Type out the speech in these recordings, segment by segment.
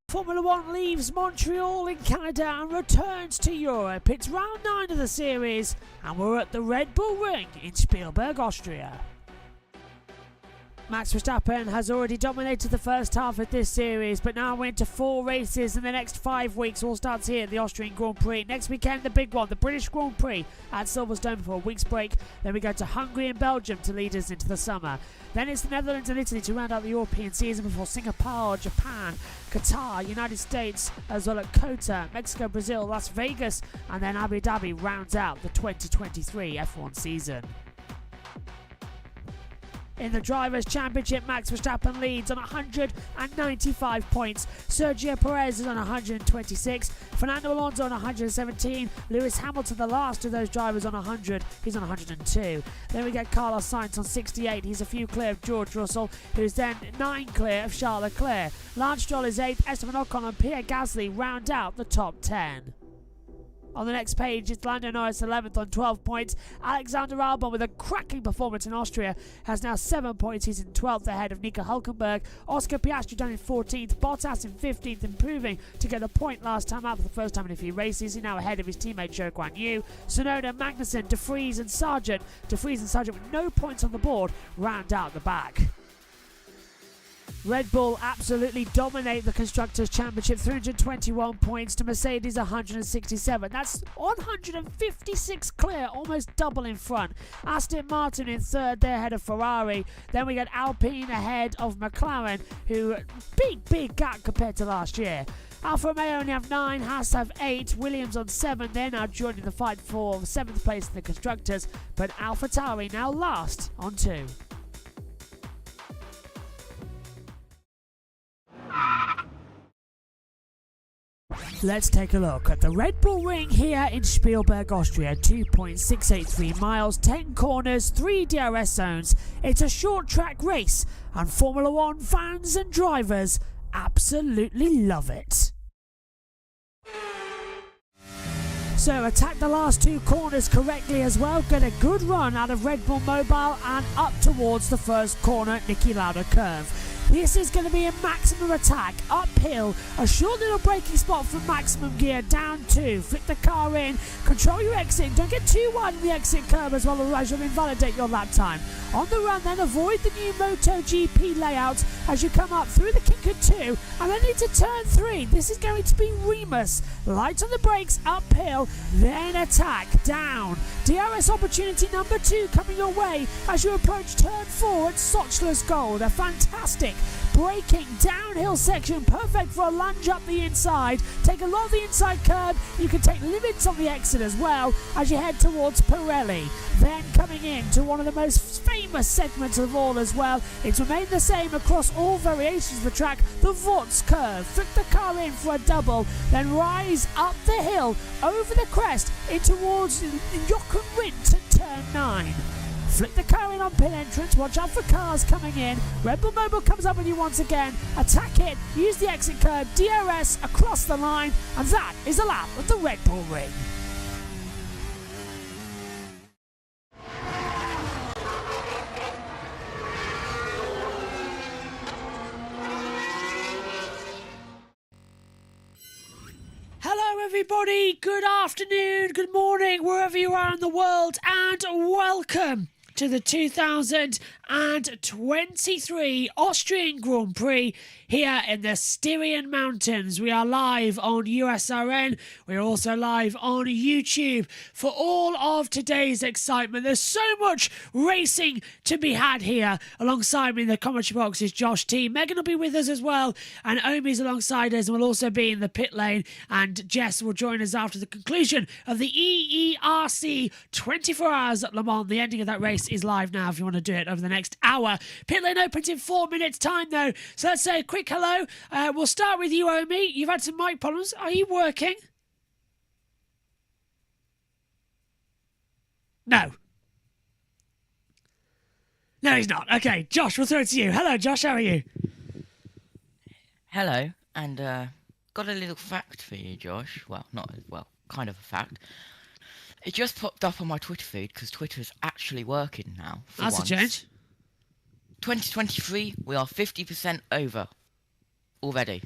Formula One leaves Montreal in Canada and returns to Europe. It's round 9 of the series and we're at the Red Bull Ring in Spielberg, Austria. Max Verstappen has already dominated the first half of this series, but now we're into 4 races in the next 5 weeks. All starts here at the Austrian Grand Prix. Next weekend, the big one, the British Grand Prix at Silverstone for a week's break. Then we go to Hungary and Belgium to lead us into the summer. Then it's the Netherlands and Italy to round out the European season before Singapore, Japan, Qatar, United States, as well as Kota, Mexico, Brazil, Las Vegas, and then Abu Dhabi rounds out the 2023 F1 season. In the Drivers' Championship, Max Verstappen leads on 195 points. Sergio Perez is on 126. Fernando Alonso on 117. Lewis Hamilton, the last of those drivers, on 100. He's on 102. Then we get Carlos Sainz on 68. He's a few clear of George Russell, who's then 9 clear of Charles Leclerc. Lance Stroll is 8th. Esteban Ocon and Pierre Gasly round out the top 10. On the next page, it's Lando Norris 11th on 12 points. Alexander Albon, with a cracking performance in Austria, has now 7 points. He's in 12th ahead of Nico Hülkenberg. Oscar Piastri down in 14th. Bottas in 15th, improving to get a point last time out for the first time in a few races. He's now ahead of his teammate Zhou Guan Yu. Tsunoda, Magnussen, De Vries and Sargent. De Vries and Sargent with no points on the board round out the back. Red Bull absolutely dominate the Constructors' Championship, 321 points to Mercedes 167. That's 156 clear, almost double in front. Aston Martin in 3rd, they're ahead of Ferrari. Then we got Alpine ahead of McLaren, who big gap compared to last year. Alfa Romeo only have 9, Haas have 8, Williams on 7. They're now joining the fight for 7th place in the Constructors, but AlphaTauri now last on 2. Let's take a look at the Red Bull Ring here in Spielberg, Austria. 2.683 miles, 10 corners, 3 DRS zones. It's a short track race and Formula One fans and drivers absolutely love it. So attack the last 2 corners correctly as well. Get a good run out of Red Bull Mobile and up towards the first corner, Niki Lauda curve. This is going to be a maximum attack, uphill, a short little braking spot from maximum gear, down 2, flick the car in, control your exit, don't get too wide on the exit curve as well, otherwise you'll invalidate your lap time. On the run then, avoid the new MotoGP layout as you come up through the kick of 2, and then into turn 3. This is going to be Remus. Light on the brakes, uphill, then attack, down. DRS opportunity number 2 coming your way as you approach turn 4 at Sochler's Gold. A fantastic braking downhill section, perfect for a lunge up the inside. Take a lot of the inside curb. You can take limits on the exit as well as you head towards Pirelli. Then coming in to one of the most famous segments of all as well. It's remained the same across all variations of the track, the Vorts curve. Flick the car in for a double, then rise up the hill over the crest in towards Jochen Rindt at turn 9. Flick the car in on pit entrance, watch out for cars coming in. Red Bull Mobile comes up with you once again. Attack it, use the exit curb, DRS across the line, and that is a lap of the Red Bull Ring. Hello everybody, good afternoon, good morning, wherever you are in the world, and welcome to the 2023 Austrian Grand Prix here in the Styrian Mountains. We are live on USRN. We're also live on YouTube for all of today's excitement. There's so much racing to be had here. Alongside me in the commentary box is Josh T. Megan will be with us as well, and Omi's alongside us and will also be in the pit lane, and Jess will join us after the conclusion of the EERC 24 Hours at Le Mans. The ending of that race is live now if you want to do it over the next hour. Pit lane opens in 4 minutes time though, so let's say a quick hello. We'll start with you, Omi. You've had some mic problems. Are you working? No. No, he's not. Okay, Josh, we'll throw it to you. Hello, Josh, how are you? Hello, and got a little fact for you, Josh. Well, kind of a fact. It just popped up on my Twitter feed because Twitter's actually working now. That's once. a change. 2023, we are 50% over already.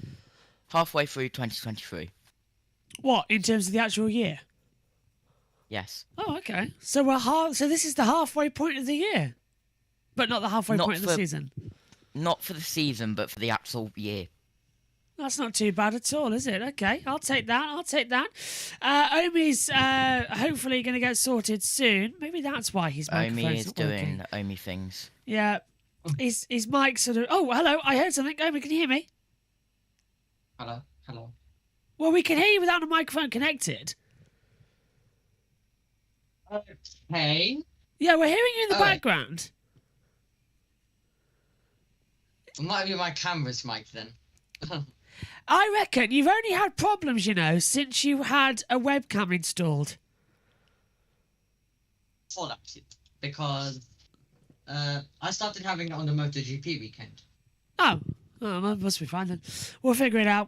Halfway through 2023. What, in terms of the actual year? Yes. Oh, okay. So so this is the halfway point of the year, but not the halfway point of the season. Not for the season, but for the actual year. That's not too bad at all, is it? Okay, I'll take that. Omi's hopefully going to get sorted soon. Maybe that's why his microphone's Omi is not doing working. Omi things. Yeah, his mic sort of... Oh, hello, I heard something. Omi, can you hear me? Hello. Well, we can hear you without a microphone connected. Hey. Yeah, we're hearing you in the background. It might be my camera's mic then. I reckon you've only had problems, since you had a webcam installed. Hold up, because I started having it on the MotoGP weekend. Oh, that must be fine then. We'll figure it out.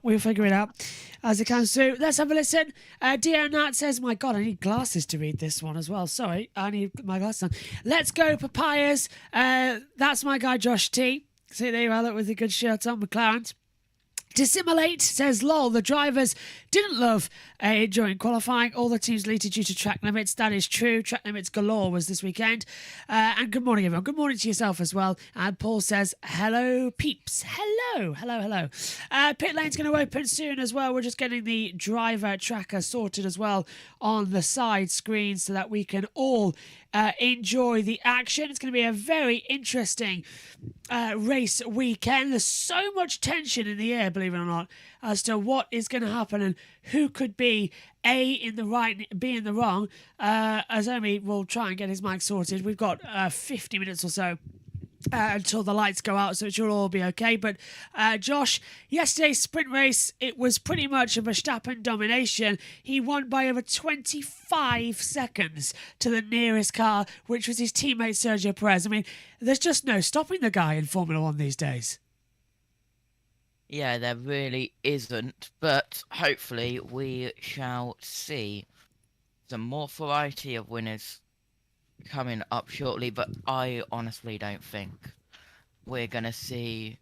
As it comes through. Let's have a listen. Dear Nat says, my God, I need glasses to read this one as well. Sorry, I need my glasses on. Let's go, Papayas. That's my guy, Josh T. See, there you are, look, with a good shirt on, McLaren. Dissimulate says, lol, the drivers didn't love during qualifying. All the teams deleted due to track limits. That is true. Track limits galore was this weekend. And good morning, everyone. Good morning to yourself as well. And Paul says, hello, peeps. Hello. Pit lane's going to open soon as well. We're just getting the driver tracker sorted as well on the side screen so that we can all enjoy the action. It's going to be a very interesting race weekend. There's so much tension in the air, believe it or not, as to what is going to happen and who could be A in the right, B in the wrong. As Omi will try and get his mic sorted. We've got 50 minutes or so until the lights go out, so it should all be okay. But Josh, yesterday's sprint race, it was pretty much a Verstappen domination. He won by over 25 seconds to the nearest car, which was his teammate Sergio Perez. I mean, there's just no stopping the guy in Formula One these days. Yeah, there really isn't, but hopefully we shall see some more variety of winners coming up shortly, but I honestly don't think we're going to see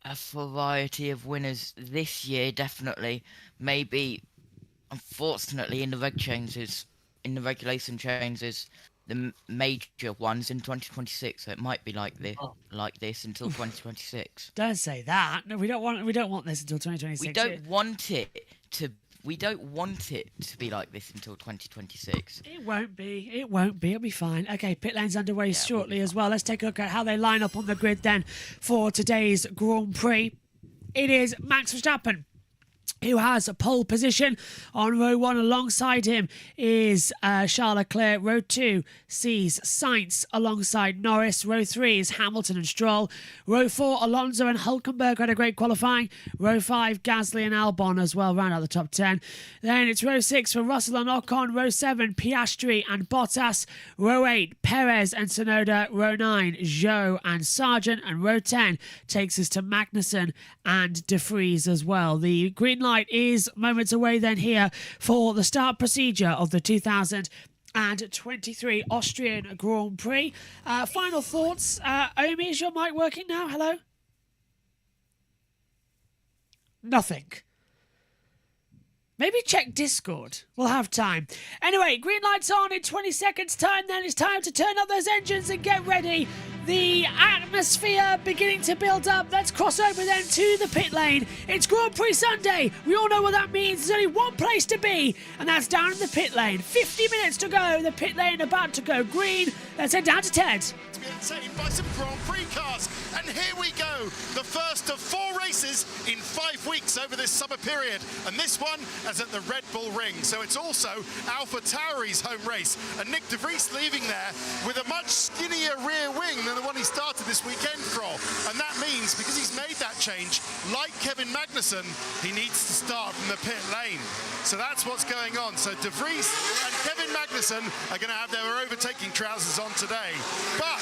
a variety of winners this year, definitely. Maybe, unfortunately, in the regulation changes, the major ones in 2026, so it might be like this until 2026. Don't say that. No, we don't want this until 2026. We don't want it to be like this until 2026. It won't be. It'll be fine. Okay, pit lane's underway shortly as well. Let's take a look at how they line up on the grid then for today's Grand Prix. It is Max Verstappen who has a pole position on row 1. Alongside him is Charles Leclerc. Row 2 sees Sainz alongside Norris. Row 3 is Hamilton and Stroll. Row 4, Alonso and Hulkenberg had a great qualifying. Row 5, Gasly and Albon as well, round out the top 10. Then it's row 6 for Russell and Ocon. Row 7, Piastri and Bottas. Row 8, Perez and Tsunoda. Row 9, Zhou and Sargent. And row 10 takes us to Magnussen and De Vries as well. The green light is moments away then here for the start procedure of the 2023 Austrian Grand Prix. Final thoughts. Omi, is your mic working now? Hello? Nothing. Maybe check Discord. We'll have time. Anyway, green light's on in 20 seconds time. Then it's time to turn up those engines and get ready. The atmosphere beginning to build up. Let's cross over then to the pit lane. It's Grand Prix Sunday. We all know what that means. There's only one place to be, and that's down in the pit lane. 50 minutes to go. The pit lane about to go green. Let's head down to Ted. To be entertained by some Grand Prix cars. And here we go. The first of 4 races in 5 weeks over this summer period. And this one is at the Red Bull Ring. So it's also Alpha Tauri's home race. And Nick de Vries leaving there with a much skinnier rear wing than the one he started this weekend from. And that means, because he's made that change, like Kevin Magnussen, he needs to start from the pit lane. So that's what's going on. So de Vries and Kevin Magnussen are going to have their overtaking trousers on today. But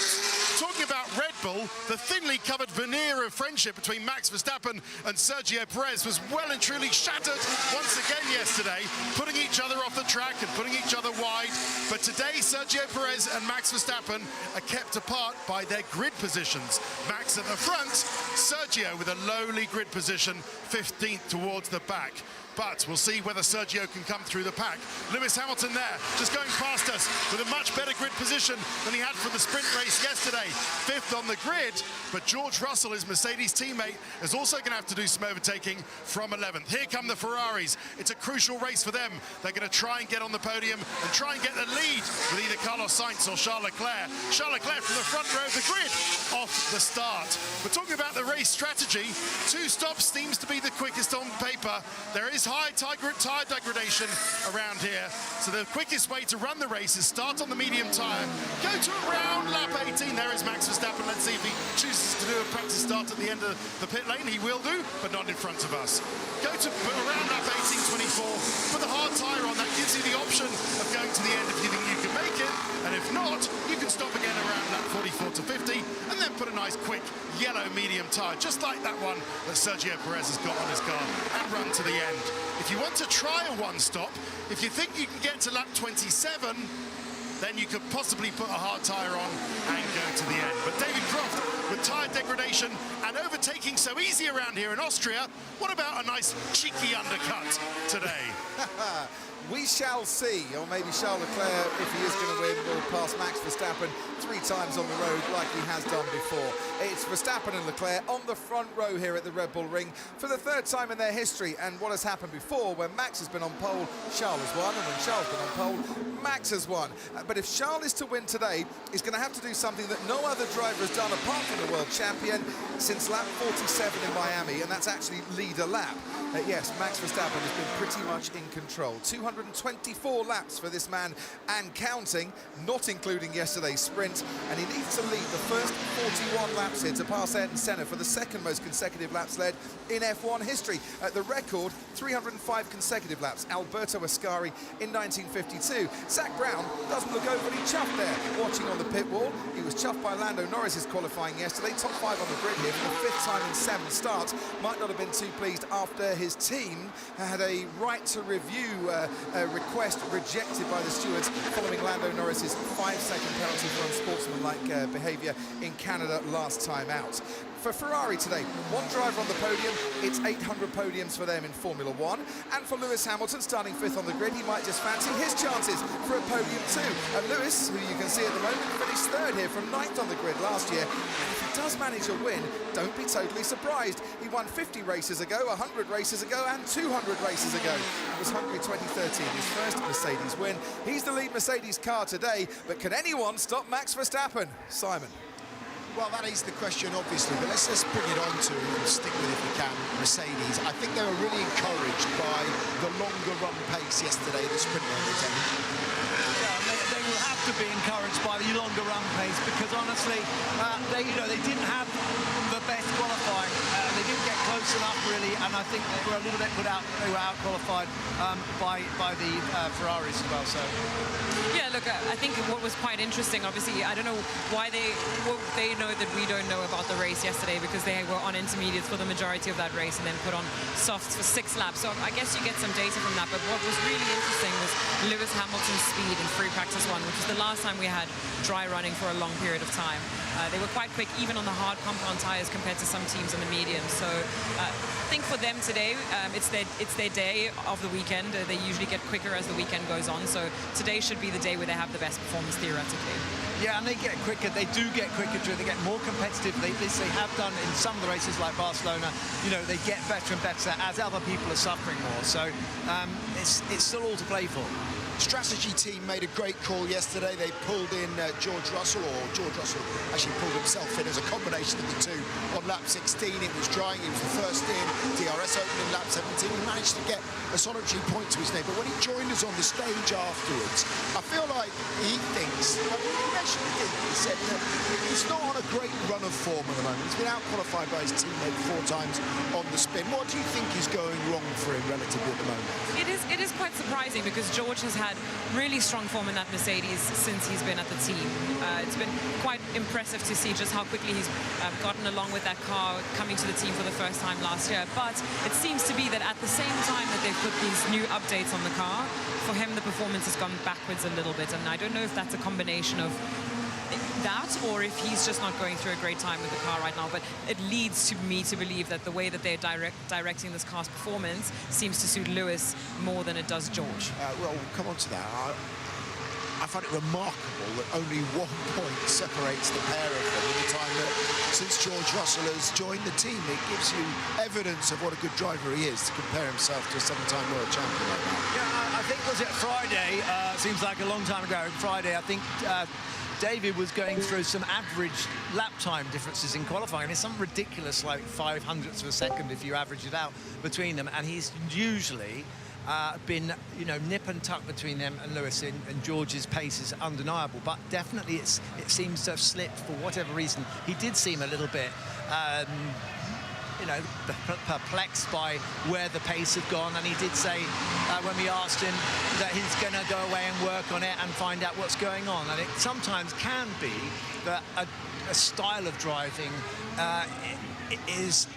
talking about Red Bull, the thinly covered veneer of friendship between Max Verstappen and Sergio Perez was well and truly shattered once again yesterday, putting each other off the track and putting each other wide. But today, Sergio Perez and Max Verstappen are kept apart by their grid positions. Max at the front, Sergio with a lowly grid position, 15th towards the back. But we'll see whether Sergio can come through the pack. Lewis Hamilton there, just going past us with a much better grid position than he had for the sprint race yesterday. 5th on the grid, but George Russell, his Mercedes teammate, is also going to have to do some overtaking from 11th. Here come the Ferraris. It's a crucial race for them. They're going to try and get on the podium and try and get the lead with either Carlos Sainz or Charles Leclerc. Charles Leclerc from the front row of the grid off the start. We're talking about the race strategy. 2 stops seems to be the quickest on paper. There is high tyre degradation around here, so the quickest way to run the race is start on the medium tyre, go to around lap 18. There is Max Verstappen. Let's see if he chooses to do a practice start at the end of the pit lane. He will do, but not in front of us. Go to around lap 18.24, put the hard tyre on. That gives you the option of going to the end if you think you can make it, and if not, you can stop again around lap 44 to 50 and then put a nice quick yellow medium tyre, just like that one that Sergio Perez has got on his car, and run to the end. If you want to try a one-stop, if you think you can get to lap 27, then you could possibly put a hard tyre on and go to the end. But David Croft, with tyre degradation and overtaking so easy around here in Austria, what about a nice cheeky undercut today? We shall see, or maybe Charles Leclerc, if he is going to win, will pass Max Verstappen 3 times on the road like he has done before. It's Verstappen and Leclerc on the front row here at the Red Bull Ring for the 3rd time in their history. And what has happened before, when Max has been on pole, Charles has won, and when Charles has been on pole, Max has won. But if Charles is to win today, he's going to have to do something that no other driver has done apart from the world champion since lap 47 in Miami, and that's actually lead a lap. Yes, Max Verstappen has been pretty much in control. 224 laps for this man and counting, not including yesterday's sprint, and he needs to lead the first 41 laps here to pass Ayrton Senna for the 2nd most consecutive laps led in F1 history. The record, 305 consecutive laps, Alberto Ascari in 1952. Zach Brown doesn't look overly chuffed there, watching on the pit wall. He was chuffed by Lando Norris's qualifying yesterday, top 5 on the grid here for the 5th time in 7 starts. Might not have been too pleased after his team had a right to review request rejected by the stewards following Lando Norris's 5-second penalty for unsportsmanlike behaviour in Canada last time out. For Ferrari today, 1 driver on the podium. It's 800 podiums for them in Formula 1. And for Lewis Hamilton, starting 5th on the grid, he might just fancy his chances for a podium too. And Lewis, who you can see at the moment, finished 3rd here from 9th on the grid last year. And if he does manage a win, don't be totally surprised. He won 50 races ago, 100 races ago, and 200 races ago. It was Hungary 2013, his first Mercedes win. He's the lead Mercedes car today, but can anyone stop Max Verstappen? Simon. Well, that is the question, obviously, but let's just bring it on to, and stick with, if we can, Mercedes. I think they were really encouraged by the longer run pace yesterday, the sprint run. They will have to be encouraged by the longer run pace, because honestly, they didn't have the best qualifying. They didn't get close enough, really, and I think they were a little bit put out. They were out qualified by the Ferraris as well. So. Yeah, look, I think what was quite interesting, obviously, I don't know why they know that we don't know about the race yesterday, because they were on intermediates for the majority of that race and then put on softs for 6 laps. So I guess you get some data from that. But what was really interesting was Lewis Hamilton's speed in free practice 1, which is the last time we had dry running for a long period of time. They were quite quick, even on the hard compound tyres compared to some teams on the medium. So I think for them today, it's their day of the weekend. They usually get quicker as the weekend goes on. So today should be the day where they have the best performance theoretically. Yeah, and they get quicker. They do get quicker too. They get more competitive. This they have done in some of the races like Barcelona. You know, they get better and better as other people are suffering more. So it's still all to play for. Strategy team made a great call yesterday. They pulled in George Russell actually pulled himself in as a combination of the two on lap 16. It was drying, he was the first in. DRS opened in lap 17. He managed to get a solitary point to his name, but when he joined us on the stage afterwards, I feel like he thinks, I mean, he mentioned it, didn't he? He said that he's not on a great run of form at the moment. He's been out-qualified by his teammate 4 times on the spin. What do you think is going wrong for him relatively at the moment? It is quite surprising because George has had really strong form in that Mercedes since he's been at the team. It's been quite impressive to see just how quickly he's gotten along with that car coming to the team for the first time last year. But it seems to be that at the same time that they've put these new updates on the car, for him the performance has gone backwards a little bit. And I don't know if that's a combination of that or if he's just not going through a great time with the car right now, but it leads to me to believe that the way that they're directing this car's performance seems to suit Lewis more than it does George. Well, we'll come on to that. I find it remarkable that only 1 point separates the pair of them in the time that since George Russell has joined the team. It gives you evidence of what a good driver he is to compare himself to a 7-time world champion like that. Yeah, I think, was it Friday? Seems like a long time ago. Friday, I think David was going through some average lap time differences in qualifying. It's some ridiculous, like 500ths of a second if you average it out between them. And he's usually been, you know, nip and tuck between them and Lewis, and George's pace is undeniable. But definitely it seems to have slipped for whatever reason. He did seem a little bit you know, perplexed by where the pace had gone, and he did say when we asked him that he's going to go away and work on it and find out what's going on. And it sometimes can be that a style of driving is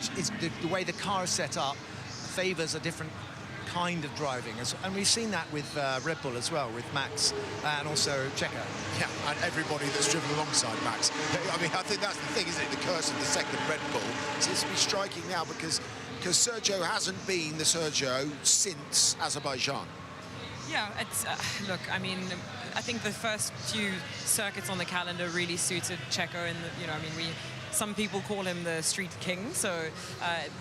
the way the car is set up favours a different kind of driving, and we've seen that with Red Bull as well, with Max and also Checo. Yeah, and everybody that's driven alongside Max. I mean, I think that's the thing, isn't it? The curse of the second Red Bull seems to be striking now because Sergio hasn't been the Sergio since Azerbaijan. Yeah, it's look, I mean, I think the first few circuits on the calendar really suited Checo, and you know, I mean, some people call him the street king, so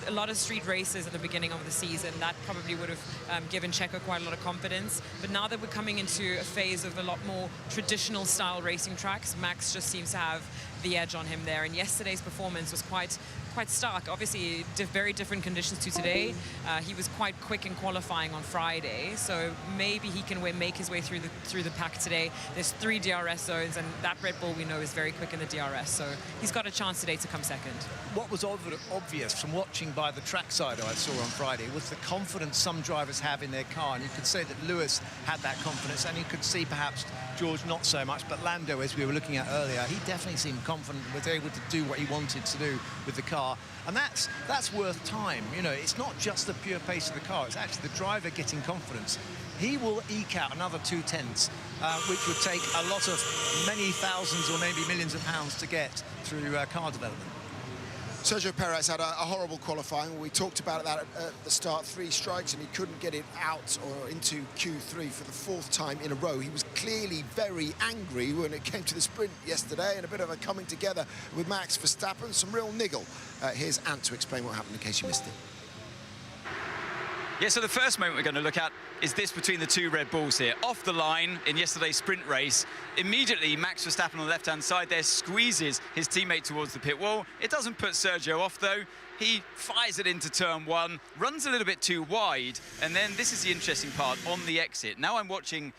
a lot of street races at the beginning of the season, that probably would have given Checo quite a lot of confidence. But now that we're coming into a phase of a lot more traditional style racing tracks, Max just seems to have the edge on him there. And yesterday's performance was quite stark. Obviously, very different conditions to today. He was quite quick in qualifying on Friday, so maybe he can make his way through the pack today. There's 3 DRS zones, and that Red Bull we know is very quick in the DRS, so he's got a chance today to come second. What was obvious from watching by the trackside I saw on Friday was the confidence some drivers have in their car, and you could say that Lewis had that confidence, and you could see perhaps George not so much, but Lando, as we were looking at earlier, he definitely seemed confident, was able to do what he wanted to do with the car, and that's worth time. You know, it's not just the pure pace of the car, it's actually the driver getting confidence. He will eke out another 2 tenths, which would take a lot of many thousands or maybe millions of pounds to get through car development. Sergio Perez had a horrible qualifying. We talked about that at the start, 3 strikes, and he couldn't get it out or into Q3 for the 4th time in a row. He was clearly very angry when it came to the sprint yesterday, and a bit of a coming together with Max Verstappen, some real niggle. Here's Ant to explain what happened in case you missed it. Yeah, so the first moment we're going to look at is this between the 2 Red Bulls here. Off the line in yesterday's sprint race, immediately Max Verstappen on the left-hand side there squeezes his teammate towards the pit wall. It doesn't put Sergio off, though. He fires it into turn 1, runs a little bit too wide, and then this is the interesting part on the exit. Now I'm watching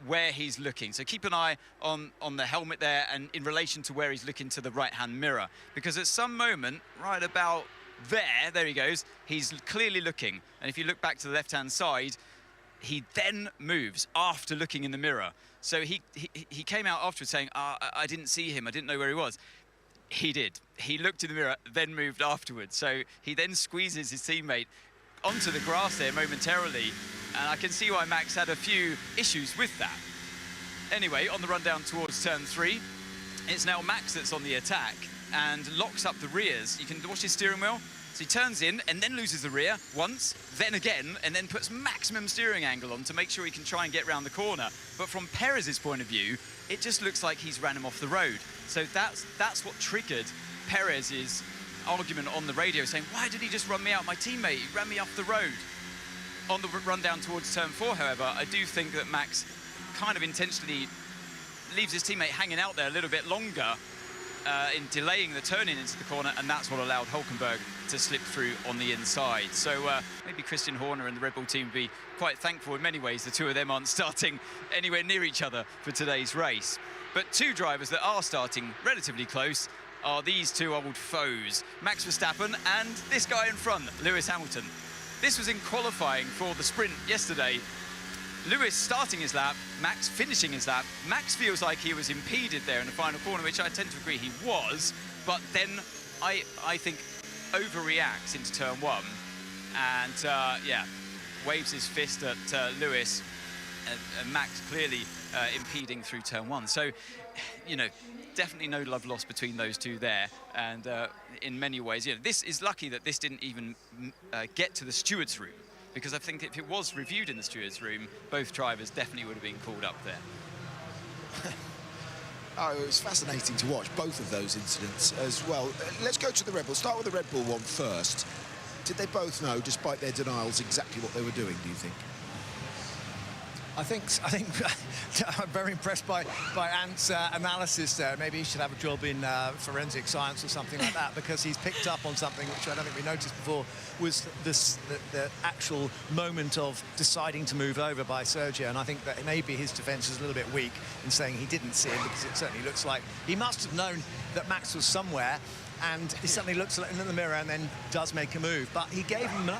where he's looking, so keep an eye on the helmet there and in relation to where he's looking to the right-hand mirror, because at some moment, right about there he goes, he's clearly looking, and if you look back to the left-hand side, he then moves after looking in the mirror. So he came out afterwards saying, I didn't see him, I didn't know where he was. He did. He looked in the mirror, then moved afterwards. So he then squeezes his teammate onto the grass there momentarily, and I can see why Max had a few issues with that. Anyway, on the run down towards turn 3, It's now Max that's on the attack and locks up the rears. You can watch his steering wheel. So he turns in and then loses the rear once, then again, and then puts maximum steering angle on to make sure he can try and get round the corner. But from Perez's point of view, it just looks like he's ran him off the road. So that's what triggered Perez's argument on the radio, saying, why did he just run me out? My teammate, he ran me off the road. On the run down towards turn 4, however, I do think that Max kind of intentionally leaves his teammate hanging out there a little bit longer in delaying the turn-in into the corner, and that's what allowed Hülkenberg to slip through on the inside. So maybe Christian Horner and the Red Bull team would be quite thankful in many ways the two of them aren't starting anywhere near each other for today's race. But two drivers that are starting relatively close are these two old foes, Max Verstappen and this guy in front, Lewis Hamilton. This was in qualifying for the sprint yesterday. Lewis starting his lap, Max finishing his lap. Max feels like he was impeded there in the final corner, which I tend to agree he was, but then I think overreacts into turn 1 and yeah, waves his fist at Lewis and Max clearly impeding through turn 1. So, you know, definitely no love lost between those two there, and in many ways, you know, this is lucky that this didn't even get to the stewards' room, because I think if it was reviewed in the stewards' room, both drivers definitely would have been called up there. Oh, it was fascinating to watch both of those incidents as well. Let's go to the Red Bull. Start with the Red Bull one first. Did they both know, despite their denials, exactly what they were doing, do you think? I think I'm very impressed by Ant's analysis there. Maybe he should have a job in forensic science or something like that, because he's picked up on something which I don't think we noticed before, was the actual moment of deciding to move over by Sergio. And I think that maybe his defence is a little bit weak in saying he didn't see him, because it certainly looks like he must have known that Max was somewhere, and he suddenly looks in the mirror and then does make a move. But he gave him,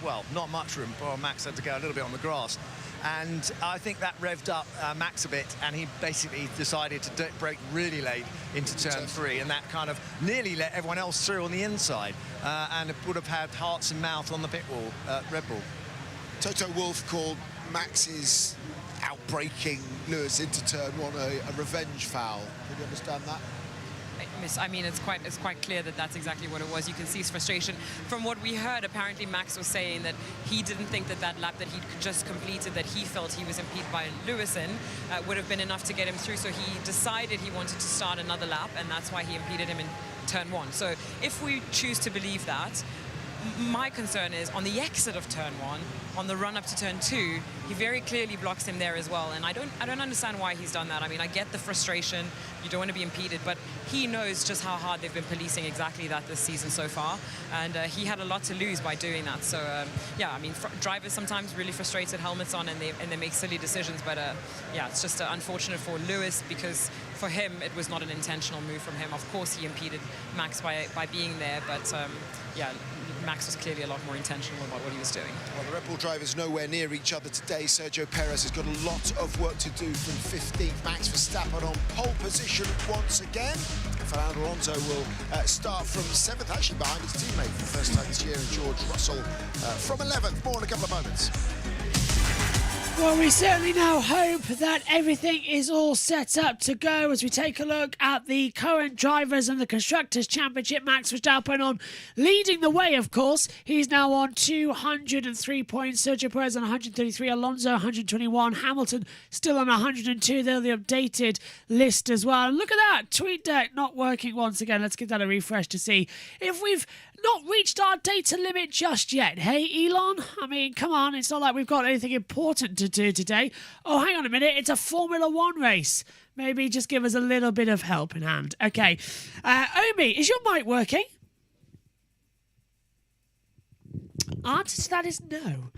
well, not much room. Poor Max had to go a little bit on the grass. And I think that revved up Max a bit, and he basically decided to brake really late into turn 3, and that kind of nearly let everyone else through on the inside, and it would have had hearts and mouth on the pit wall, Red Bull. Toto Wolff called Max's outbraking Lewis into turn 1 a revenge foul. Can you understand that? I mean, it's quite clear that that's exactly what it was. You can see his frustration. From what we heard, apparently Max was saying that he didn't think that lap that he'd just completed, that he felt he was impeded by Lewis in, would have been enough to get him through. So he decided he wanted to start another lap, and that's why he impeded him in turn 1. So if we choose to believe that, my concern is on the exit of turn 1, on the run up to turn 2, he very clearly blocks him there as well, and I don't understand why he's done that. I mean, I get the frustration, you don't want to be impeded, but he knows just how hard they've been policing exactly that this season so far, and he had a lot to lose by doing that. So yeah, I mean, drivers sometimes really frustrated, helmets on, and they make silly decisions, but yeah, it's just unfortunate for Lewis, because for him it was not an intentional move from him. Of course he impeded Max by being there, but yeah, Max was clearly a lot more intentional about what he was doing. Well, the Red Bull drivers nowhere near each other today. Sergio Perez has got a lot of work to do from 15th. Max Verstappen on pole position once again. Fernando Alonso will start from 7th, actually behind his teammate for the first time this year, and George Russell from 11th. More in a couple of moments. Well, we certainly now hope that everything is all set up to go as we take a look at the current drivers and the Constructors' Championship. Max Verstappen on leading the way, of course. He's now on 203 points. Sergio Perez on 133. Alonso 121. Hamilton still on 102. They're the updated list as well. And look at that. TweetDeck not working once again. Let's give that a refresh to see if we've not reached our data limit just yet. Hey, Elon? I mean, come on. It's not like we've got anything important to do today. Oh, hang on a minute. It's a Formula 1 race. Maybe just give us a little bit of help in hand. Okay. Omi, is your mic working? Answer to that is no.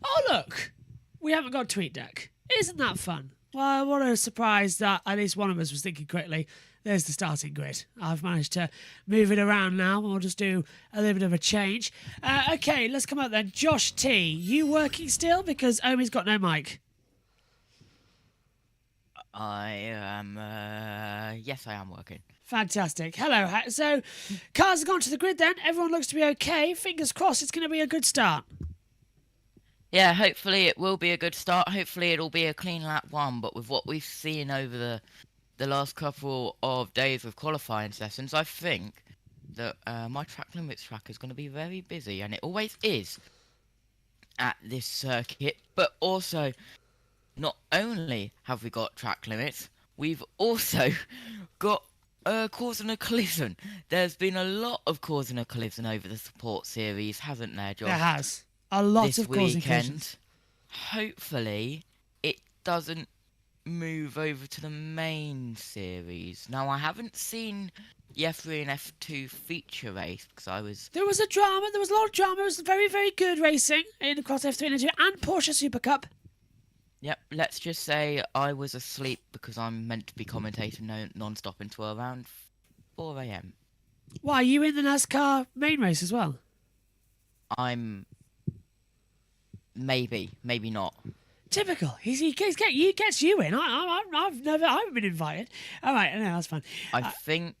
Oh, look. We haven't got TweetDeck. Isn't that fun? Well, what a surprise that at least one of us was thinking quickly. There's the starting grid. I've managed to move it around now. We'll just do a little bit of a change. Okay, let's come up then. Josh T, you working still? Because Omi's got no mic. I am, yes, I am working. Fantastic. Hello. So, cars have gone to the grid then. Everyone looks to be okay. Fingers crossed it's going to be a good start. Yeah, hopefully it will be a good start. Hopefully it'll be a clean lap 1, but with what we've seen over the last couple of days of qualifying sessions, I think that my track limits track is going to be very busy, and it always is at this circuit. But also, not only have we got track limits, we've also got causing a collision. There's been a lot of causing a collision over the support series, hasn't there, Josh? There has. A lot this of causing weekend. collisions. Hopefully, it doesn't move over to the main series. Now, I haven't seen the F3 and F2 feature race because I was... There was a drama. There was a lot of drama. It was very, very good racing in across F3 and F2 and Porsche Super Cup. Yep, let's just say I was asleep because I'm meant to be commentating non-stop until around 4 a.m. Why, are you in the NASCAR main race as well? I'm... maybe not. Typical. He gets you in. I haven't been invited. All right, no, that's fine. I think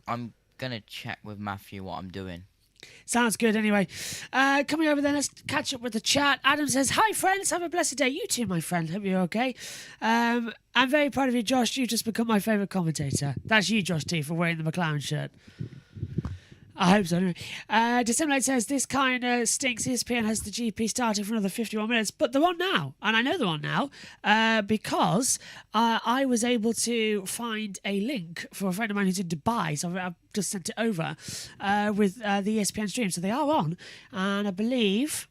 I'm gonna check with Matthew what I'm doing. Sounds good anyway. Coming over then, let's catch up with the chat. Adam says, hi friends, have a blessed day. You too, my friend. Hope you're okay. I'm very proud of you, Josh. You've just become my favourite commentator. That's you, Josh T, for wearing the McLaren shirt. I hope so. Anyway. Disseminate says, this kind of stinks. ESPN has the GP starting for another 51 minutes, but they're on now. And I know they're on now because I was able to find a link for a friend of mine who's in Dubai. So I've just sent it over with the ESPN stream. So they are on. And I believe...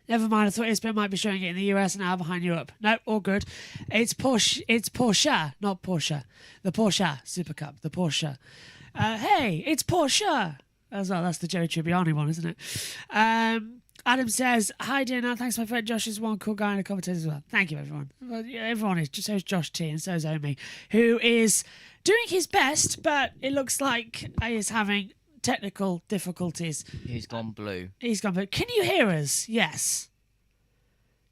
Never mind, I thought ESPN might be showing it in the US and now behind Europe. No, all good. It's Porsche, not Porsche. The Porsche Super Cup, the Porsche. Hey, it's Porsche as well. That's the Joe Tribbiani one, isn't it? Adam says, hi dear Nan, thanks my friend Josh is one cool guy and a commentator as well. Thank you everyone. Well, yeah, everyone is. So is Josh T and so is Omi, who is doing his best, but it looks like he is having technical difficulties. He's gone blue. He's gone blue. Can you hear us? Yes.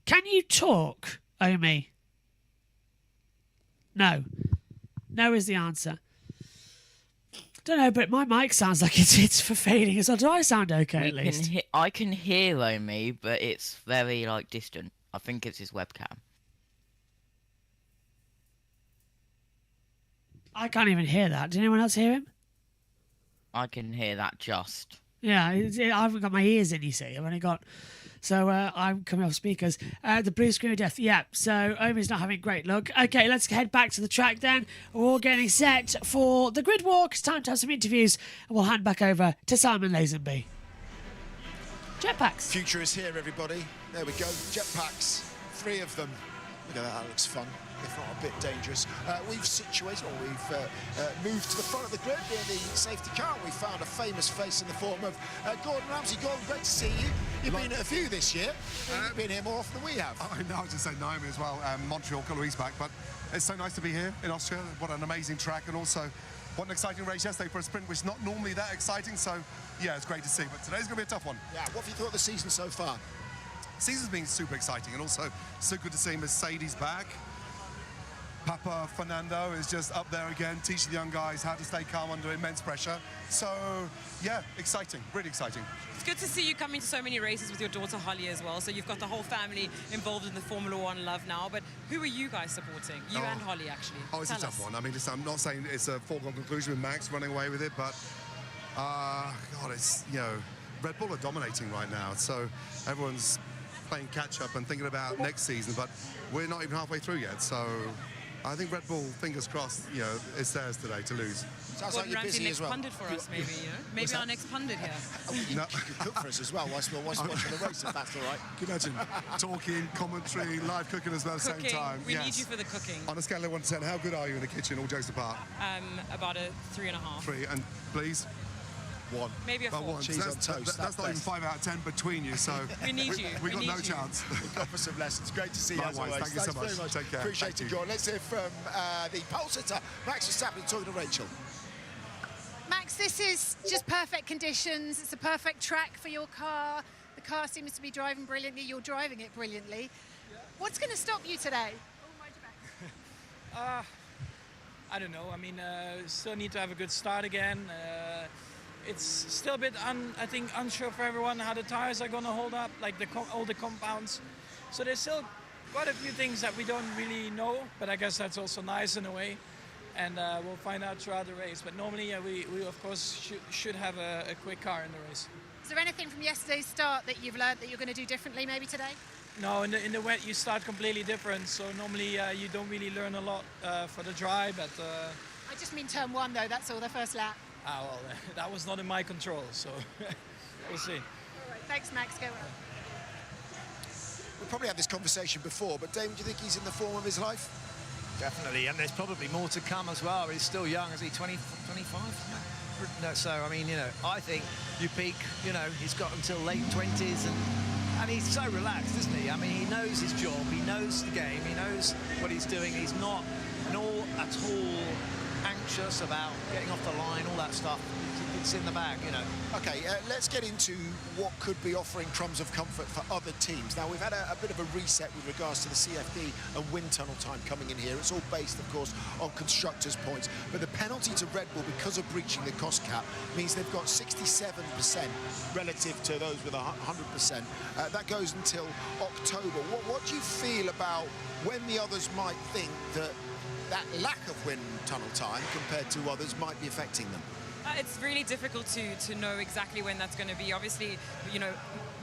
Can you talk, Omi? No. No is the answer. Don't know, but my mic sounds like it's for fading as well. Do I sound okay at least? I can hear Omi, but it's very distant. I think it's his webcam. I can't even hear that. Did anyone else hear him? I can hear that just. Yeah, I haven't got my ears in, you see. I've only got... So I'm coming off speakers. The blue screen of death. Yeah, so Omi's not having great luck. Okay, let's head back to the track then. We're all getting set for the grid walk. It's time to have some interviews. And we'll hand back over to Simon Lazenby. Jetpacks. Future is here, everybody. There we go. Jetpacks. 3 of them. Look at that. That looks fun, if not a bit dangerous. We've moved to the front of the grid near the safety car. We found a famous face in the form of Gordon Ramsay. Gordon, great to see you. You've been at a few this year. You've been here more often than we have. I know, I was just saying Naomi as well. Montreal, Louise back, but it's so nice to be here in Austria. What an amazing track, and also what an exciting race yesterday for a sprint, which is not normally that exciting. So yeah, it's great to see. But today's going to be a tough one. Yeah. What have you thought of the season so far? Season's been super exciting, and also so good to see Mercedes back. Papa Fernando is just up there again, teaching the young guys how to stay calm under immense pressure. So, yeah, exciting, really exciting. It's good to see you coming to so many races with your daughter Holly as well. So you've got the whole family involved in the Formula One love now. But who are you guys supporting? You and Holly, actually. Oh, it's a tough one. I mean, I'm not saying it's a foregone conclusion with Max running away with it, but, God, it's, Red Bull are dominating right now. So everyone's playing catch-up and thinking about next season, but we're not even halfway through yet. So I think Red Bull, fingers crossed, it's theirs today to lose. Sounds like you're busy as well. Pundit for us, maybe, Maybe our next pundit here. You could cook for us as well whilst we're watching the race, if that's all right. Can you imagine talking, commentary, live cooking as well at the same time? We need you for the cooking. On a scale of 1 to 10, how good are you in the kitchen, all jokes apart? About a 3.5. 3, and please? 1. Maybe a 4. 1. Cheese on toast. That's not even 5 out of 10 between you, so we need you. We've got no chance. We've got for some lessons. Great to see you as Likewise, always. thank you so Thanks very much. Take care. Appreciate it, John. Let's hear from the pole sitter, Max Verstappen, talking to Rachel. Max, this is just perfect conditions. It's a perfect track for your car. The car seems to be driving brilliantly. You're driving it brilliantly. What's going to stop you today? I don't know. I mean, still need to have a good start again. It's still a bit, I think, unsure for everyone how the tires are going to hold up, like all the compounds. So there's still quite a few things that we don't really know, but I guess that's also nice in a way. And we'll find out throughout the race. But normally, we of course should have a quick car in the race. Is there anything from yesterday's start that you've learned that you're going to do differently maybe today? No, in the wet you start completely different. So normally you don't really learn a lot for the dry, but. I just mean turn one though. That's all, the first lap. Ah, well, that was not in my control, so we'll see. All right, thanks, Max. Go well. We probably had this conversation before, but Damon, do you think he's in the form of his life? Definitely, and there's probably more to come as well. He's still young, is he 20, 25? No, so, I mean, you know, I think you peak, you know, he's got until late 20s and he's so relaxed, isn't he? I mean, he knows his job, he knows the game, he knows what he's doing. He's not at all anxious about getting off the line, all that stuff. It's in the bag, you know. Okay, let's get into what could be offering crumbs of comfort for other teams. Now, we've had a bit of a reset with regards to the CFD and wind tunnel time coming in here. It's all based, of course, on constructors' points. But the penalty to Red Bull because of breaching the cost cap means they've got 67% relative to those with 100%. That goes until October. What do you feel about when the others might think that lack of wind tunnel time compared to others might be affecting them? It's really difficult to know exactly when that's going to be. Obviously, you know,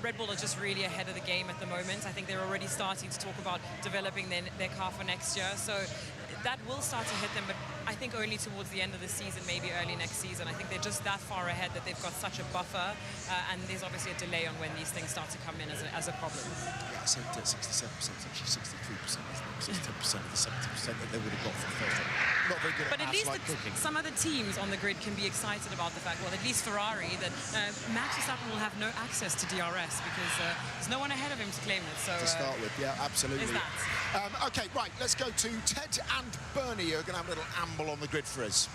Red Bull are just really ahead of the game at the moment. I think they're already starting to talk about developing their car for next year. So that will start to hit them, but I think only towards the end of the season, maybe early next season. I think they're just that far ahead that they've got such a buffer, and there's obviously a delay on when these things start to come in as a problem. Yeah, I said 67%, it's actually 63%, isn't it? 10% of the 70% that they would have got for the first time. Not very good But at at least cooking. some other teams on the grid can be excited about the fact, well, at least Ferrari, that Max Verstappen will have no access to DRS because there's no one ahead of him to claim it. So to start with, yeah, absolutely. Is that? Okay, right, let's go to Ted and Bernie, who are going to have a little amble on the grid for us.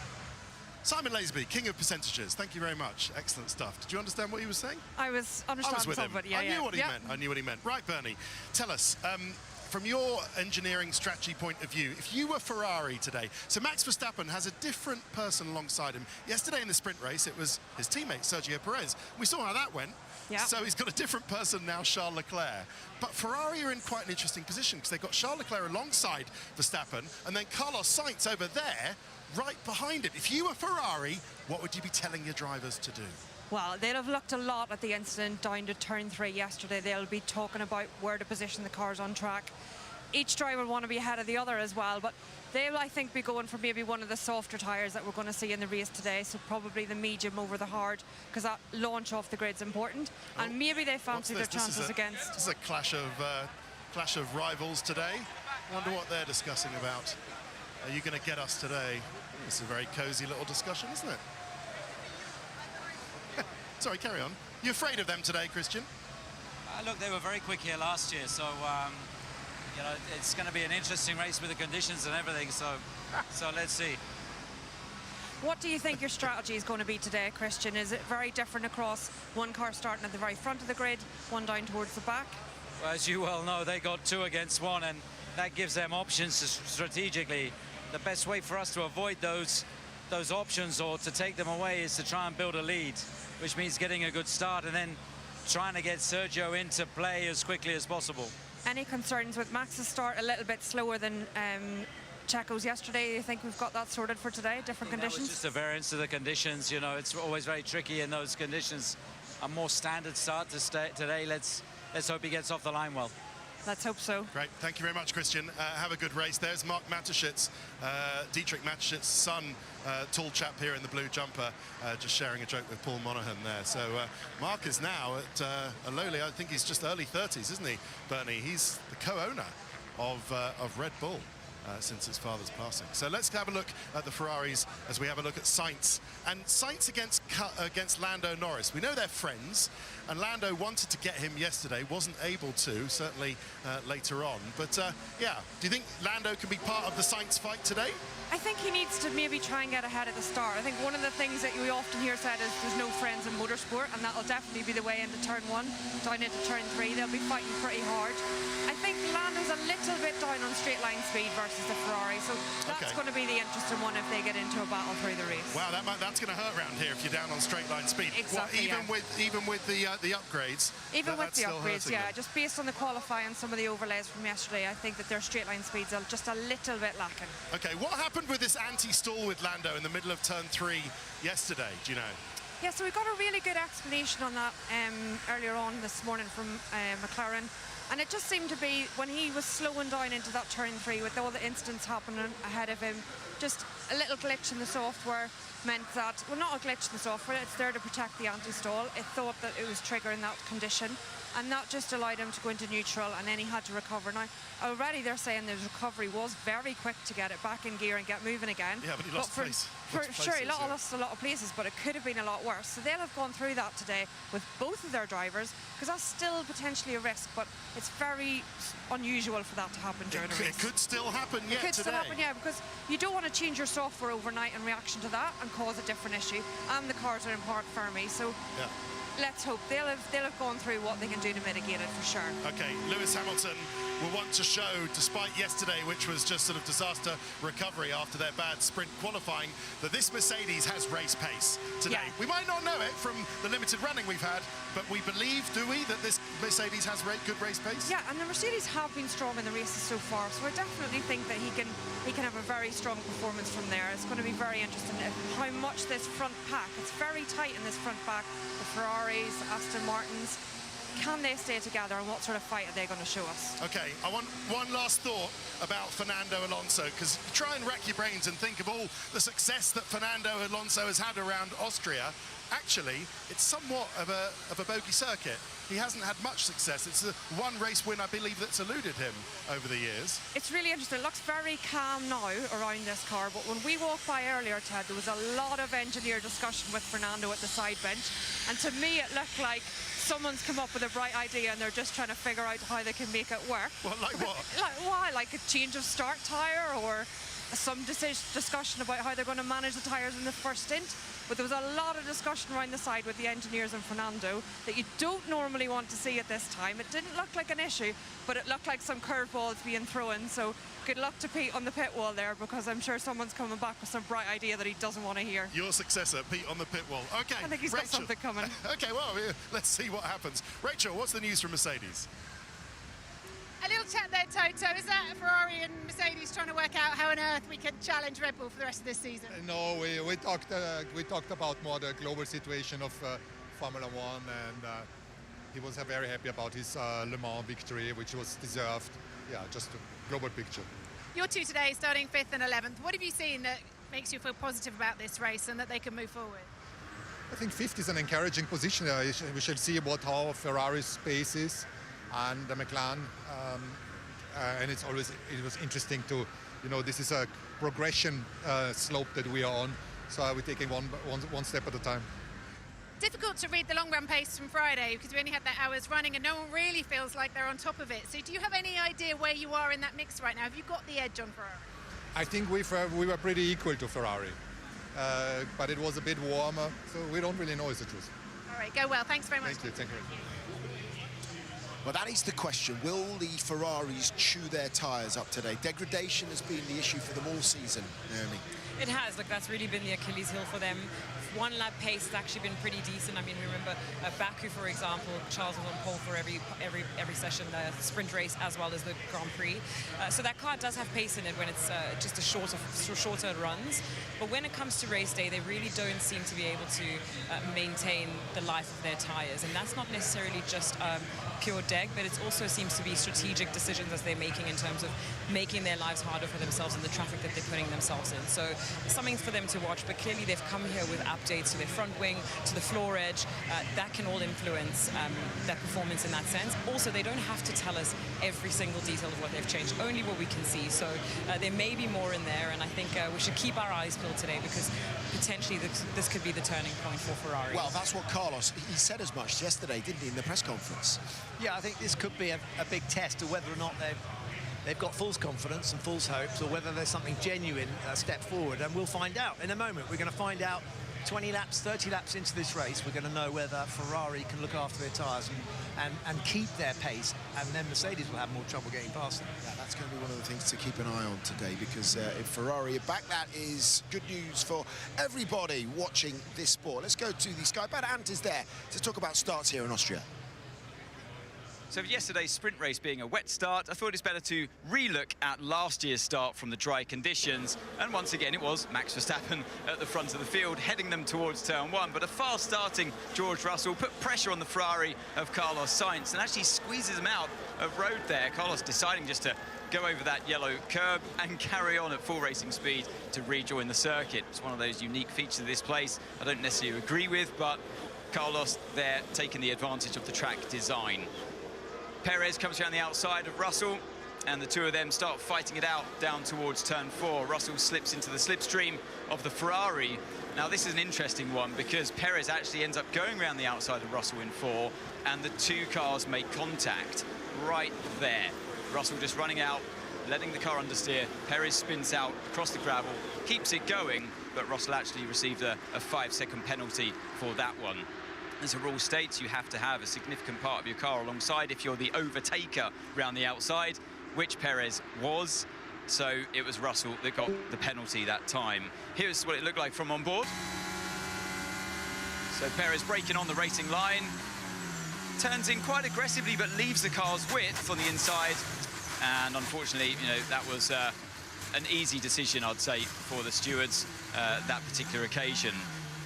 Simon Lazenby, king of percentages. Thank you very much. Excellent stuff. Did you understand what he was saying? I was I was with him. but yeah, I knew what he meant. I knew what he meant. Right, Bernie, tell us, from your engineering strategy point of view, if you were Ferrari today, so Max Verstappen has a different person alongside him. Yesterday in the sprint race, it was his teammate, Sergio Perez. We saw how that went. Yeah. So he's got a different person now, Charles Leclerc. But Ferrari are in quite an interesting position because they've got Charles Leclerc alongside Verstappen and then Carlos Sainz over there right behind it. If you were Ferrari, what would you be telling your drivers to do? Well, they'll have looked a lot at the incident down to turn 3 yesterday. They'll be talking about where to position the cars on track. Each driver will want to be ahead of the other as well, but they'll, I think, be going for maybe one of the softer tyres that we're going to see in the race today, so probably the medium over the hard, because that launch off the grid's important, and maybe they fancy their chances against. This is a clash of rivals today. I wonder what they're discussing about. Are you going to get us today? This is a very cosy little discussion, isn't it? Sorry, carry on. You afraid of them today, Christian? Look, they were very quick here last year, so you know, it's going to be an interesting race with the conditions and everything. So let's see. What do you think your strategy is going to be today, Christian? Is it very different across one car starting at the very front of the grid, one down towards the back? Well, as you well know, they got 2 against 1, and that gives them options strategically. The best way for us to avoid those options or to take them away is to try and build a lead, which means getting a good start and then trying to get Sergio into play as quickly as possible. Any concerns with Max's start a little bit slower than Checo's yesterday? Do you think we've got that sorted for today, different conditions? That was just a variance of the conditions. You know, it's always very tricky in those conditions. A more standard start today. Let's hope he gets off the line well. Let's hope so. Great, thank you very much, Christian. Have a good race. There's Mark Mateschitz, Dietrich Mateschitz's son, tall chap here in the blue jumper, just sharing a joke with Paul Monaghan there. So Mark is now at a lowly, I think he's just early 30s, isn't he, Bernie? He's the co-owner of Red Bull since his father's passing. So let's have a look at the Ferraris as we have a look at Sainz. And Sainz against Lando Norris. We know they're friends, and Lando wanted to get him yesterday, wasn't able to, certainly later on. But yeah, do you think Lando can be part of the Sainz fight today? I think he needs to maybe try and get ahead at the start. I think one of the things that we often hear said is there's no friends in motorsport, and that'll definitely be the way into turn 1, down into turn 3. They'll be fighting pretty hard. I think Lando's a little bit down on straight line speed versus the Ferrari, so that's going to be the interesting one if they get into a battle through the race. Wow, that's going to hurt around here if you're down on straight line speed. Exactly. Even with the upgrades. Even with the upgrades, yeah. Them. Just based on the qualifying and some of the overlays from yesterday, I think that their straight line speeds are just a little bit lacking. Okay, what happened with this anti-stall with Lando in the middle of turn 3 yesterday? Do you know? Yeah, so we got a really good explanation on that earlier on this morning from McLaren. And it just seemed to be when he was slowing down into that turn 3 with all the incidents happening ahead of him, just a little glitch in the software meant that, well, not a glitch in the software, it's there to protect the anti-stall. It thought that it was triggering that condition, and that just allowed him to go into neutral, and then he had to recover. Now, already they're saying the recovery was very quick to get it back in gear and get moving again. Yeah, but he lost place. Sure, he lost a lot of places, but it could have been a lot worse. So they'll have gone through that today with both of their drivers, because that's still potentially a risk, but it's very unusual for that to happen during a race. It could still happen, yeah, It could still happen, yeah, because you don't want to change your software overnight in reaction to that and cause a different issue. And the cars are in park firmly, so let's hope they'll have gone through what they can do to mitigate it for sure. Okay, Lewis Hamilton will want to show, despite yesterday, which was just sort of disaster recovery after their bad sprint qualifying, that this Mercedes has race pace today. Yeah. We might not know it from the limited running we've had, but we believe, do we, that this Mercedes has good race pace? Yeah, and the Mercedes have been strong in the races so far, so I definitely think that he can have a very strong performance from there. It's going to be very interesting how much this front pack, it's very tight in this front pack, the Ferraris, Aston Martins, can they stay together and what sort of fight are they going to show us? Okay, I want one last thought about Fernando Alonso, because try and rack your brains and think of all the success that Fernando Alonso has had around Austria. Actually, it's somewhat of a bogey circuit. He hasn't had much success. It's the one race win, I believe, that's eluded him over the years. It's really interesting. It looks very calm now around this car, but when we walked by earlier, Ted, there was a lot of engineer discussion with Fernando at the side bench, and to me it looked like someone's come up with a bright idea and they're just trying to figure out how they can make it work. Well, like what? Like a change of start tyre, or some discussion about how they're going to manage the tyres in the first stint. But there was a lot of discussion around the side with the engineers and Fernando that you don't normally want to see at this time. It didn't look like an issue, but it looked like some curveballs being thrown. So good luck to Pete on the pit wall there, because I'm sure someone's coming back with some bright idea that he doesn't want to hear. Your successor, Pete on the pit wall. Okay, I think he's got something coming. Okay, well, let's see what happens. Rachel, what's the news from Mercedes? A little chat there, Toto. Is that Ferrari and Mercedes trying to work out how on earth we can challenge Red Bull for the rest of this season? No, we talked about more the global situation of Formula One, and he was very happy about his Le Mans victory, which was deserved. Yeah, just a global picture. Your two today, starting 5th and 11th. What have you seen that makes you feel positive about this race and that they can move forward? I think 5th is an encouraging position. We shall see how Ferrari's pace is, and the McLaren, and it was interesting to, this is a progression slope that we are on, so we're taking one step at a time. Difficult to read the long run pace from Friday because we only had that hour's running and no one really feels like they're on top of it. So do you have any idea where you are in that mix right now? Have you got the edge on Ferrari? I think we were pretty equal to Ferrari, but it was a bit warmer, so we don't really know is the truth. All right, go well. Thanks very much. Thank you. Well, that is the question. Will the Ferraris chew their tyres up today? Degradation has been the issue for them all season, Naomi. It has. Look, that's really been the Achilles heel for them. One lap pace has actually been pretty decent. I mean, remember Baku, for example, Charles was on pole for every session, the sprint race as well as the Grand Prix. So that car does have pace in it when it's just a shorter runs. But when it comes to race day, they really don't seem to be able to maintain the life of their tyres. And that's not necessarily just pure deg, but it also seems to be strategic decisions as they're making in terms of making their lives harder for themselves and the traffic that they're putting themselves in. So something for them to watch, but clearly they've come here with updates to their front wing, to the floor edge. That can all influence their performance in that sense. Also, they don't have to tell us every single detail of what they've changed, only what we can see. So there may be more in there, and I think we should keep our eyes peeled today because potentially this could be the turning point for Ferrari. Well, that's what Carlos, he said as much yesterday, didn't he, in the press conference? Yeah, I think this could be a big test of whether or not they've got false confidence and false hopes, or whether there's something genuine step forward, and we'll find out in a moment. We're going to find out 20 laps, 30 laps into this race, we're going to know whether Ferrari can look after their tyres and keep their pace, and then Mercedes will have more trouble getting past them. Yeah, that's going to be one of the things to keep an eye on today, because if Ferrari are back, that is good news for everybody watching this sport. Let's go to the Sky Pad. Ant is there to talk about starts here in Austria. So yesterday's sprint race being a wet start, I thought it's better to re-look at last year's start from the dry conditions. And once again, it was Max Verstappen at the front of the field, heading them towards turn one. But a fast-starting George Russell put pressure on the Ferrari of Carlos Sainz and actually squeezes him out of road there. Carlos deciding just to go over that yellow curb and carry on at full racing speed to rejoin the circuit. It's one of those unique features of this place I don't necessarily agree with, but Carlos there taking the advantage of the track design. Perez comes around the outside of Russell, and the two of them start fighting it out down towards turn four. Russell slips into the slipstream of the Ferrari. Now, this is an interesting one because Perez actually ends up going around the outside of Russell in four, and the two cars make contact right there. Russell just running out, letting the car understeer. Perez spins out across the gravel, keeps it going, but Russell actually received a 5-second penalty for that one. As the rule states, you have to have a significant part of your car alongside if you're the overtaker round the outside, which Perez was. So it was Russell that got the penalty that time. Here's what it looked like from on board. So Perez braking on the racing line, turns in quite aggressively, but leaves the car's width on the inside. And unfortunately, you know, that was an easy decision, I'd say, for the stewards that particular occasion.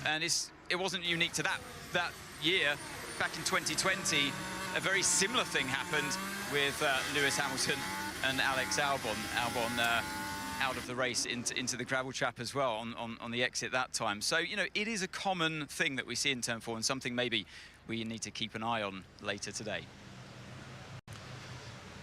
And it wasn't unique to that year. Back in 2020, a very similar thing happened with Lewis Hamilton and Alex Albon. Albon out of the race into the gravel trap as well on the exit that time. So, you know, it is a common thing that we see in turn four, and something maybe we need to keep an eye on later today.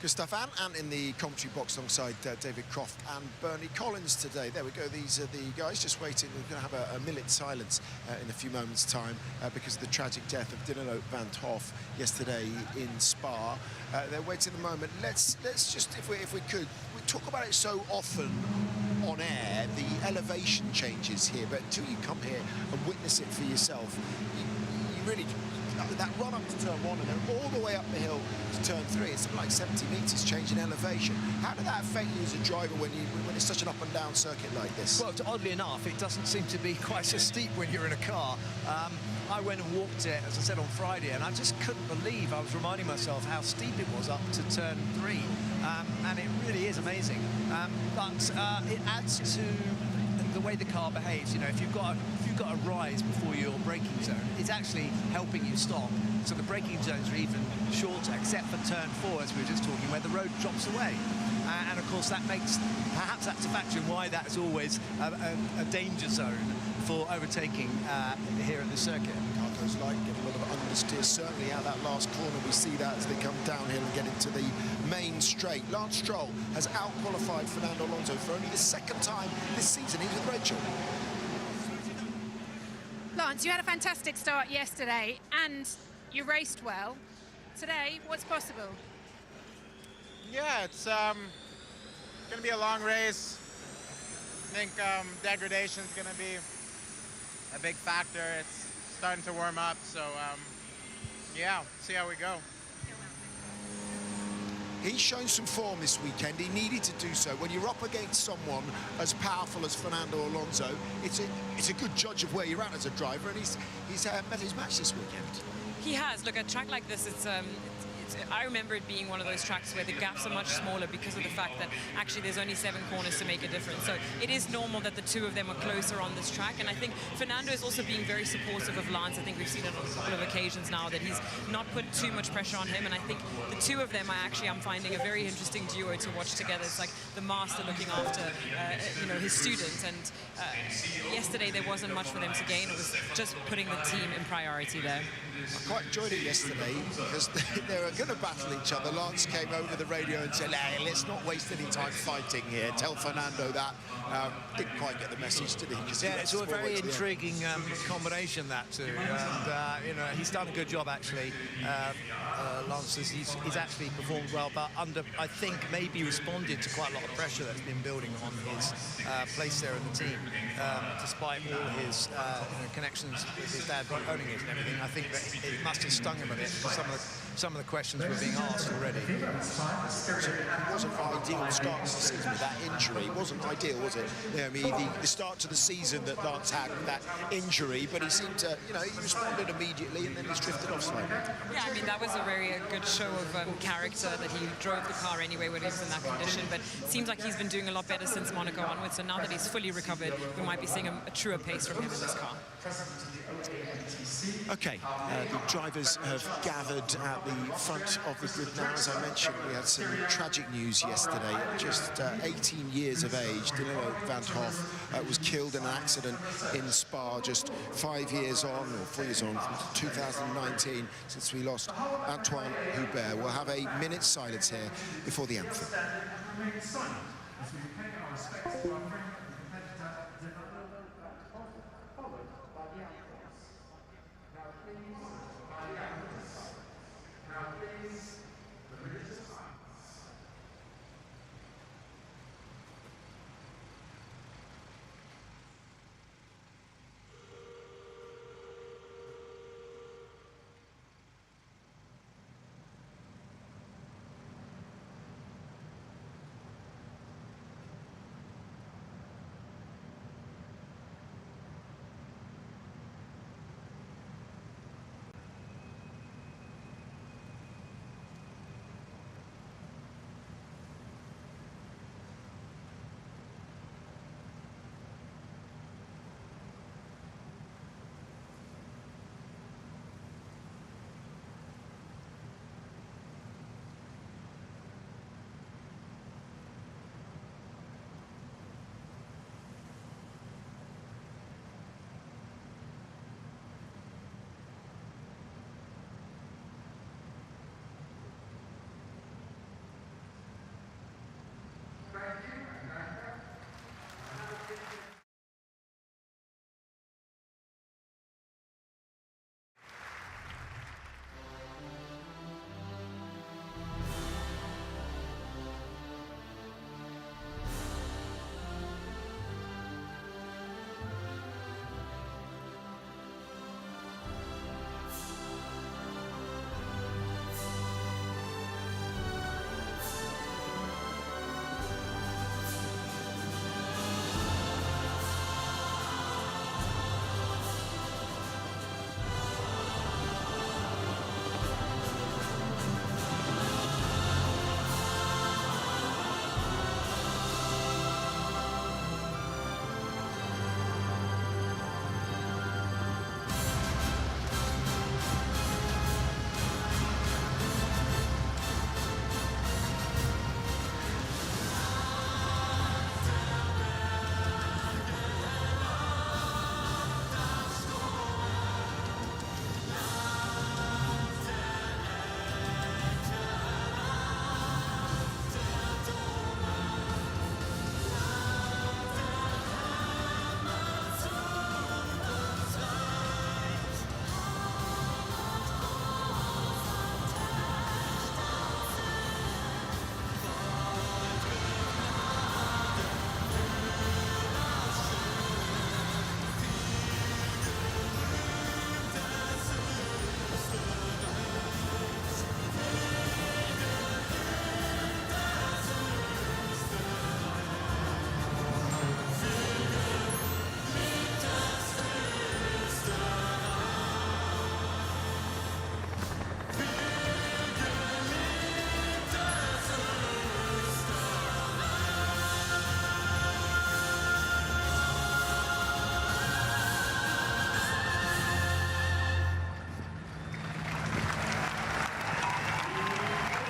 Gustav and in the commentary box alongside David Croft and Bernie Collins today. There we go, these are the guys just waiting. We're going to have a minute silence in a few moments' time because of the tragic death of Danilo van 't Hoff yesterday in Spa. They're waiting the moment. Let's just, if we could, we talk about it so often on air, the elevation changes here, but until you come here and witness it for yourself, you really... That run up to turn one and then all the way up the hill to turn three, it's something like 70 metres change in elevation. How did that affect you as a driver when it's such an up and down circuit like this? Well, oddly enough, it doesn't seem to be quite so steep when you're in a car. I went and walked it, as I said, on Friday, and I just couldn't believe, I was reminding myself how steep it was up to turn three. And it really is amazing. But it adds to the way the car behaves. You know, if you've got a rise before your braking zone, it's actually helping you stop. So the braking zones are even shorter, except for turn four, as we were just talking, where the road drops away. And of course, that makes, perhaps that's a factor in why that's always a danger zone for overtaking here at the circuit. Cargo's like getting a lot of understeer, certainly out that last corner. We see that as they come downhill and get into the main straight. Lance Stroll has out-qualified Fernando Alonso for only the second time this season. He's with Rachel. Lance, you had a fantastic start yesterday and you raced well. Today, what's possible? Yeah, it's going to be a long race. I think degradation is going to be a big factor. It's starting to warm up, so yeah, see how we go. He's shown some form this weekend. He needed to do so. When you're up against someone as powerful as Fernando Alonso, it's a good judge of where you're at as a driver, and he's met his match this weekend. He has. Look, a track like this, I remember it being one of those tracks where the gaps are much smaller because of the fact that actually there's only 7 corners to make a difference. So it is normal that the two of them are closer on this track. And I think Fernando is also being very supportive of Lance. I think we've seen it on a couple of occasions now that he's not put too much pressure on him. And I think the two of them I'm finding a very interesting duo to watch together. It's like the master looking after, his students. And yesterday there wasn't much for them to gain. It was just putting the team in priority there. I quite enjoyed it yesterday because there are going to battle each other. Lance came over the radio and said, hey, let's not waste any time fighting here. Tell Fernando that. Didn't quite get the message, did he? Yeah, it's a very intriguing combination, that too. And, you know, he's done a good job, actually. Lance, he's actually performed well, but I think, maybe responded to quite a lot of pressure that's been building on his place there in the team, despite all his connections with his dad owning it and everything. I think that it must have stung him a bit, because some of the questions were being asked already. So it wasn't ideal start to the season with that injury. It wasn't ideal, was it? Yeah, I mean, the start to the season that Lance had with that injury, but he seemed to, you know, he responded immediately and then he's drifted off slightly. Yeah, I mean, that was a very good show of character, that he drove the car anyway when he was in that condition, but it seems like he's been doing a lot better since Monaco onwards, so now that he's fully recovered, we might be seeing a truer pace from him in this car. Okay, the drivers have gathered at the front of the grid now. As I mentioned, we had some tragic news yesterday. Just 18 years of age, Danilo van 't Hoff was killed in an accident in Spa just 5 years on, or 4 years on, from 2019, since we lost Antoine Hubert. We'll have a minute's silence here before the anthem.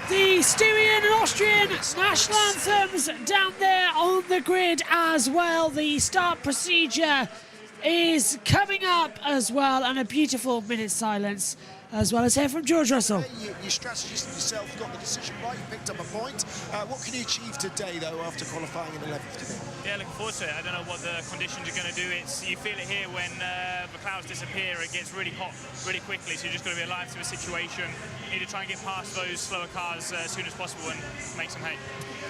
The Styrian and Austrian national anthems down there on the grid as well. The start procedure is coming up as well, and a beautiful minute silence as well as hear from George Russell. Your strategist and yourself got the decision right. You picked up a point. What can you achieve today, though, after qualifying in 11th today? Yeah, looking forward to it. I don't know what the conditions are going to do. You feel it here when the clouds disappear. It gets really hot really quickly, so you're just got to be alive to a situation. You need to try and get past those slower cars as soon as possible and make some hay.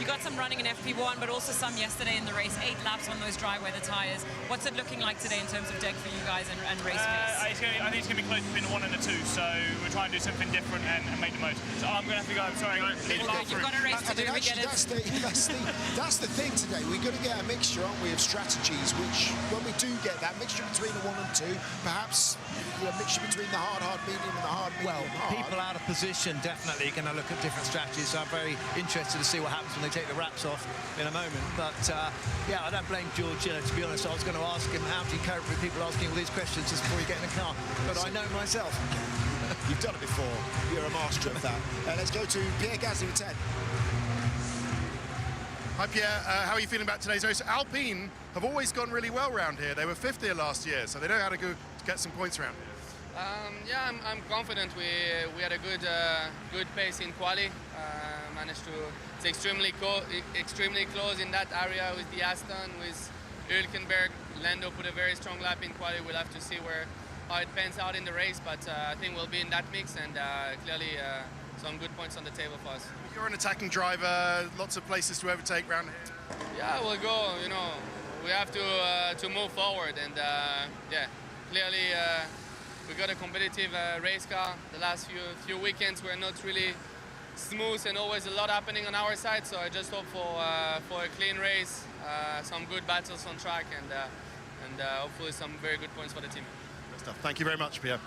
You got some running in FP1, but also some yesterday in the race. 8 laps on those dry weather tyres. What's it looking like today in terms of deck for you guys and race pace? I think it's going to be close between the 1 and the 2, so we're trying to do something different and make the most. So I'm going to have to go. I'm sorry. You've got a race to do. We get it. That's the thing today. We've got to get a mixture, aren't we, of strategies, which, when we do get that mixture between the 1 and 2, perhaps a mixture between the hard, medium and the hard, medium, hard. People out of position definitely going to look at different strategies. So I'm very interested to see what happens when they take the wraps off in a moment. But yeah, I don't blame George. To be honest, I was going to ask him how do you cope with people asking all these questions just before you get in the car. But I know myself. You've done it before. You're a master of that. Let's go to Pierre Gasly with 10. Hi Pierre, how are you feeling about today's race? Alpine have always gone really well around here. They were 5th here last year, so they know how to get some points around here. Yeah, I'm confident. We had a good pace in quali. Managed to. It's extremely close in that area with the Aston, with Hülkenberg. Lando put a very strong lap in quali. We'll have to see how it pans out in the race, but I think we'll be in that mix and clearly some good points on the table for us. You're an attacking driver, lots of places to overtake around here. Yeah, we'll go. We have to move forward, and yeah, clearly. We got a competitive race car. The last few weekends were not really smooth and always a lot happening on our side, so I just hope for a clean race, some good battles on track, and hopefully some very good points for the team. Good stuff. Thank you very much, Pierre.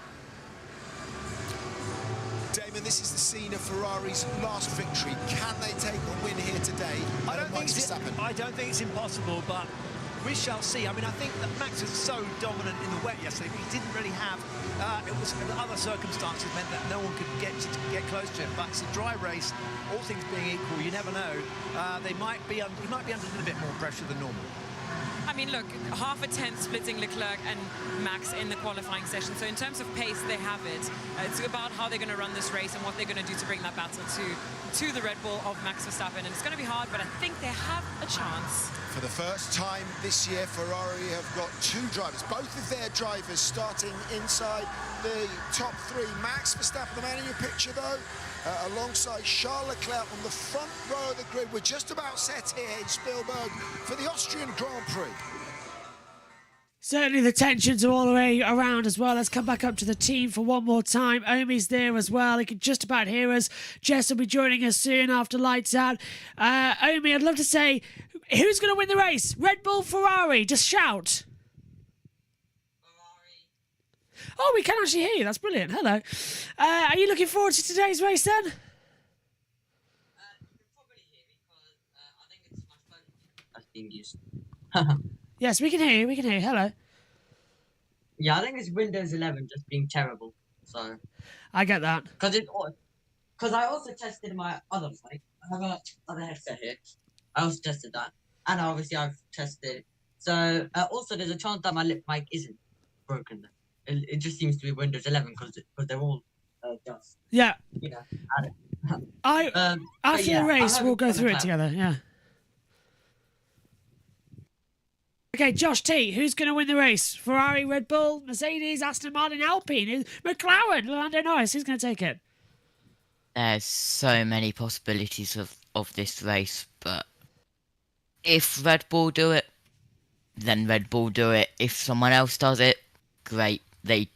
Damon, this is the scene of Ferrari's last victory. Can they take the win here today? I don't think it's impossible, but we shall see. I mean, I think that Max was so dominant in the wet yesterday, but he didn't really have. It was other circumstances meant that no one could get close to him. But it's a dry race. All things being equal, you never know. He might be under a little bit more pressure than normal. I mean, look, half a tenth splitting Leclerc and Max in the qualifying session. So in terms of pace, they have it. It's about how they're going to run this race and what they're going to do to bring that battle to the Red Bull of Max Verstappen. And it's going to be hard, but I think they have a chance. For the first time this year, Ferrari have got 2 drivers, both of their drivers starting inside the top 3. Max Verstappen, the man in your picture, though, alongside Charles Leclerc on the front row of the grid. We're just about set here in Spielberg for the Austrian Grand Prix. Certainly the tensions are all the way around as well. Let's come back up to the team for one more time. Omi's there as well. He can just about hear us. Jess will be joining us soon after lights out. Omi, I'd love to say, who's going to win the race? Red Bull, Ferrari? Just shout. Ferrari. Oh, we can actually hear you. That's brilliant. Hello. Are you looking forward to today's race then? You can probably hear me because I think it's my phone that's being used. Yes, we can hear you. We can hear you. Hello. Yeah, I think it's Windows 11 just being terrible. So I get that. Because I also tested my other mic. I have another headset here. I also tested that, and obviously I've tested. So also there's a chance that my lip mic isn't broken. It just seems to be Windows 11 because they're all just. Yeah. You know. After the race, we'll go through it together. Yeah. Okay, Josh T, who's going to win the race? Ferrari, Red Bull, Mercedes, Aston Martin, Alpine, McLaren, Lando Norris. Who's going to take it? There's so many possibilities of this race, but if Red Bull do it, then Red Bull do it. If someone else does it, great. They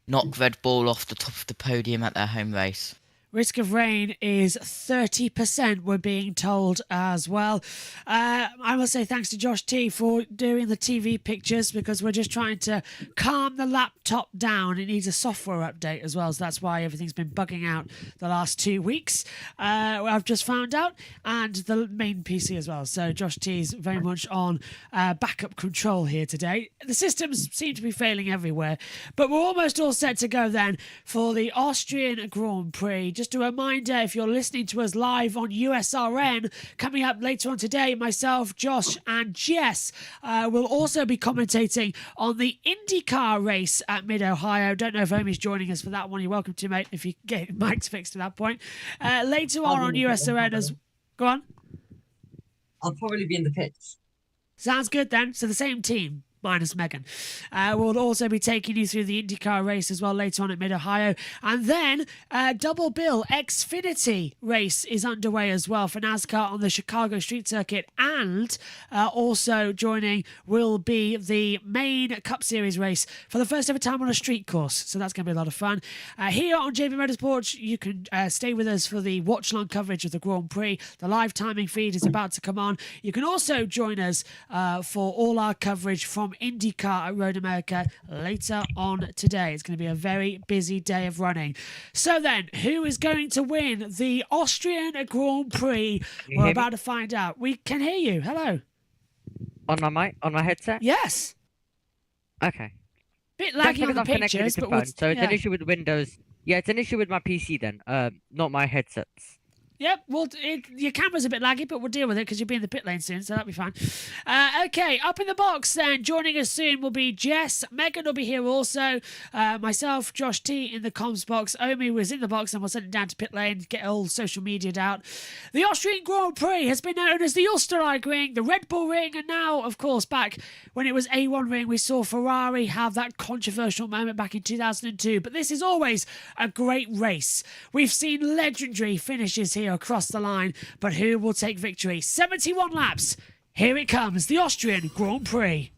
knock Red Bull off the top of the podium at their home race. Risk of rain is 30%, we're being told as well. I must say thanks to Josh T for doing the TV pictures because we're just trying to calm the laptop down. It needs a software update as well, so that's why everything's been bugging out the last 2 weeks. I've just found out, and the main PC as well. So Josh T's very much on backup control here today. The systems seem to be failing everywhere, but we're almost all set to go then for the Austrian Grand Prix. just a reminder, if you're listening to us live on USRN, coming up later on today, myself, Josh and Jess will also be commentating on the IndyCar race at Mid-Ohio. Don't know if Omi's joining us for that one. You're welcome to, mate, if you get Mike's fixed at that point. Later on USRN as... Go on. I'll probably be in the pits. Sounds good then. So the same team, minus Megan. We'll also be taking you through the IndyCar race as well later on at Mid-Ohio. And then double bill Xfinity race is underway as well for NASCAR on the Chicago Street Circuit. And also joining will be the main Cup Series race for the first ever time on a street course. So that's going to be a lot of fun. Here on JV Motorsport, you can stay with us for the watch-along coverage of the Grand Prix. The live timing feed is about to come on. You can also join us for all our coverage from IndyCar at Road America later on today. It's going to be a very busy day of running. So then, who is going to win the Austrian Grand Prix? We're about to find out. We can hear you. Hello. On my mic? On my headset? Yes. Okay. Bit That's laggy on because the I'm connected pictures, to but phone, so it's an issue with Windows. Yeah, it's an issue with my PC then, not my headsets. Yep, well, your camera's a bit laggy, but we'll deal with it because you'll be in the pit lane soon, so that'll be fine. Okay, up in the box then, joining us soon will be Jess. Megan will be here also. Myself, Josh T in the comms box. Omi was in the box and we'll send it down to pit lane, get all social media'd out. The Austrian Grand Prix has been known as the Österreich Ring, the Red Bull Ring, and now, of course, back when it was A1 Ring, we saw Ferrari have that controversial moment back in 2002. But this is always a great race. We've seen legendary finishes here across the line, but who will take victory? 71 laps. Here it comes, the Austrian Grand Prix.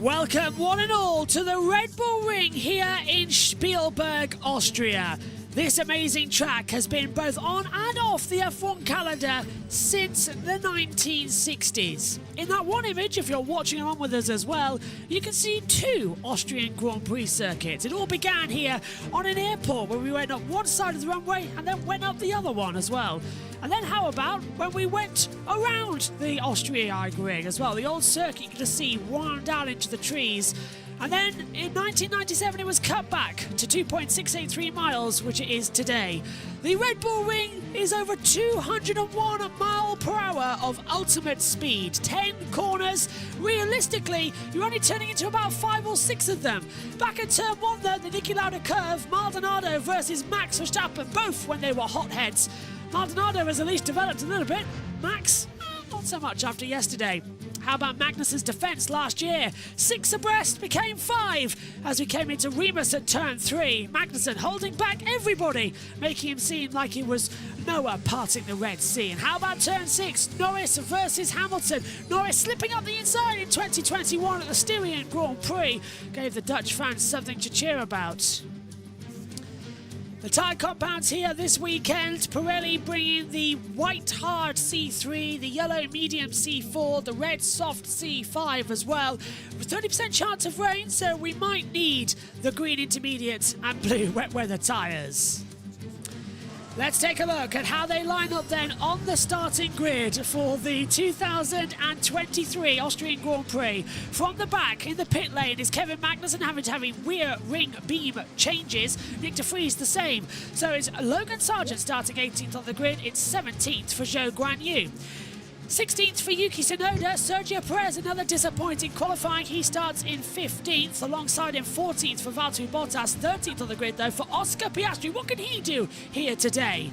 Welcome one and all to the Red Bull Ring here in Spielberg, Austria. This amazing track has been both on and off the F1 calendar since the 1960s. In that one image, if you're watching along with us as well, you can see two Austrian Grand Prix circuits. It all began here on an airport where we went up one side of the runway and then went up the other one as well. And then how about when we went around the Österreich Ring as well? The old circuit you can just see wound down into the trees. And then in 1997 it was cut back to 2.683 miles, which it is today. The Red Bull Ring is over 201 mile per hour of ultimate speed. 10 corners. Realistically, you're only turning into about 5 or 6 of them. Back at turn 1 though, the Niki Lauda curve, Maldonado versus Max Verstappen, both when they were hotheads. Maldonado has at least developed a little bit. Max, not so much after yesterday. How about Magnussen's defence last year? 6 abreast became 5 as we came into Remus at turn 3. Magnussen holding back everybody, making him seem like he was Noah parting the Red Sea. And how about turn 6? Norris versus Hamilton. Norris slipping up the inside in 2021 at the Styrian Grand Prix gave the Dutch fans something to cheer about. The tyre compounds here this weekend. Pirelli bringing the white hard C3, the yellow medium C4, the red soft C5 as well. With 30% chance of rain, so we might need the green intermediate and blue wet weather tyres. Let's take a look at how they line up then on the starting grid for the 2023 Austrian Grand Prix. From the back in the pit lane is Kevin Magnussen having rear ring beam changes. Nick de Vries the same. So it's Logan Sargent starting 18th on the grid. It's 17th for Zhou Guanyu. 16th for Yuki Tsunoda. Sergio Perez, another disappointing qualifying. He starts in 15th. Alongside him, 14th for Valtteri Bottas. 13th on the grid, though, for Oscar Piastri. What can he do here today?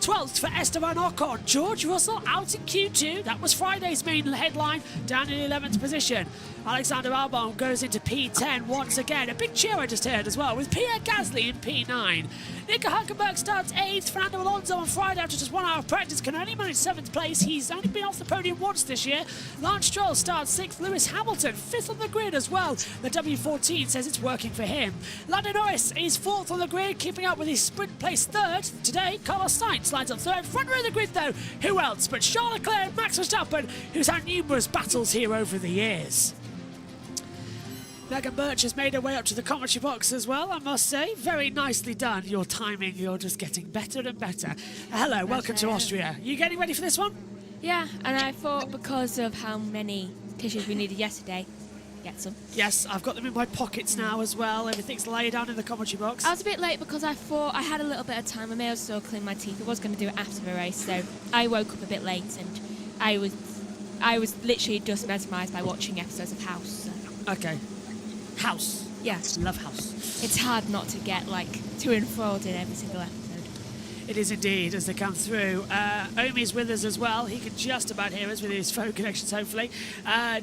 12th for Esteban Ocon. George Russell out in Q2. That was Friday's main headline, down in 11th position. Alexander Albon goes into P10 once again. A big cheer I just heard as well, with Pierre Gasly in P9. Nico Hülkenberg starts 8th. Fernando Alonso on Friday after just 1 hour of practice can only manage 7th place. He's only been off the podium once this year. Lance Stroll starts 6th. Lewis Hamilton 5th on the grid as well. The W14 says it's working for him. Lando Norris is 4th on the grid, keeping up with his sprint place 3rd. Today, Carlos Sainz lines up 3rd. Front row of the grid though, who else but Charles Leclerc and Max Verstappen, who's had numerous battles here over the years. Megan Birch has made her way up to the commentary box as well, I must say. Very nicely done. Your timing, you're just getting better and better. Hello, welcome to Austria. You getting ready for this one? Yeah, and I thought because of how many tissues we needed yesterday, get some. Yes, I've got them in my pockets now as well. Everything's laid down in the commentary box. I was a bit late because I thought I had a little bit of time. I may also clean my teeth. I was going to do it after the race, so I woke up a bit late and I was literally just mesmerised by watching episodes of House. So. Okay. House. Yeah. Love House. It's hard not to get too enthralled in every single episode. It is indeed, as they come through. Omi's with us as well. He can just about hear us with his phone connections, hopefully.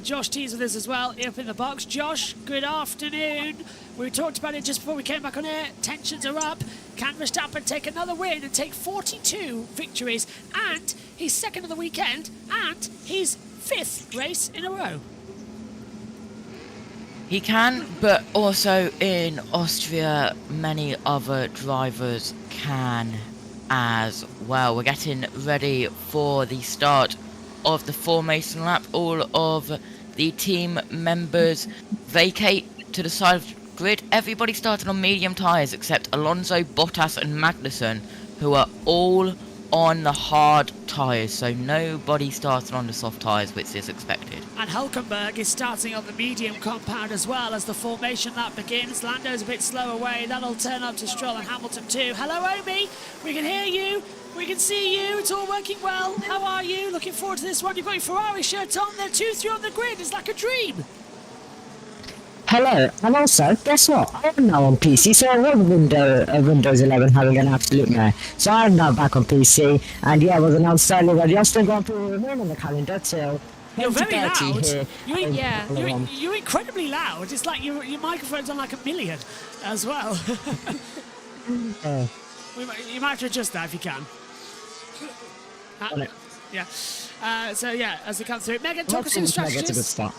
Josh T's with us as well, up in the box. Josh, good afternoon. We talked about it just before we came back on air. Tensions are up. Can Verstappen take another win and take 42 victories? And he's second of the weekend, and his 5th race in a row. He can, but also in Austria, many other drivers can as well. We're getting ready for the start of the formation lap. All of the team members vacate to the side of the grid. Everybody started on medium tyres except Alonso, Bottas and Magnussen, who are all on the hard tyres, so nobody started on the soft tyres, which is expected. And Hülkenberg is starting on the medium compound as well as the formation lap begins. Lando's a bit slow away. That'll turn up to Stroll and Hamilton too. Hello, Omi. We can hear you. We can see you. It's all working well. How are you? Looking forward to this one. You've got your Ferrari shirt on. They're 2-3 on the grid. It's like a dream. Hello, and also, guess what? I am now on PC, so I was Windows 11 having an absolute mare. So I am now back on PC, and yeah, it was announced earlier that the Austrian Grand Prix will remain on the calendar till You're very loud. Here. You're incredibly loud. It's like your microphone's on like a million as well. You might have to adjust that if you can. Yeah. So yeah, as we come through, Megan, talk us through the strategies. That's a good start.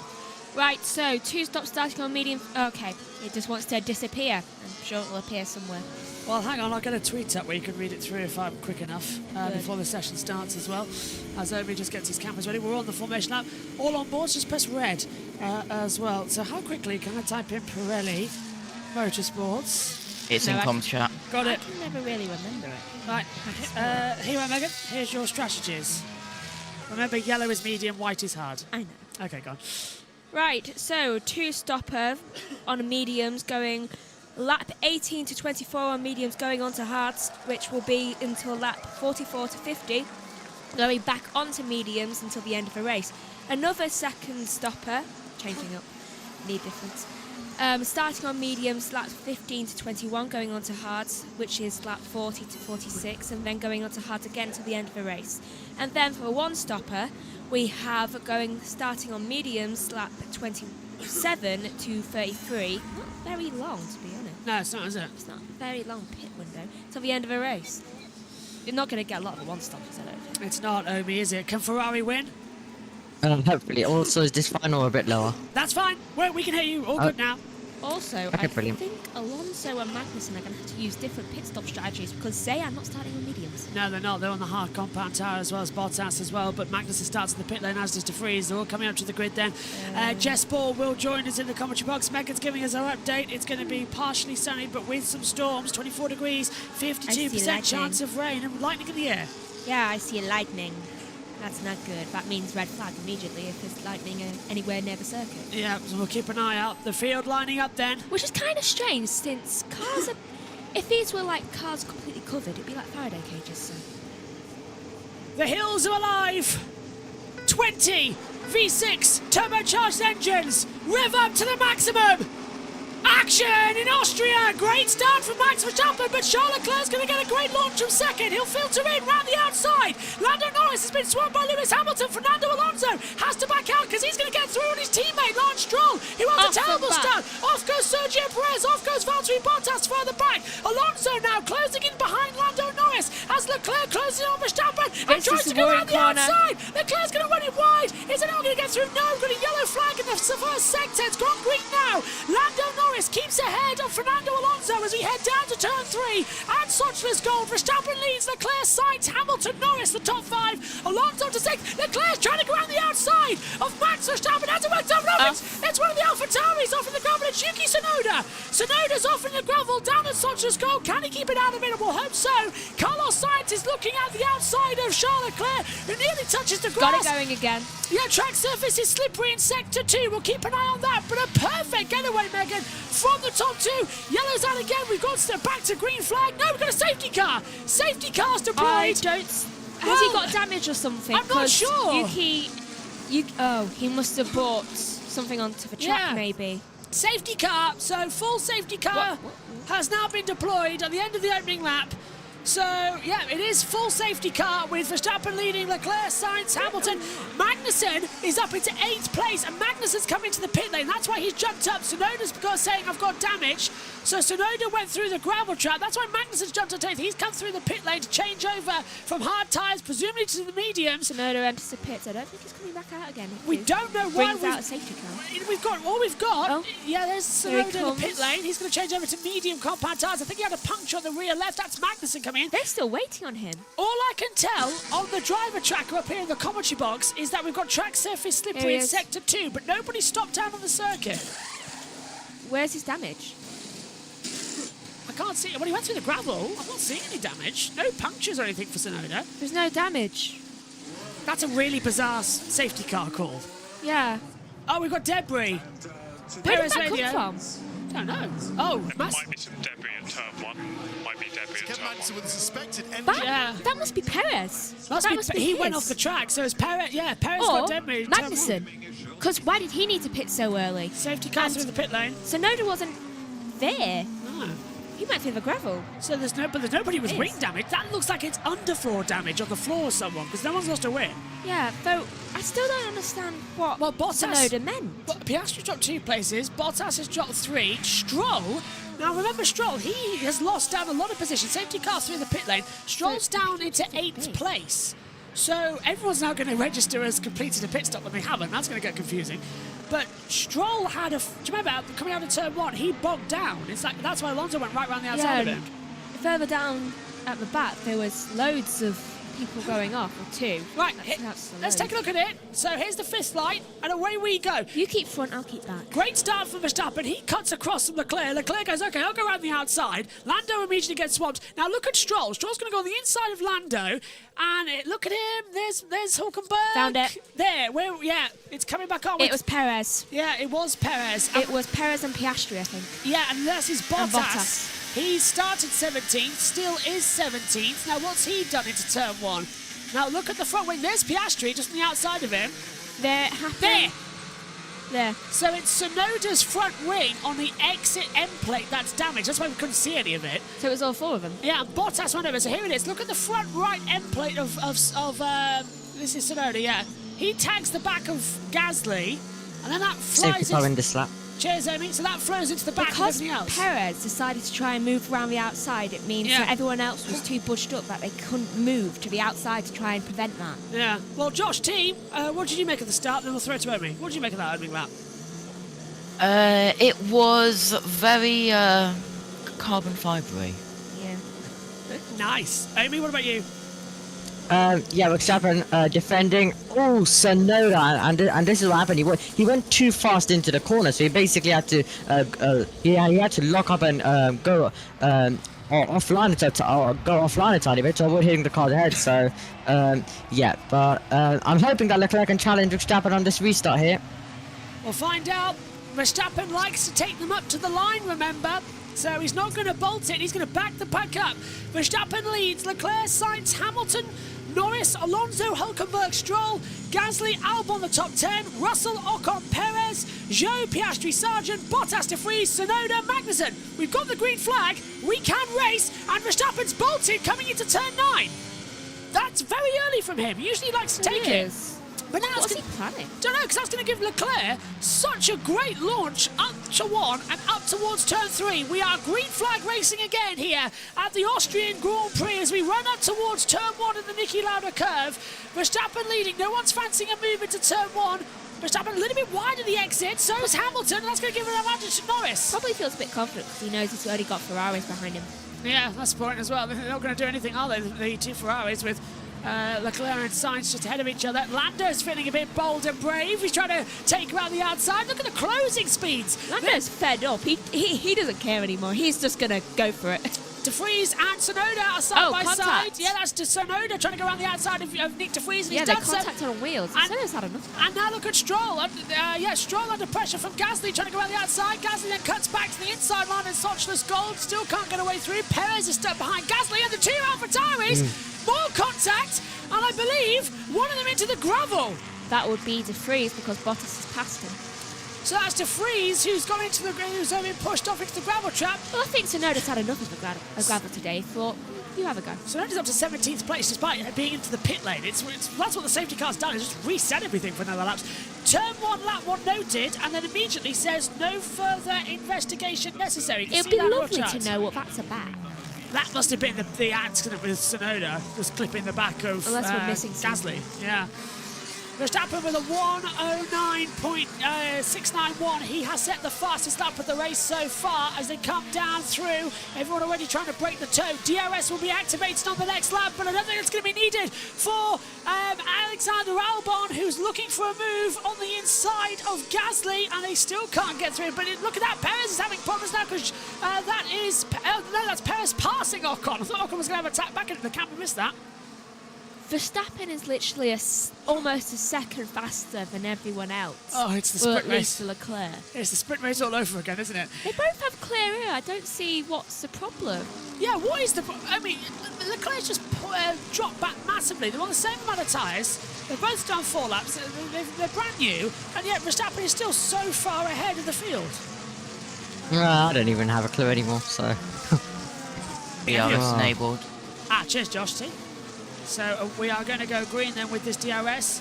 Right, so 2 stops starting on medium. Okay, it just wants to disappear. I'm sure it will appear somewhere. Well, hang on, I'll get a tweet up where you can read it through if I'm quick enough before the session starts as well. As Obi just gets his cameras ready. We're on the formation lap. All on board, just press red as well. So how quickly can I type in Pirelli Motorsports? It's in comms chat. Got it. I can never really remember it. Right, here you are, Megan. Here's your strategies. Remember, yellow is medium, white is hard. I know. Okay, go on. Right, so 2 stopper on mediums going lap 18 to 24 on mediums going on to hards, which will be until lap 44 to 50, going back onto mediums until the end of the race. Another second stopper, changing up, need difference. Starting on mediums, lap 15 to 21, going on to hards, which is lap 40 to 46, and then going on to hards again until the end of the race. And then for a 1 stopper, we have starting on mediums, lap 27 to 33. Not very long, to be honest. No, it's not, is it? It's not a very long pit window till the end of a race. You're not going to get a lot of 1 stoppers, I don't think. It's not, Omi, is it? Can Ferrari win? Hopefully. Also, is this final a bit lower? That's fine. We can hear you. All good now. Also, Okay, I brilliant. think Alonso and Magnussen are going to have to use different pit stop strategies because they are not starting on mediums. No, they're not. They're on the hard compound tyre as well as Bottas as well. But Magnussen starts in the pit lane, as does De Vries. They're all coming up to the grid then. Jess Ball will join us in the commentary box. Megan's giving us our update. It's going to be partially sunny, but with some storms. 24 degrees, 52% chance of rain and lightning in the air. Yeah, I see lightning. That's not good. That means red flag immediately if there's lightning anywhere near the circuit. Yeah, so we'll keep an eye out. The field lining up then. Which is kind of strange since cars are... If these were like cars completely covered, it'd be like Faraday cages, so... The hills are alive! 20 V6 turbocharged engines! Rev up to the maximum! action in Austria. Great start from Max Verstappen, but Charles Leclerc's going to get a great launch from second. He'll filter in round the outside. Lando Norris has been swamped by Lewis Hamilton. Fernando Alonso has to back out because he's going to get through on his teammate Lance Stroll, who has a terrible start. Off goes Sergio Perez, off goes Valtteri Bottas further back. Alonso now closing in behind Lando Norris as Leclerc closing on Verstappen and tries to go around the outside. Leclerc's going to run it wide. Is it all going to get through? No, got a yellow flag in the first sector. It's gone green now. Lando Norris keeps ahead of Fernando Alonso as we head down to turn 3 and Sochi's gold. Verstappen leads, Leclerc, Sainz, Hamilton, Norris, the top 5. Alonso to 6. Leclerc's trying to go around the outside of Max Verstappen. Has it worked out? No, it's one of the AlphaTauris off in the gravel. It's Yuki Tsunoda. Tsunoda's off in the gravel down at Sochi's gold. Can he keep it out of it? We'll hope so. Carlos Sainz is looking at the outside of Charles Leclerc, who nearly touches the grass. Got it going again. Yeah, track surface is slippery in sector 2. We'll keep an eye on that. But a perfect getaway, Megan, from the top 2. Yellow's out again. We've got back to green flag. No, we've got a safety car. Safety car's deployed. Has he got damage or something? I'm not sure. He must have bought something onto the track, maybe. Safety car. So full safety car has now been deployed at the end of the opening lap. So, yeah, it is full safety car with Verstappen leading, Leclerc, Sainz, Hamilton. Magnussen is up into 8th place, and Magnussen's come into the pit lane. That's why he's jumped up. Tsunoda's saying, I've got damage. So Tsunoda went through the gravel trap. That's why Magnussen's jumped on 8th. He's come through the pit lane to change over from hard tyres, presumably to the mediums. Tsunoda enters the pits. I don't think he's coming back out again. We don't know why brings out a safety car. We've got. Yeah, there's Tsunoda in the pit lane. He's going to change over to medium compact tyres. I think he had a puncture on the rear left. That's Magnussen coming in. They're still waiting on him. All I can tell on the driver tracker up here in the commentary box is that we've got track surface slippery in sector 2, but nobody stopped down on the circuit. Where's his damage? I can't see it. Well, he went through the gravel. I'm not seeing any damage. No punctures or anything for Tsunoda. There's no damage. That's a really bizarre safety car call. Yeah. Oh, we've got debris. Where did that come from? Don't know. Oh, there might be some debris in turn 1. Might be debris in turn 1. With a suspected engine. That must be Perez. He went off the track, so it's Perez. Yeah, Perez got debris. Magnussen. Because why did he need to pit so early? Safety car through the pit lane. Tsunoda wasn't there. No. He went through the gravel. So there's nobody with wing damage. That looks like it's underfloor damage on the floor of someone, because no one's lost a win. Yeah, though I still don't understand what Tsunoda meant. Piastri dropped 2 places. Bottas has dropped 3. Stroll. Now remember, Stroll, he has lost down a lot of positions. Safety car through the pit lane. Stroll's down into 8th place. So everyone's now going to register as completed a pit stop when they haven't. That's going to get confusing. But Stroll had do you remember coming out of turn 1, he bogged down. It's like that's why Alonso went right round the outside of him. Further down at the back, there was loads of people going off, or 2. Right, let's take a look at it. So here's the 5th light, and away we go. You keep front, I'll keep back. Great start from Verstappen. He cuts across from Leclerc. Leclerc goes, okay, I'll go around the outside. Lando immediately gets swamped. Now look at Stroll. Stroll's going to go on the inside of Lando, and look at him. There's Hulkenberg. Found it. There. It's coming back on. It was Perez. Yeah, it was Perez. It was Perez and Piastri, I think. Yeah, and that's his Bottas. And Bottas. He started 17th, still is 17th. Now what's he done into turn 1? Now look at the front wing. There's Piastri just on the outside of him. There. So it's Tsunoda's front wing on the exit end plate that's damaged. That's why we couldn't see any of it. So it was all 4 of them. Yeah, Bottas went over. So here it is. Look at the front right end plate of this is Tsunoda. Yeah, he tags the back of Gasly, and then that flies. Safety car in this lap. Cheers, Amy. So that flows into the back of everything else. Because Perez decided to try and move around the outside, it means that everyone else was too bushed up that they couldn't move to the outside to try and prevent that. Yeah. Well, Josh, team, what did you make of the start? Then we'll throw it to Amy. What did you make of that opening lap? It was very carbon fibery. Yeah. Nice. Amy, what about you? Verstappen defending. Oh, Tsunoda, and this is what happened. He went too fast into the corner, so he basically had to he had to lock up and go offline a tiny bit to avoid hitting the car's head. So but I'm hoping that Leclerc can challenge Verstappen on this restart here. We'll find out. Verstappen likes to take them up to the line, remember? So he's not going to bolt it. He's going to back the pack up. Verstappen leads. Leclerc, Sainz, Hamilton, Norris, Alonso, Hülkenberg, Stroll, Gasly, Albon the top 10, Russell, Ocon, Perez, Zhou, Piastri, Sargent, Bottas, De Vries, Tsunoda, Magnussen. We've got the green flag, we can race, and Verstappen's bolted coming into turn 9. That's very early from him. Usually he likes to take it. But now What's he planning? Don't know, because that's going to give Leclerc such a great launch up to 1 and up towards turn 3. We are green flag racing again here at the Austrian Grand Prix as we run up towards turn 1 in the Niki Lauda curve. Verstappen leading. No one's fancying a move into turn 1. Verstappen a little bit wide of the exit. So is Hamilton, and that's going to give an advantage to Norris. Probably feels a bit confident because he knows he's already got Ferraris behind him. Yeah, that's the point as well. They're not going to do anything, are they? The two Ferraris with Leclerc and Sainz just ahead of each other. Lando's feeling a bit bold and brave. He's trying to take around the outside. Look at the closing speeds. Lando's fed up. He doesn't care anymore. He's just going to go for it. De Vries and Tsunoda are side by contact. side. Yeah, that's Tsunoda trying to go around the outside of Nick De Vries. And Yeah, he's they done so. contacted on wheels. Tsunoda's had enough. And now look at Stroll. Stroll under pressure from Gasly, trying to go around the outside. Gasly then cuts back to the inside line in Sochless Gold. Still can't get away through. Perez is stuck behind Gasly, and the two AlphaTauris. More contact, and I believe one of them into the gravel. That would be De Vries because Bottas has passed him. So that's De Vries who's gone into who's been pushed off into the gravel trap. Well, I think Tsunoda's had enough of the gravel today. He thought, you have a go. Tsunoda's up to 17th place despite being into the pit lane. That's what the safety car's done, is just reset everything for another laps. Turn 1, lap 1 noted, and then immediately says no further investigation necessary. It'd be lovely to know what that's about. That must have been the accident with Tsunoda, just clipping the back of Unless we're missing Gasly. Yeah. Verstappen with a 1:09.691. He has set the fastest lap of the race so far as they come down through. Everyone already trying to break the toe. DRS will be activated on the next lap, but I don't think it's going to be needed for Alexander Albon, who's looking for a move on the inside of Gasly, and they still can't get through. But look at that, Perez is having problems now because that's Perez passing Ocon. I thought Ocon was going to have a tap back into the camp and missed that. Verstappen is literally almost a second faster than everyone else. Oh, it's the sprint race. race. Leclerc. It's the sprint race all over again, isn't it? They both have clear air. I don't see what's the problem. Yeah, what is the... I mean, Leclerc's just dropped back massively. They're on the same amount of tyres. They've both done 4 laps. They're brand new. And yet Verstappen is still so far ahead of the field. I don't even have a clue anymore, so... DRS enabled. Cheers, Josh T. So we are going to go green then with this DRS.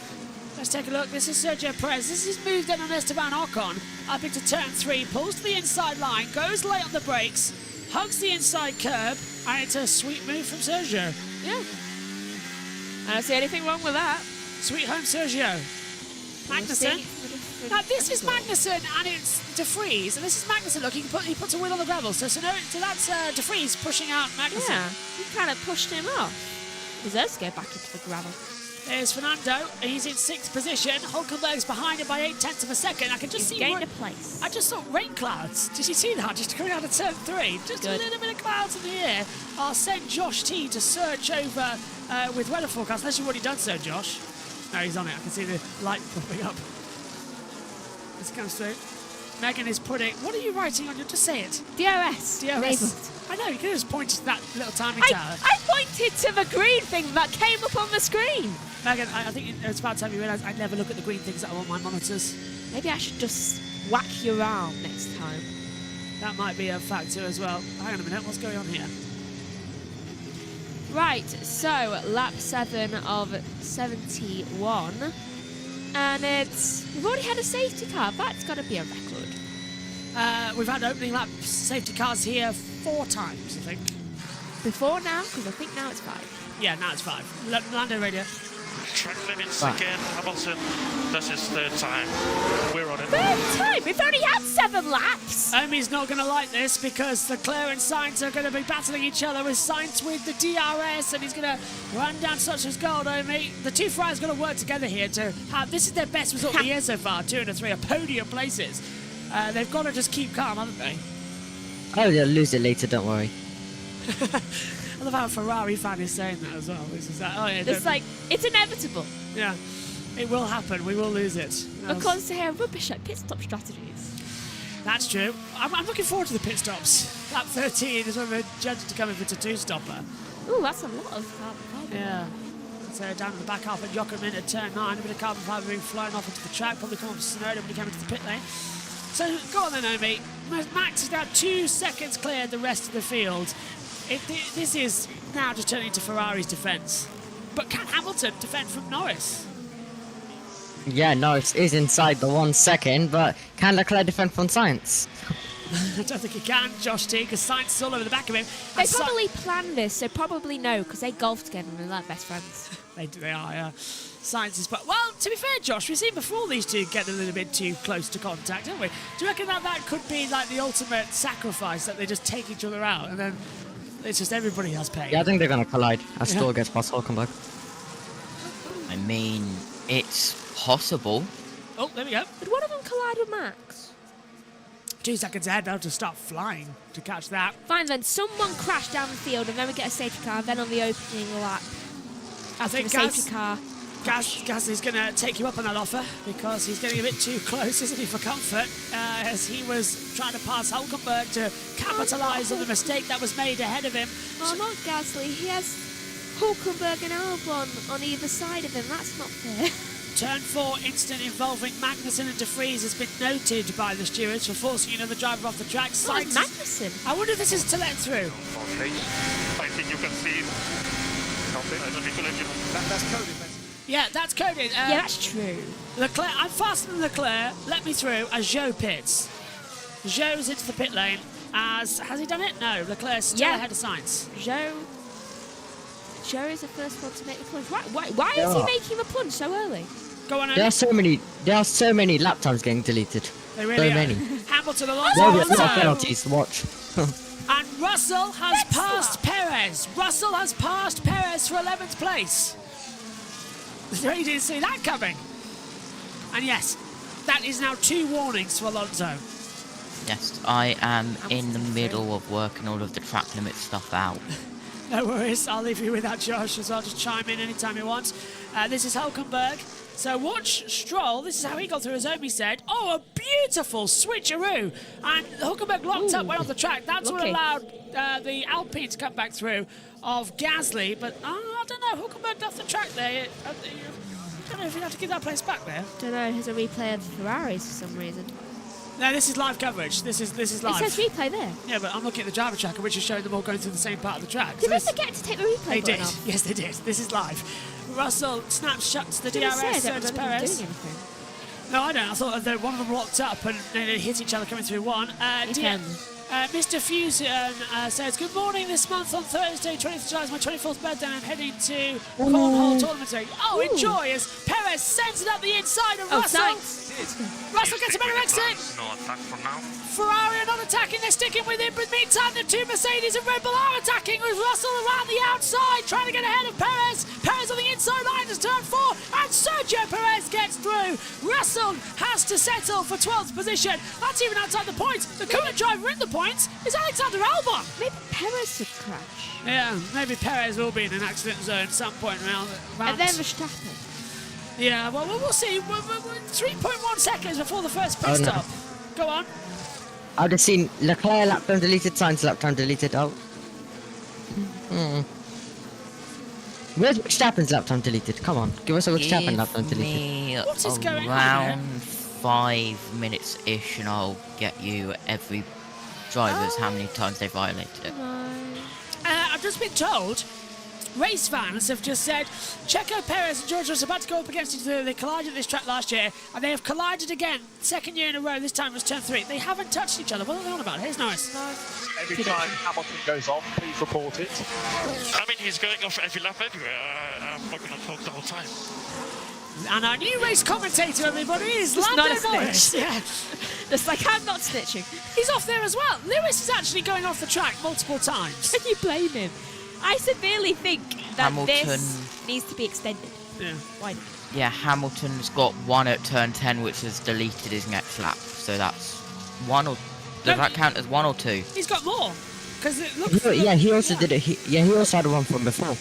Let's take a look. This is Sergio Perez. This is moved in on Esteban Ocon up into turn 3, pulls to the inside line, goes late on the brakes, hugs the inside curb, and it's a sweet move from Sergio. Yeah. I don't see anything wrong with that. Sweet home Sergio. Magnussen. Now this is Magnussen and it's De Vries, and this is Magnussen. Look, he puts a wheel on the gravel. So that's De Vries pushing out Magnussen. Yeah, he kind of pushed him off. He deserves to go back into the gravel. There's Fernando. He's in 6th position. Hulkenberg's behind him by 0.8 of a second. I can just see gained a place. I just saw rain clouds. Did you see that? Just coming out of turn 3. Just a little bit of clouds in the air. I'll send Josh T to search over with weather forecast. Unless you've already done so, Josh. No, he's on it. I can see the light popping up. This comes through. Megan is putting... What are you writing on your... Just say it. DRS. DRS. I know, you could have just pointed to that little timing tower. I pointed to the green thing that came up on the screen. Megan, I think it's about time you realise I never look at the green things that are on my monitors. Maybe I should just whack your arm next time. That might be a factor as well. Hang on a minute, what's going on here? Right, so lap 7 of 71. And we've already had a safety car. That's got to be a record. We've had opening lap safety cars here 4 times, I think. Before now? Because I think now it's 5. Yeah, now it's 5. Lando radio. Track limits again, Hamilton. That's his 3rd time. We're on it. 3rd time? We've only had 7 laps. Omi's not going to like this because Leclerc and Sainz are going to be battling each other with Sainz with the DRS, and he's going to run down Sochless Gold, Omi. The two Ferraris are going to work together here to have... This is their best result of the year so far. 2 and 3 are podium places. They've got to just keep calm, haven't they? Oh, they'll lose it later, don't worry. I love how a Ferrari fan is saying that as well. It's like, it's inevitable. Yeah, it will happen. We will lose it. Because they are rubbish at pit stop strategies. That's true. I'm looking forward to the pit stops. Lap 13 is when we're judged to come in for a 2-stopper. Ooh, that's a lot of Yeah. So down in the back half of Jochen into turn 9, a bit of carbon fibre being flown off into the track, probably come off Sonoda when he came into the pit lane. So go on then, Omi. Max is now 2 seconds clear of the rest of the field. This is now just turning into Ferrari's defence. But can Hamilton defend from Norris? Yeah, Norris is inside the 1 second, but can Leclerc defend from Sainz? I don't think he can, Josh T, because Sainz is all over the back of him. They probably planned this, so probably no, because they golf together and they're like best friends. They are, yeah. Sainz is... Well, to be fair, Josh, we've seen before these two get a little bit too close to contact, haven't we? Do you reckon that could be like the ultimate sacrifice, that they just take each other out and then it's just everybody has pain? Yeah, I think they're going to collide as Stroll gets past Hulkenberg. I mean, it's possible. Oh, there we go. Did one of them collide with Max? 2 seconds ahead, they'll just start flying to catch that. Fine then, someone crashed down the field and then we get a safety car, then on the opening lap. I think safety car. Gasly's going to take you up on that offer because he's getting a bit too close, isn't he, for comfort, as he was trying to pass Hulkenberg to capitalise on the mistake that was made ahead of him. Oh, not Gasly. He has Hulkenberg and Albon on either side of him. That's not fair. Turn 4 incident involving Magnussen and De Vries has been noted by the stewards for forcing another driver off the track. What is Magnussen? I wonder if this is to let through. I think you can see. That's coded. Yeah, that's coded. Yeah, that's true. Leclerc, I'm faster than Leclerc. Let me through as Zhou pits. Zhou's into the pit lane. Has he done it? No, Leclerc's still ahead of Sainz. Zhou is the first one to make the plunge. Why is he making the plunge so early? Go on, There are so many lap times getting deleted. They really so are. many. Hamilton There will be a lot of Alonso. penalties to watch. And Russell has passed Perez. Russell has passed Perez for 11th place. You didn't see that coming. And yes, that is now 2 warnings to Alonso. Yes, I am in the middle of working all of the track limit stuff out. No worries, I'll leave you with that, Josh, as well. Just chime in anytime you want. This is Hulkenberg. So watch Stroll. This is how he got through, as Omi said. Oh, a beautiful switcheroo. And Hulkenberg locked up, went off the track. That's what allowed the Alpine to come back through of Gasly. But I don't know, Hulkenberg off the track there. I don't know if you have to give that place back there. Don't know, there's a replay of the Ferraris for some reason. No, this is live coverage. This is live. It says replay there. Yeah, but I'm looking at the driver tracker, which is showing them all going through the same part of the track. Did they forget to take the replay They button did. off? Yes, they did. This is live. Russell snaps shuts the DRS. So does Perez. No, I don't. I thought that one of them locked up and they hit each other coming through one. Mr. Fusion says, good morning this month on Thursday, 20th July is my 24th birthday and I'm heading to Cornhole Tournament. Oh, enjoy as Perez sends it up the inside of Russell. Russell gets a better exit. No attack for now. Ferrari are not attacking, they're sticking with him, but meantime the 2 Mercedes and Red Bull are attacking with Russell around the outside, trying to get ahead of Perez. Perez on the inside line to turn 4, and Sergio Perez gets through. Russell has to settle for 12th position. That's even outside the points. The current driver in the points is Alexander Albon. Maybe Perez would crash. Yeah, maybe Perez will be in an accident zone at some point around. And then Verstappen. Yeah, well, we'll see. We're 3.1 seconds before the first pit stop. Go on. I've just seen Leclerc lap time deleted, Sainz lap time deleted. Oh. Where's Verstappen's lap time deleted? Come on, give us a Verstappen lap time deleted. What is going on here? Around 5 minutes-ish and I'll get you every driver's how many times they violated it. I've just been told, race fans have just said, Checo Perez and George Russell about to go up against each other. They collided at this track last year, and they have collided again, 2nd year in a row. This time was turn 3. They haven't touched each other. What are they on about? Here's Norris. Every time Hamilton goes off, please report it. I mean, he's going off every lap everywhere. I'm not going to talk the whole time. And our new race commentator, everybody, is It's Lando not a Norris. snitch. Yeah. It's like, I'm not snitching. He's off there as well. Lewis is actually going off the track multiple times. Can you blame him? I severely think that Hamilton. this needs to be extended. Yeah. Why? Yeah, Hamilton's got 1 at turn 10, which has deleted his next lap. So that's 1 or... Does that count as 1 or 2? He's got more. Because it looks... Yeah, he also did it. He also had one from before.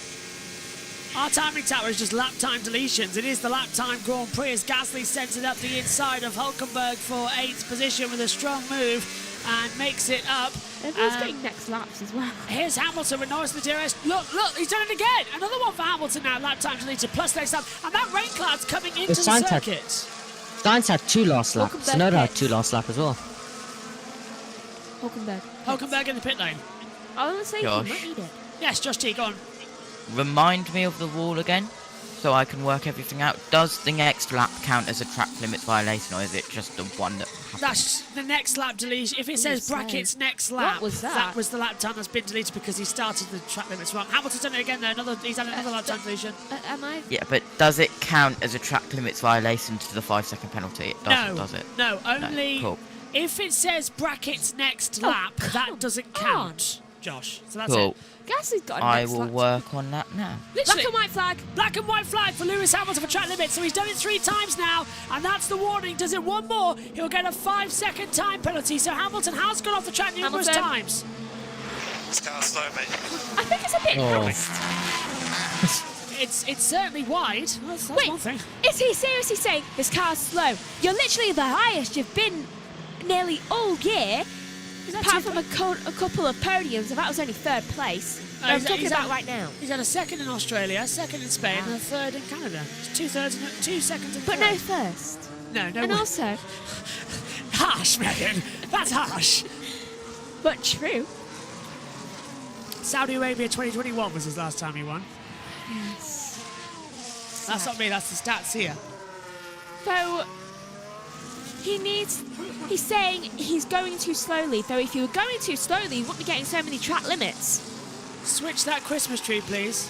Our timing tower is just lap time deletions. It is the lap time Grand Prix as Gasly sends it up the inside of Hulkenberg for 8th position with a strong move and makes it up. Everyone's getting next laps as well. Here's Hamilton with Norris and the DRS. Look, he's done it again. Another one for Hamilton now. Lap time deleted plus next lap. And that rain cloud's coming into the circuit. Sainz had 2 last lap. Tsunoda had 2 last lap as well. Hulkenberg in the pit lane. I want to say Josh. he might need it. Yes, Josh T, go on. Remind me of the rule again, so I can work everything out. Does the next lap count as a track limit violation, or is it just the one that happens? That's the next lap deletion. If it says brackets next lap, What was that? That was the lap time that's been deleted because he started the track limits wrong. Hamilton's done it again though. He's had another lap time deletion. Am I? Yeah, but does it count as a track limits violation to the 5-second penalty? It doesn't, does it? No, only Cool. if it says brackets next lap, that doesn't count, Josh. So that's Cool. it. Gasly's got a I next will lap. work on that now. Literally. Black and white flag. Black and white flag for Lewis Hamilton for track limits. So he's done it 3 times now, and that's the warning. Does it one more, he'll get a 5-second time penalty. So Hamilton has gone off the track numerous times. This car's slow, mate. I think it's a bit fast. It's certainly wide. That's Wait, one thing. is he seriously saying this car's slow? You're literally the highest you've been nearly all year, apart from a couple of podiums, and that was only 3rd place. I'm talking about right now. He's had a 2nd in Australia, 2nd in Spain, and a 3rd in Canada. It's 2 seconds in But third. no first. No. And also... harsh, Megan. That's harsh. But true. Saudi Arabia 2021 was his last time he won. Yes. That's not me, that's the stats here. So... He's saying he's going too slowly, though if you were going too slowly, you wouldn't be getting so many track limits. Switch that Christmas tree, please.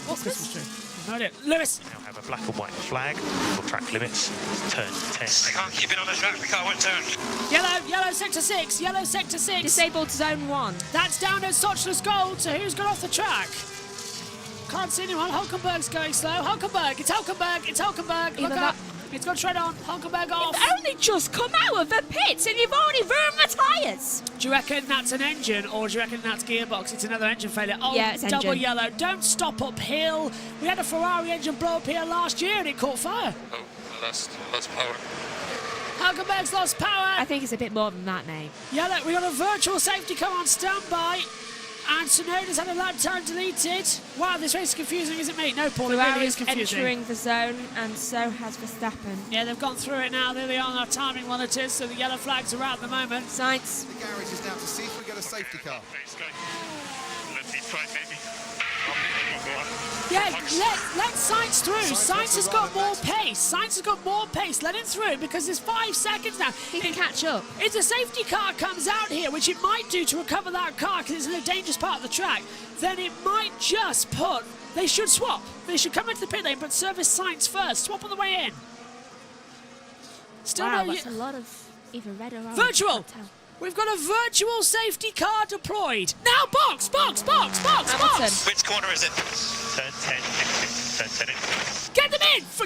What Christmas tree? No idea. Lewis! Now have a black and white flag for track limits. Turn 10. I can't keep it on the track, the car won't turn. Yellow sector 6, yellow sector 6. Disabled zone 1. That's down at Sochler's Gold, so who's got off the track? Can't see anyone. Hulkenberg's going slow. Hulkenberg, it's Hulkenberg. Look up. It's got tread on. Hulkenberg off. You've only just come out of the pits and you've already ruined the tyres. Do you reckon that's an engine or do you reckon that's gearbox? It's another engine failure. Oh, yeah, it's double engine. yellow. Don't stop uphill. We had a Ferrari engine blow up here last year and it caught fire. Oh, lost power. Hulkenberg's lost power. I think it's a bit more than that, mate. Yellow, we got a virtual safety car on standby. And Tsunoda's had a lap time deleted. Wow, this race is confusing, isn't it, mate? No, Paul, it really is confusing. Entering the zone, and so has Verstappen. Yeah, they've gone through it now. There they are on our timing monitors, so the yellow flags are out at the moment. Sainz. The garage is now to see if we get a safety car. Let's see, try maybe. Yeah, let Sainz through. Sainz has got more pace. Let him through because there's 5 seconds now. He can catch up. If the safety car comes out here, which it might do to recover that car because it's in a dangerous part of the track, then it might just put... They should swap. They should come into the pit lane but service Sainz first. Swap on the way in. Still wow, no... that's a lot of either red or orange. Virtual! We've got a virtual safety car deployed. Now box! Hamilton. Which corner is it? Turn 10, exit. Turn 10 in.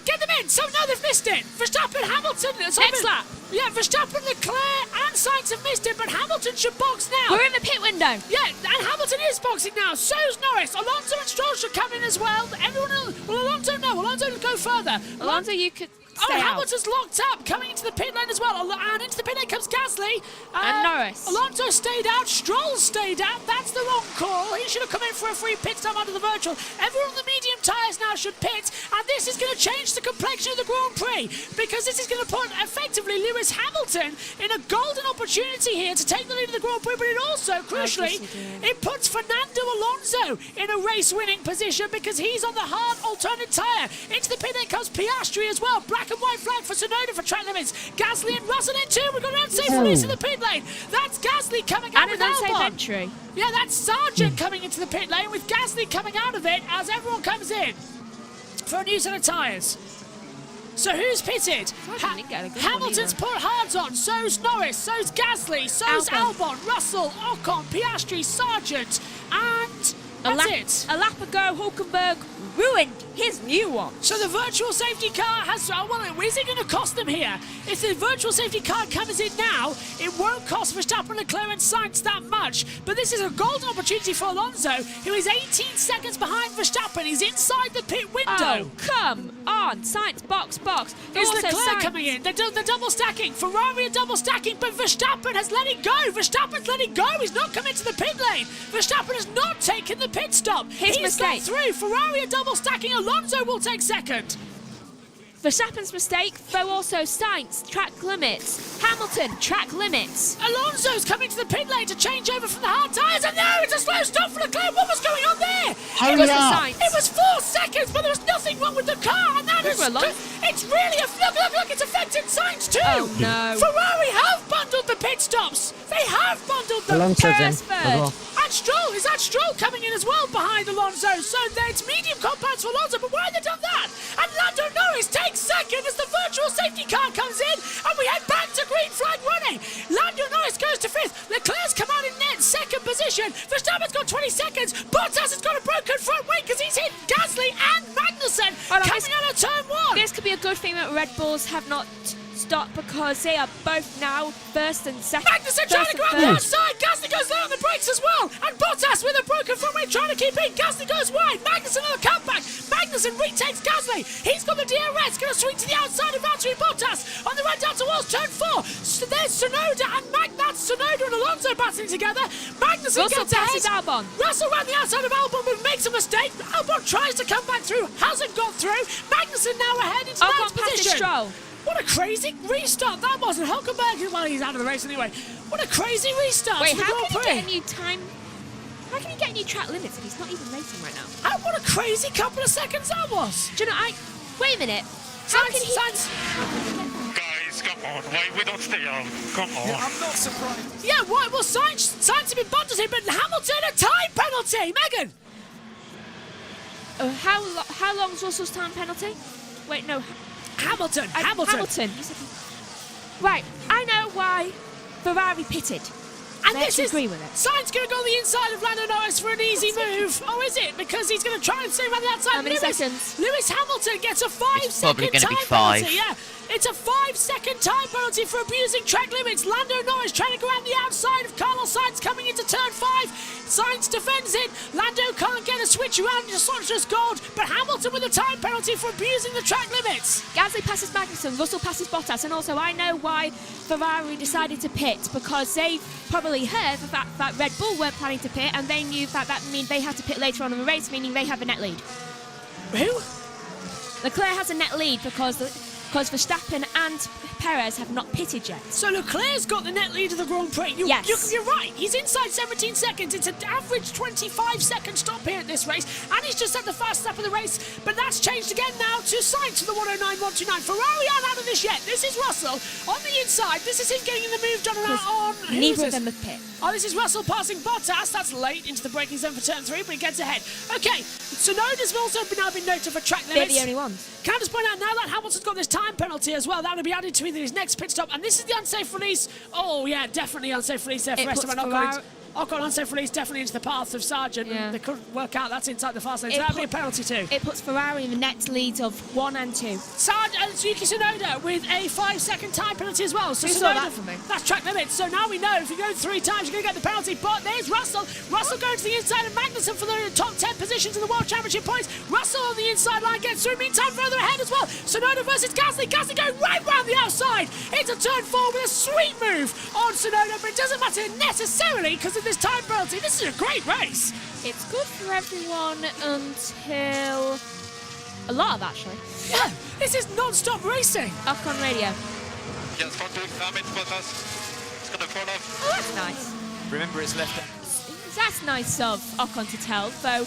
Get them in! So no, they've missed it. Verstappen, Hamilton. Next lap. Yeah, Verstappen, Leclerc, and Sainz have missed it, but Hamilton should box now. We're in the pit window. Yeah, and Hamilton is boxing now. So's Norris. Alonso and Stroll should come in as well. Everyone else. Well, Alonso no. Alonso will go further. Alonso, you could. Oh, Hamilton's locked up, coming into the pit lane as well. And into the pit lane comes Gasly. And Norris. Alonso stayed out, Stroll stayed out. That's the wrong call. He should have come in for a free pit stop under the virtual. Everyone on the medium tyres now should pit. And this is going to change the complexion of the Grand Prix. Because this is going to put, effectively, Lewis Hamilton in a golden opportunity here to take the lead of the Grand Prix. But it also, crucially, it puts Fernando Alonso in a race-winning position because he's on the hard alternate tyre. Into the pit lane comes Piastri as well. Black and white flag for Tsunoda for track limits. Gasly and Russell in too. We've got an unsafe release in the pit lane. That's Gasly coming out And with an unsafe Albon. entry. Yeah, that's Sargent coming into the pit lane with Gasly coming out of it as everyone comes in for a new set of tyres. So who's pitted? Hamilton's put hards on. So's Norris. So's Gasly. So's Albon. Russell, Ocon, Piastri, Sargent, and That's it. A lap ago, Hulkenberg ruined his new one. So the virtual safety car has... well, is it going to cost them here? If the virtual safety car comes in now, it won't cost Verstappen, Leclerc and Sainz that much. But this is a golden opportunity for Alonso, who is 18 seconds behind Verstappen. He's inside the pit window. Oh, come on. Sainz, box. Is Leclerc coming in? They're double stacking. Ferrari are double stacking, but Verstappen has let it go. Verstappen's let it go. He's not come into the pit lane. Verstappen has not taken the pit stop. He's got through. Ferrari are double stacking. Alonso will take second. Verstappen's mistake, though also Sainz, track limits. Hamilton, track limits. Alonso's coming to the pit lane to change over from the hard tyres, and no, it's a slow stop for Leclerc. What was going on there? It was 4 seconds, but there was nothing wrong with the car, and that is... It's really look, it's affecting Sainz too. Oh no. Ferrari have bundled the pit stops. They have bundled them. Alonso's in. And Stroll, is that Stroll coming in as well behind Alonso? So it's medium compounds for Alonso, but why have they done that? And Lando Norris takes second as the virtual safety car comes in, and we head back to green flag running. Lando Norris goes to 5th. Leclerc's come out in net second position. Verstappen's got 20 seconds. Bottas has got a broken front wing because he's hit Gasly and Magnussen coming out of turn 1. This could be a good thing that Red Bulls have not stopped because they are both now first and second. Magnussen trying to go on the outside. Gasly goes low on the brakes as well. And Bottas with a broken front wing trying to keep in. Gasly goes wide. Magnussen on the comeback. Magnussen retakes Gasly. He's got the DRS. Going to swing to the outside of Valtteri Bottas on the run down towards turn 4. So there's Tsunoda and that's Tsunoda and Alonso battling together. Magnussen gets ahead. Albon. Russell ran the outside of Albon but makes a mistake. Albon tries to come back through. Hasn't got through. Magnussen now ahead into 9th position. Stroll. What a crazy restart that was. And Hulkenberg, well, he's out of the race anyway. What a crazy restart. Wait, for the how Grand can Prix. he get a new time? How can he get a new track limits if he's not even racing right now? What a crazy couple of seconds that was. Do you know, wait a minute. Sainz. Guys, come on. Why we don't stay on? Come on. Yeah, I'm not surprised. Yeah, why? Well, Sainz have been bundled here, but Hamilton a time penalty. Megan. How long's Russell's time penalty? Wait, no. Hamilton. Right, I know why Ferrari pitted. And Let's this agree with it. Sainz going to go on the inside of Lando Norris for an easy move. Oh, is it? Because he's going to try and stay around the outside. How many seconds? Lewis Hamilton gets a 5-second time penalty. Yeah, it's a 5-second time penalty for abusing track limits. Lando Norris trying to go around the outside of Carlos Sainz coming into turn 5. Sainz defends it. Lando can't get a switch around. Just gold. But Hamilton with a time penalty for abusing the track limits. Gasly passes Magnussen, Russell passes Bottas, and also I know why Ferrari decided to pit, because they probably heard the fact that Red Bull weren't planning to pit, and they knew that means they had to pit later on in the race, meaning they have a net lead. Who? Leclerc has a net lead because Verstappen and Perez have not pitted yet. So Leclerc's got the net lead of the Grand Prix. Yes. You're right. He's inside 17 seconds. It's an average 25-second stop here at this race. And he's just at the fast lap of the race. But that's changed again now to Sainz to the 109.129. Ferrari aren't out of this yet. This is Russell on the inside. This is him getting the move done on. Neither of them have pit. Oh, this is Russell passing Bottas. That's late into the braking zone for turn 3, but he gets ahead. Okay, Tsunoda's also now been noted for track limits. They're the only ones. Can I just point out now that Hamilton's got this time penalty as well, that will be added to either his next pit stop, and this is the unsafe release. Oh yeah, definitely unsafe release there for Esteban Ocon. Ocon unsafe release definitely into the path of Sargent, and they couldn't work out that's inside the fast lane, so that'll be a penalty too. It puts Ferrari in the net leads of 1 and 2. Yuki Tsunoda with a 5-second time penalty as well. So Who saw that for me? That's track limits. So now we know if you go 3 times, you're going to get the penalty. But there's Russell. Russell going to the inside of Magnussen for the top 10 positions in the World Championship points. Russell on the inside line gets through. Meantime, further ahead as well. Tsunoda versus Gasly. Gasly going right round the outside into turn 4 with a sweet move on Tsunoda. But it doesn't matter necessarily because of this time penalty. This is a great race. It's good for everyone until a lot of actually. Yeah, this is non-stop racing. Ocon radio. Just want to examine Bottas. It's gonna fall off. Oh, that's nice. Remember, it's left. That's nice of Ocon to tell, though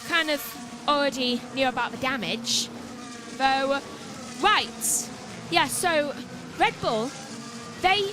kind of already knew about the damage. Though, right. Yeah, so Red Bull, they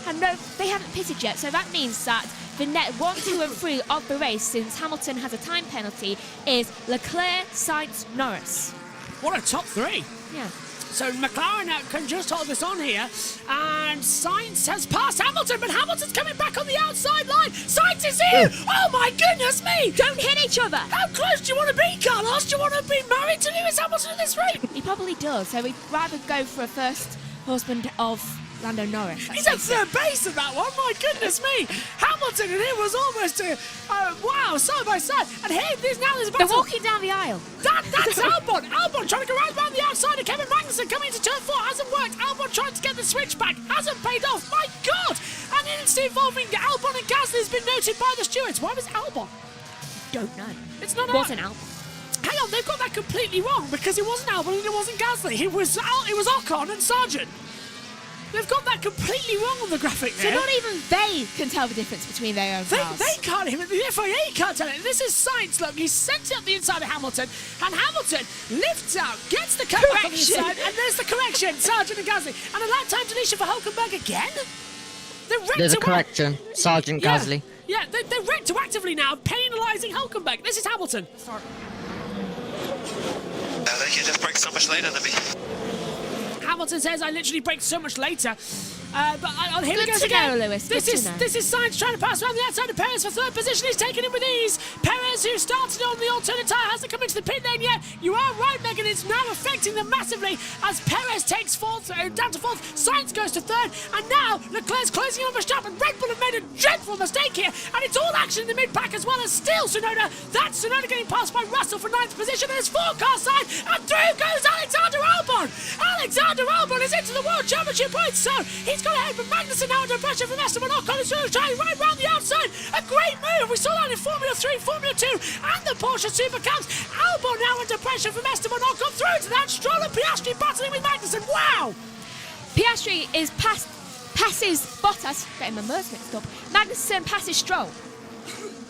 haven't pitted yet, so that means that the net 1, 2 and 3 of the race, since Hamilton has a time penalty, is Leclerc, Sainz, Norris. What a top 3. Yeah. So McLaren can just hold this on here. And Sainz has passed Hamilton, but Hamilton's coming back on the outside line. Sainz is here! Oh my goodness me! Don't hit each other! How close do you want to be, Carlos? Do you want to be married to Lewis Hamilton at this rate? He probably does, so we'd rather go for a first husband of Lando Norris. He's at third base of that one, my goodness me! Hamilton and him was almost wow, side by side. And here, there's a battle. They're walking down the aisle. That's Albon. Albon trying to go round the outside of Kevin Magnussen coming into turn 4. Hasn't worked. Albon trying to get the switch back. Hasn't paid off. My God! And then it's involving Albon and Gasly has been noted by the stewards. Why was Albon? Don't know. It's not wasn't Albon. Hang on, they've got that completely wrong because it wasn't Albon and it wasn't Gasly. It was Ocon and Sargent. They've got that completely wrong on the graphic there. So not even they can tell the difference between their own cars. They can't even, the FIA can't tell it. This is Sainz, look, he's sent it up the inside of Hamilton, and Hamilton lifts out, gets the cut back on the inside, and there's the correction, Sargent and Gasly. And a lap time deletion for Hülkenberg again? There's a correction, Sargent Gasly. Yeah, they're retroactively now penalising Hülkenberg. This is Hamilton. They can just break so much later than me. Hamilton says, I literally braked so much later. But here Good he goes to again. know, Lewis. This is Sainz trying to pass around the outside of Perez for third position. He's taken it with ease. Perez, who started on the alternate tyre, hasn't come into the pit lane yet. You are right, Megan. It's now affecting them massively as Perez takes fourth, down to fourth. Sainz goes to third. And now Leclerc's closing on Verstappen. Red Bull have made a dreadful mistake here. And it's all action in the mid-pack as well as still Tsunoda. That's Tsunoda getting passed by Russell for ninth position. There's 4 car side. And through goes Alexander Albon. Alexander Albon is into the World Championship points. So he's got ahead, but Magnussen now under pressure from Esteban Ocon. He's trying right round the outside. A great move. We saw that in Formula 3, Formula 2, and the Porsche Supercars. Albon now under pressure from Esteban Ocon. Through to that. Stroll and Piastri battling with Magnussen. Wow! Piastri is passes Bottas, getting my words mixed up. Magnussen passes Stroll.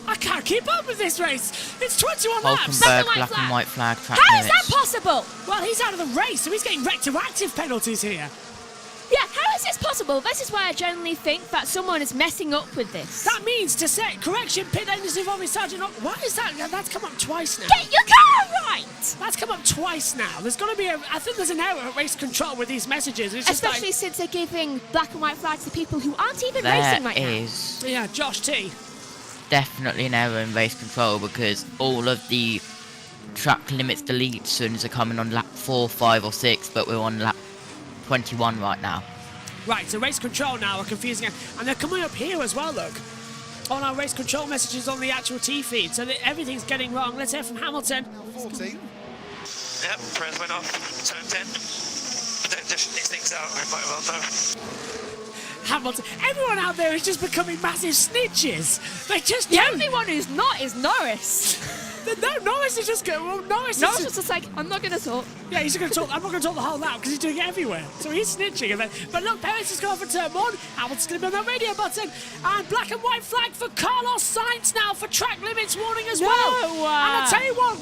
I can't keep up with this race. It's 21 laps. Hülkenberg, black and white flag, track How limits. is that possible? Well, he's out of the race, so he's getting retroactive penalties here. Yeah, how is this possible? This is why I generally think that someone is messing up with this. That means to set correction pit lane is involving Sergeant. What is that? That's come up twice now. Get your car right! That's come up twice now. There's got to be I think there's an error at race control with these messages. It's just especially since they're giving black and white flags to people who aren't even There racing right is now. Yeah, Josh T. definitely an error in race control because all of the track limits deletions are coming on lap 4, 5 or 6, but we're on lap 21 right now. Right, so race control now are confusing, and they're coming up here as well, look. On our race control messages on the actual T feed, so that everything's getting wrong. Let's hear from Hamilton. 14. Yep, Perez went off, turn 10. Don't dish these things out, I might well know. Hamilton, everyone out there is just becoming massive snitches. They just The only one who's not is Norris. No, Norris is just going. Well, Norris was just like, I'm not going to talk. Yeah, he's going to talk. I'm not going to talk the whole lap because he's doing it everywhere. So he's snitching. But look, Perez has gone for turn 1. Hamilton's going to be on that radio button. And black and white flag for Carlos Sainz now for track limits warning as well. And I tell you what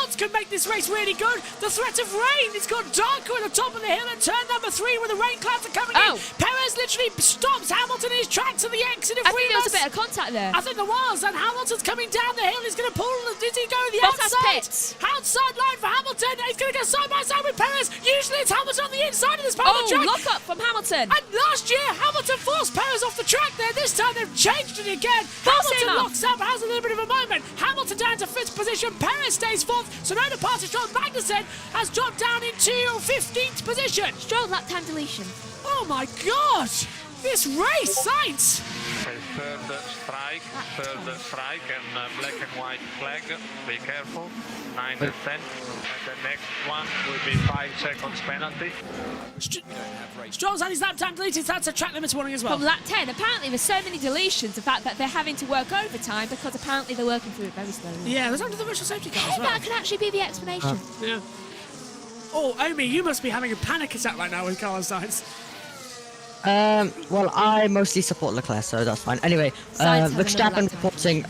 else can make this race really good? The threat of rain. It's got darker at the top of the hill at turn number 3 where the rain clouds are coming in. Perez literally stops Hamilton in his track to the exit of I think there was a bit of contact there. I think there was. And Hamilton's coming down the hill. He's going to pull. Did he go the Bottas outside? pits. Outside line for Hamilton. He's going to go side by side with Perez. Usually it's Hamilton on the inside of this part of the track. Lock up from Hamilton. And last year, Hamilton forced Perez off the track there. This time they've changed it again. Hamilton locks up, has a little bit of a moment. Hamilton down to 5th position. Perez stays 4th. Tsunoda passes Stroll. Magnussen has dropped down into 15th position. Stroll lap time deletion. Oh my God. This race, Sainz. Third strike and black and white flag. Be careful. 9 and 10. And the next one will be 5 seconds penalty. Stroll's had his lap time deleted. That's a track limits warning as well. From lap 10. Apparently there's so many deletions, the fact that they're having to work overtime because apparently they're working through it very slowly. Yeah, there's under the virtual safety car as well. That can actually be the explanation. Yeah. Oh, Omi, you must be having a panic attack right now with Carlos Sainz. Well, I mostly support Leclerc, so that's fine. Anyway, Verstappen reporting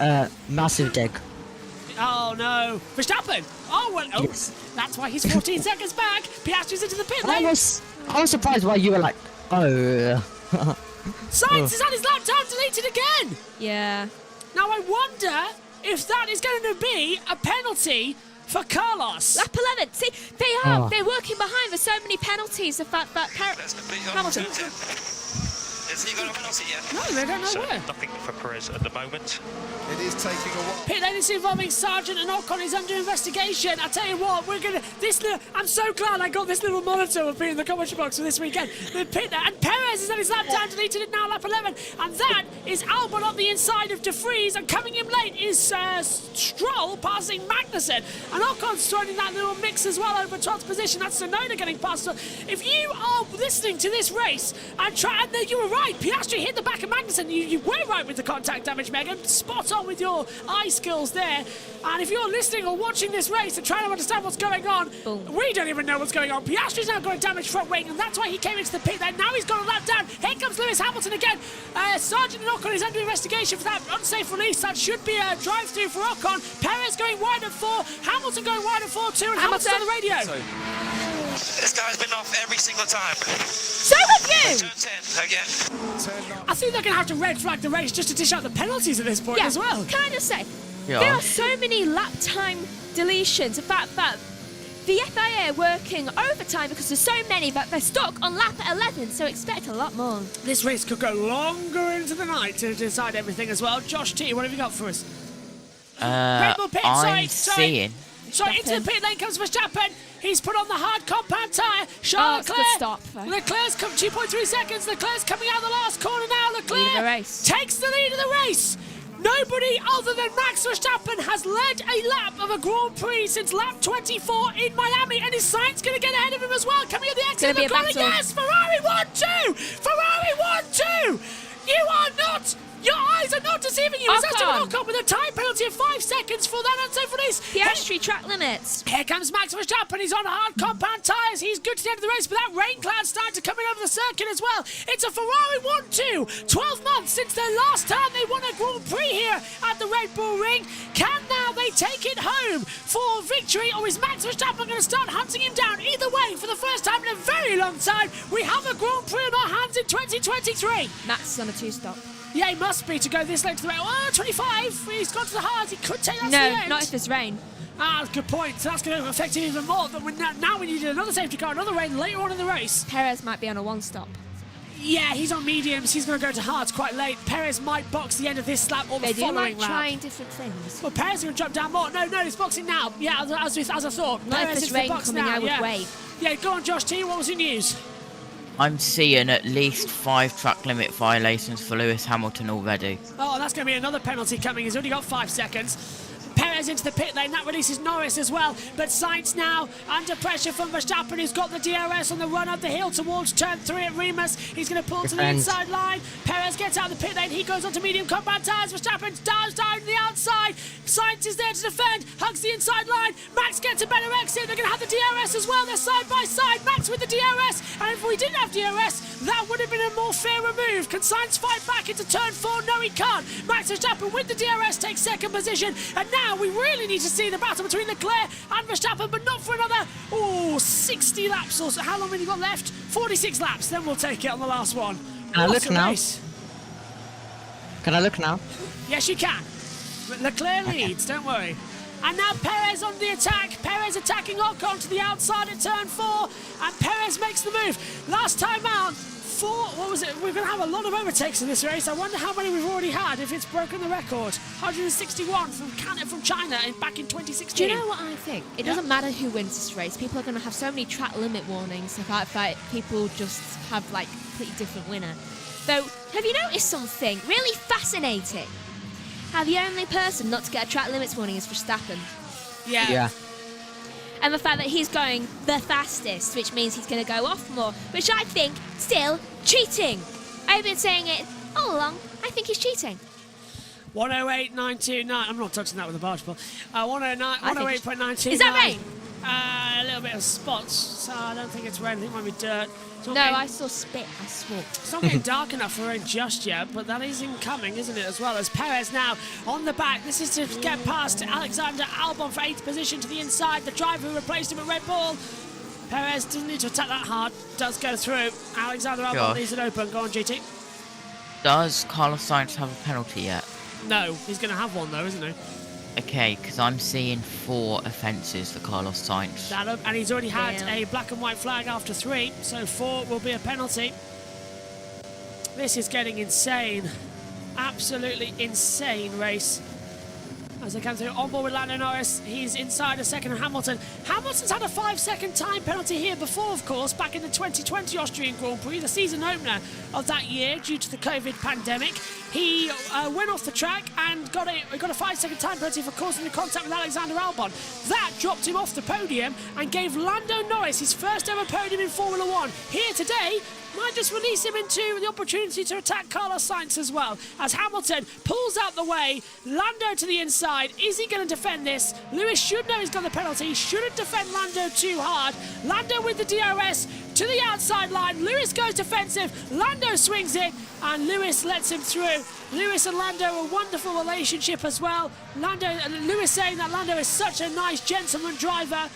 massive dig. Oh no, Verstappen! Oh well, Yes. That's why he's 14 seconds back. Piastri's into the pit I lane. was surprised why you were like, oh. Sainz has had his lap time deleted again. Yeah. Now I wonder if that is going to be a penalty for Carlos. Lap 11. See, they're working behind. There's so many penalties. The fact that Hamilton. Has he got a penalty yet? No, they don't know where. Nothing for Perez at the moment. It is taking a while. Pit lane is involving Sargent and Ocon is under investigation. I tell you what, I'm so glad I got this little monitor of being in the commentary box for this weekend. The pit and Perez has had his lap down, deleted it now, lap 11, and that is Albon up the inside of De Vries, and coming in late is Stroll passing Magnussen, and Ocon's joining that little mix as well over 12th position. That's Tsunoda getting past. If you are listening to this race and you were right, Piastri hit the back of Magnussen. You were right with the contact damage, Megan. Spot on with your eye skills there. And if you're listening or watching this race and trying to understand what's going on, we don't even know what's going on. Piastri's now got a damaged front wing, and that's why he came into the pit there. Now he's got a lap down. Here comes Lewis Hamilton again. Sargent and Ocon is under investigation for that unsafe release. That should be a drive-through for Ocon. Perez going wide at 4. Hamilton going wide at 4 too. And Hamilton's on the radio. This guy's been off every single time. So have you! Turn 10 again. I think they're going to have to red flag the race just to dish out the penalties at this point as well. Can I just say, Yeah. there are so many lap time deletions. In fact, the FIA are working overtime because there's so many that they're stuck on lap 11, so expect a lot more. This race could go longer into the night to decide everything as well. Josh T, what have you got for us? Red Bull pit, seeing. Sorry, into the pit lane comes Verstappen. He's put on the hard compound tyre. Charles it's a good stop. Leclerc's come 2.3 seconds. Leclerc's coming out of the last corner now. Leclerc takes the lead of the race. Nobody other than Max Verstappen has led a lap of a Grand Prix since lap 24 in Miami, and his Sainz going to get ahead of him as well. Coming at the exit of the corner. Yes, Ferrari 1-2. Ferrari 1-2. You are not. Your eyes are not deceiving you. It's Esteban Ocon with a time penalty of 5 seconds for that unsafe release. Piastri track limits. Here comes Max Verstappen. He's on hard compound tyres. He's good to the end of the race, but that rain cloud's starting to come in over the circuit as well. It's a Ferrari 1-2. 12 months since the last time they won a Grand Prix here at the Red Bull Ring. Can now they take it home for victory, or is Max Verstappen going to start hunting him down? Either way, for the first time in a very long time, we have a Grand Prix in our hands in 2023. Max is on a 2-stop. Yeah, he must be to go this late to the rain. Oh, 25. He's gone to the hard. He could take that to the end. No, not if there's rain. Ah, good point. So that's going to affect him even more. Now we need another safety car, another rain later on in the race. Perez might be on a 1-stop. Yeah, he's on mediums. He's going to go to hards quite late. Perez might box the end of this lap or the following lap. Trying different things. Well, Perez is going to drop down more. No, he's boxing now. Yeah, as I thought. Not Perez if is there's rain box coming, now. I would wait. Yeah, go on, Josh T. What was your news? I'm seeing at least 5 track limit violations for Lewis Hamilton already. Oh, that's going to be another penalty coming. He's already got 5 seconds. Perez into the pit lane. That releases Norris as well. But Sainz now under pressure from Verstappen, who's got the DRS on the run up the hill towards turn 3 at Remus. He's going to pull to the inside line. Perez gets out of the pit lane. He goes onto medium compound tyres. Verstappen dives down the outside. Sainz is there to defend. Hugs the inside line. Max gets a better exit. They're going to have the DRS as well. They're side by side. Max with the DRS. And if we didn't have DRS, that would have been a more fairer move. Can Sainz fight back into turn 4? No, he can't. Max Verstappen with the DRS takes second position. And now we really need to see the battle between Leclerc and Verstappen, but not for another 60 laps or so. How long have you got left? 46 laps. Then we'll take it on the last one. Can I look now? Can I look now? Yes, you can. Leclerc leads, don't worry. And now Perez on the attack. Perez attacking Ocon to the outside at turn 4, and Perez makes the move. Last time out, what was it? We're going to have a lot of overtakes in this race. I wonder how many we've already had, if it's broken the record. 161 from China back in 2016. Do you know what I think? It doesn't matter who wins this race. People are going to have so many track limit warnings. The fact that people just have like a completely different winner. Though, have you noticed something really fascinating? How the only person not to get a track limits warning is Verstappen. Yeah. And the fact that he's going the fastest, which means he's going to go off more, which I think still cheating. I've been saying it all along. I think he's cheating. 108.929. I'm not touching that with a barge ball. 108.929. Is that rain? A little bit of spots, so I don't think it's rain. I think it might be dirt. No, I saw spit. I swore. It's not getting dark enough for rain just yet, but that is incoming, isn't it, as well? As Perez now on the back. This is to get past Alexander Albon for 8th position to the inside. The driver who replaced him at Red Bull. Perez doesn't need to attack that hard. Does go through. Alexander Albon leaves it open. Go on, GT. Does Carlos Sainz have a penalty yet? No, he's going to have one though, isn't he? Okay, because I'm seeing 4 offences for Carlos Sainz. And he's already had a black and white flag after 3, so 4 will be a penalty. This is getting insane. Absolutely insane race. As they come through, on board with Lando Norris, he's inside a second of Hamilton. Hamilton's had a 5-second time penalty here before, of course, back in the 2020 Austrian Grand Prix, the season opener of that year due to the COVID pandemic. He went off the track and got a 5-second time penalty for causing the contact with Alexander Albon. That dropped him off the podium and gave Lando Norris his first ever podium in Formula 1. Here today, might just release him into the opportunity to attack Carlos Sainz as well. As Hamilton pulls out the way, Lando to the inside. Is he going to defend this? Lewis should know he's got the penalty. Shouldn't defend Lando too hard. Lando with the DRS to the outside line. Lewis goes defensive. Lando swings it and Lewis lets him through. Lewis and Lando, a wonderful relationship as well. Lewis saying that Lando is such a nice gentleman driver.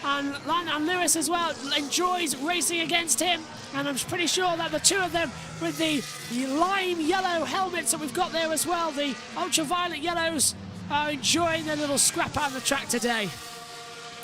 And Lewis as well enjoys racing against him. And I'm pretty sure that the two of them with the lime yellow helmets that we've got there as well, the ultraviolet yellows, are enjoying their little scrap out of the track today.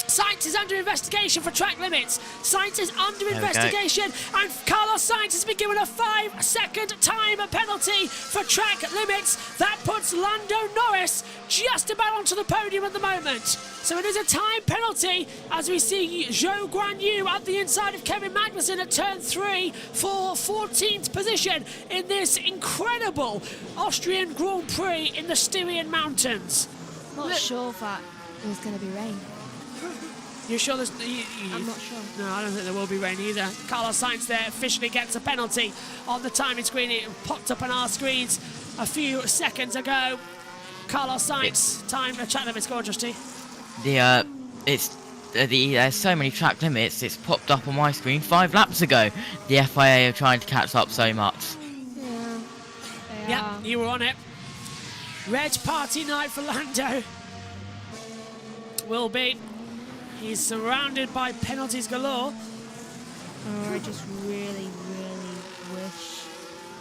Sainz is under investigation for track limits. Sainz is under investigation, and Carlos Sainz has been given a 5-second time penalty for track limits. That puts Lando Norris just about onto the podium at the moment. So it is a time penalty as we see Zhou Guanyu at the inside of Kevin Magnussen at turn 3 for 14th position in this incredible Austrian Grand Prix in the Styrian Mountains. Not sure that there's going to be rain. You're sure there's... I'm not sure. No, I don't think there will be rain either. Carlos Sainz there officially gets a penalty on the timing screen. It popped up on our screens a few seconds ago. Carlos Sainz, time track limits. Go on, Justy. There's so many track limits, it's popped up on my screen 5 laps ago. The FIA are trying to catch up so much. Yeah, you were on it. Red party night for Lando. Will be. He's surrounded by penalties galore. Oh, I just really, really wish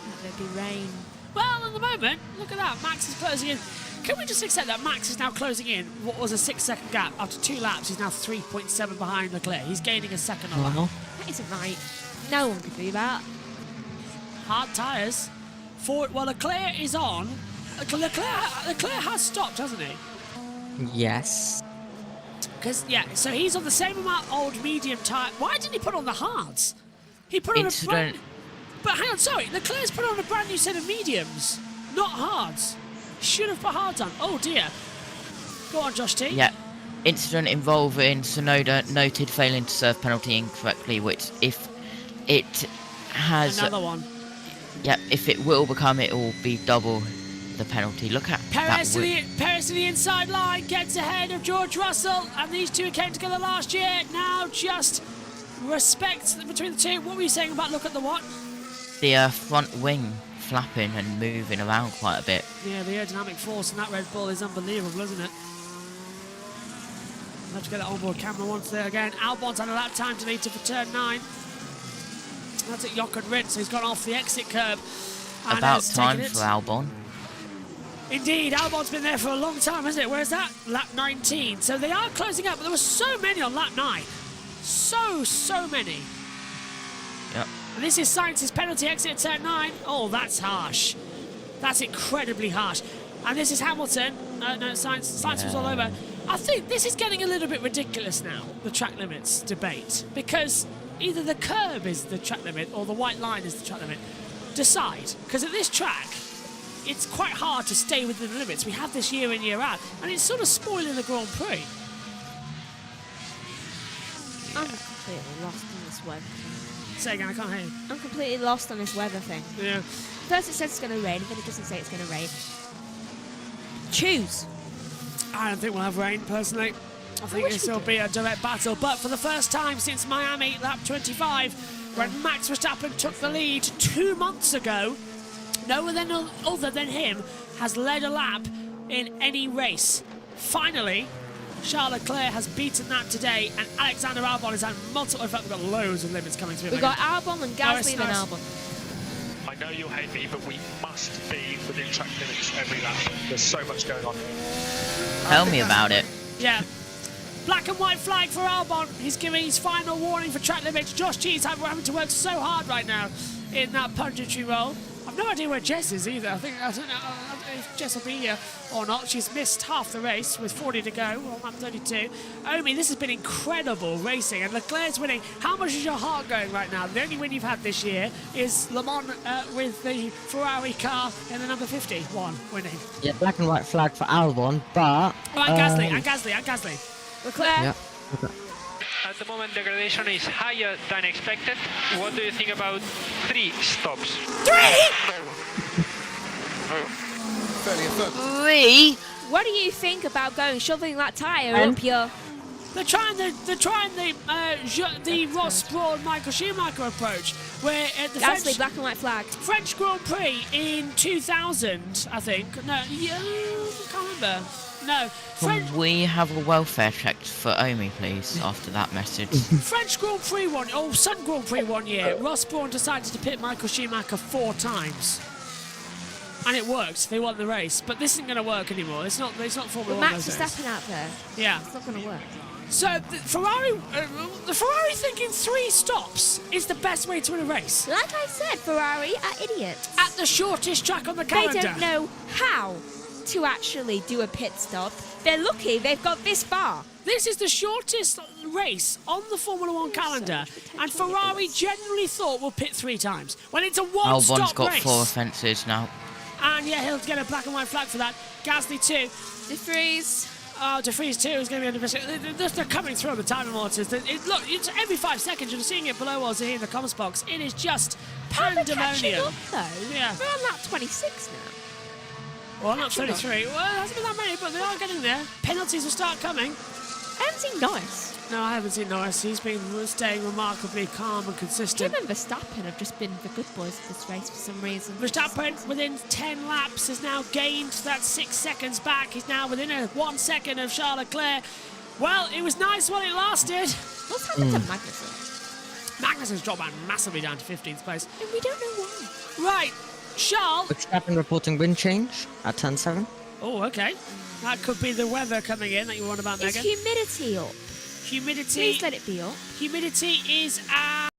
that there'd be rain. Well, at the moment, look at that. Max is closing in. Can we just accept that Max is now closing in what was a 6-second gap? After 2 laps, he's now 3.7 behind Leclerc. He's gaining a second on that. That isn't right. No one could do that. Hard tyres. Well, Leclerc is on. Leclerc has stopped, hasn't he? Yes. Because, yeah, so he's on the same amount old medium tyre. Why didn't he put on the hards? He put on a brand... But hang on, sorry. Leclerc's put on a brand new set of mediums, not hards. Should have put hards on. Oh, dear. Go on, Josh T. Yeah. Incident involving Tsunoda noted failing to serve penalty incorrectly, which if it has... Another one. Yeah, if it will become, it will be double the penalty. Look at Perez to the inside line, gets ahead of George Russell, and these two came together last year. Now just respect between the two. What were you saying about look at the what? The front wing flapping and moving around quite a bit. Yeah, the aerodynamic force in that Red Bull is unbelievable, isn't it? I'll have to get that onboard camera once there again. Albon's had a lap time deleted for turn 9. That's at Jochen Rindt, so he's gone off the exit curb. About time for Albon. Indeed, Albon's been there for a long time, hasn't it? Where's that? Lap 19. So they are closing up, but there were so many on lap 9. So many. Yep. And this is Sainz's penalty exit at turn 9. Oh, that's harsh. That's incredibly harsh. And this is Hamilton. No, Sainz was all over. I think this is getting a little bit ridiculous now, the track limits debate, because either the curb is the track limit or the white line is the track limit. Decide, because at this track, it's quite hard to stay within the limits. We have this year in, year out, and it's sort of spoiling the Grand Prix. I'm completely lost in this weather thing. Say again, I can't hear you. I'm completely lost on this weather thing. Yeah. First it says it's going to rain, then it doesn't say it's going to rain. Choose. I don't think we'll have rain, personally. I think this will be a direct battle. But for the first time since Miami, lap 25, when Max Verstappen took the lead 2 months ago, no one other than him has led a lap in any race. Finally, Charles Leclerc has beaten that today, and Alexander Albon has had multiple... In fact, we've got loads of limits coming through. We've got Albon and Gasly and Albon. I know you'll hate me, but we must be within track limits every lap. There's so much going on. Tell me about it. Yeah. Black and white flag for Albon. He's giving his final warning for track limits. Josh G's having to work so hard right now in that punditry role. I've no idea where Jess is either. I don't know if Jess will be here or not. She's missed half the race with 40 to go on lap 32. Omi, this has been incredible racing, and Leclerc's winning. How much is your heart going right now? The only win you've had this year is Le Mans with the Ferrari car in the number 51 winning. Yeah, black and white flag for Albon, but... Oh, and Gasly. Leclerc. Yeah. Okay. At the moment, degradation is higher than expected. What do you think about 3 stops? 3? What do you think about shoving that tyre up your... They're trying the Ross Brawn Michael Schumacher approach, where at the Gasly, black and white flag. French Grand Prix in 2000, I think. No, yeah, I can't remember. No, Can we have a welfare check for Omi, please, after that message? French Grand Prix Sun Grand Prix one year, Ross Brawn decided to pit Michael Schumacher 4 times. And it worked. They won the race. But this isn't going to work anymore. It's not Formula 1. Max Verstappen out there. Yeah. It's not going to work. So the Ferrari thinking 3 stops is the best way to win a race. Like I said, Ferrari are idiots. At the shortest track on the calendar. They don't know how to actually do a pit stop. They're lucky they've got this far. This is the shortest race on the Formula 1 calendar, and Ferrari generally thought we'll pit 3 times. When it's a one-stop race. Albon's got 4 offences now. And yeah, he'll get a black and white flag for that. Gasly 2. De Vries. Oh, De Vries 2 is going to be under pressure. They're coming through on the timing monitors. Look, it's every 5 seconds you're seeing it below us here in the comments box. It is just pandemonium. Up, though. Yeah. We're on lap 26 now. Well, not 33. Well, there hasn't been that many, but they are getting there. Penalties will start coming. I haven't seen Norris. No, I haven't seen Norris. He's been staying remarkably calm and consistent. Him and Verstappen have just been the good boys of this race for some reason. Verstappen, within 10 laps, has now gained that 6 seconds back. He's now within 1 second of Charles Leclerc. Well, it was nice while it lasted. What's happened to Magnussen? Magnussen's dropped massively down to 15th place. And we don't know why. Right, Charles. Verstappen reporting wind change at turn 7. Oh, okay. That could be the weather coming in that you want about, Is Megan. humidity up? Humidity. Please let it be up. Humidity is at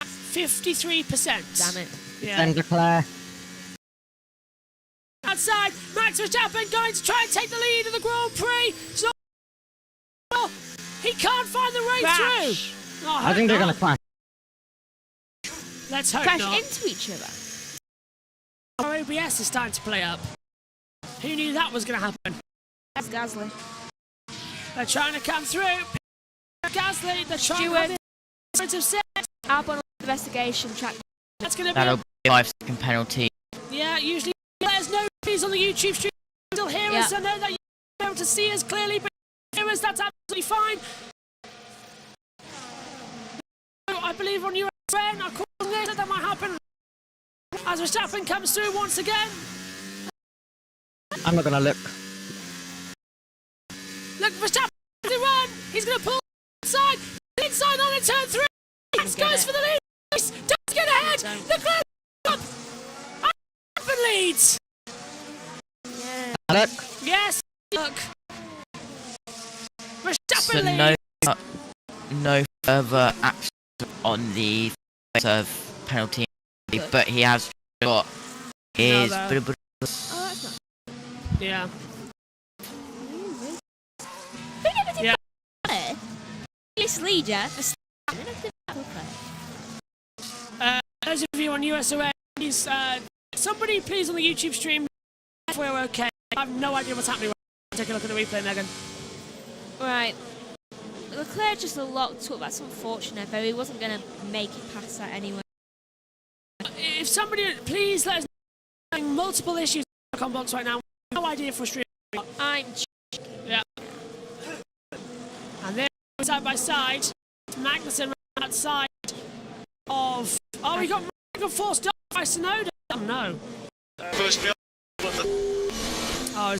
53%. Damn it. Yeah. And Leclerc. Outside, Max Verstappen going to try and take the lead of the Grand Prix. So he can't find the way through. Oh, I think they're going to crash. Let's hope Crash not. into each other. Our OBS is starting to play up. Who knew that was going to happen? That's Gasly. They're trying to come through. Gasly, they're trying to set. Albon investigation track. That's going to be That'll be a 5-second penalty. Yeah, usually there's no fees on the YouTube stream. Still hear us. I know that you're able to see us clearly, but hear us, that's absolutely fine. I believe on USN, I call it, that might happen. As Verstappen comes through once again. I'm not going to look. Look, Verstappen to run. He's going to pull inside on in turn 3. Max goes for the lead. Does get ahead. Leclerc up. Verstappen leads. Look. Yes, look. So Verstappen leads. no further action on the penalty, but he has got his... Oh, that's not. Yeah. Yeah. This leader, those of you on USOA, please, somebody please on the YouTube stream, if we're okay. I have no idea what's happening. Take a look at the replay, Megan. Right. Leclerc just locked up. That's unfortunate, though. He wasn't going to make it past that anyway. If somebody, please let us know. Multiple issues in the comment box right now. No idea for stream. I'm yeah. And then side by side, Magnussen outside of. Oh, we got forced off by Sonoda. Oh no. Oh,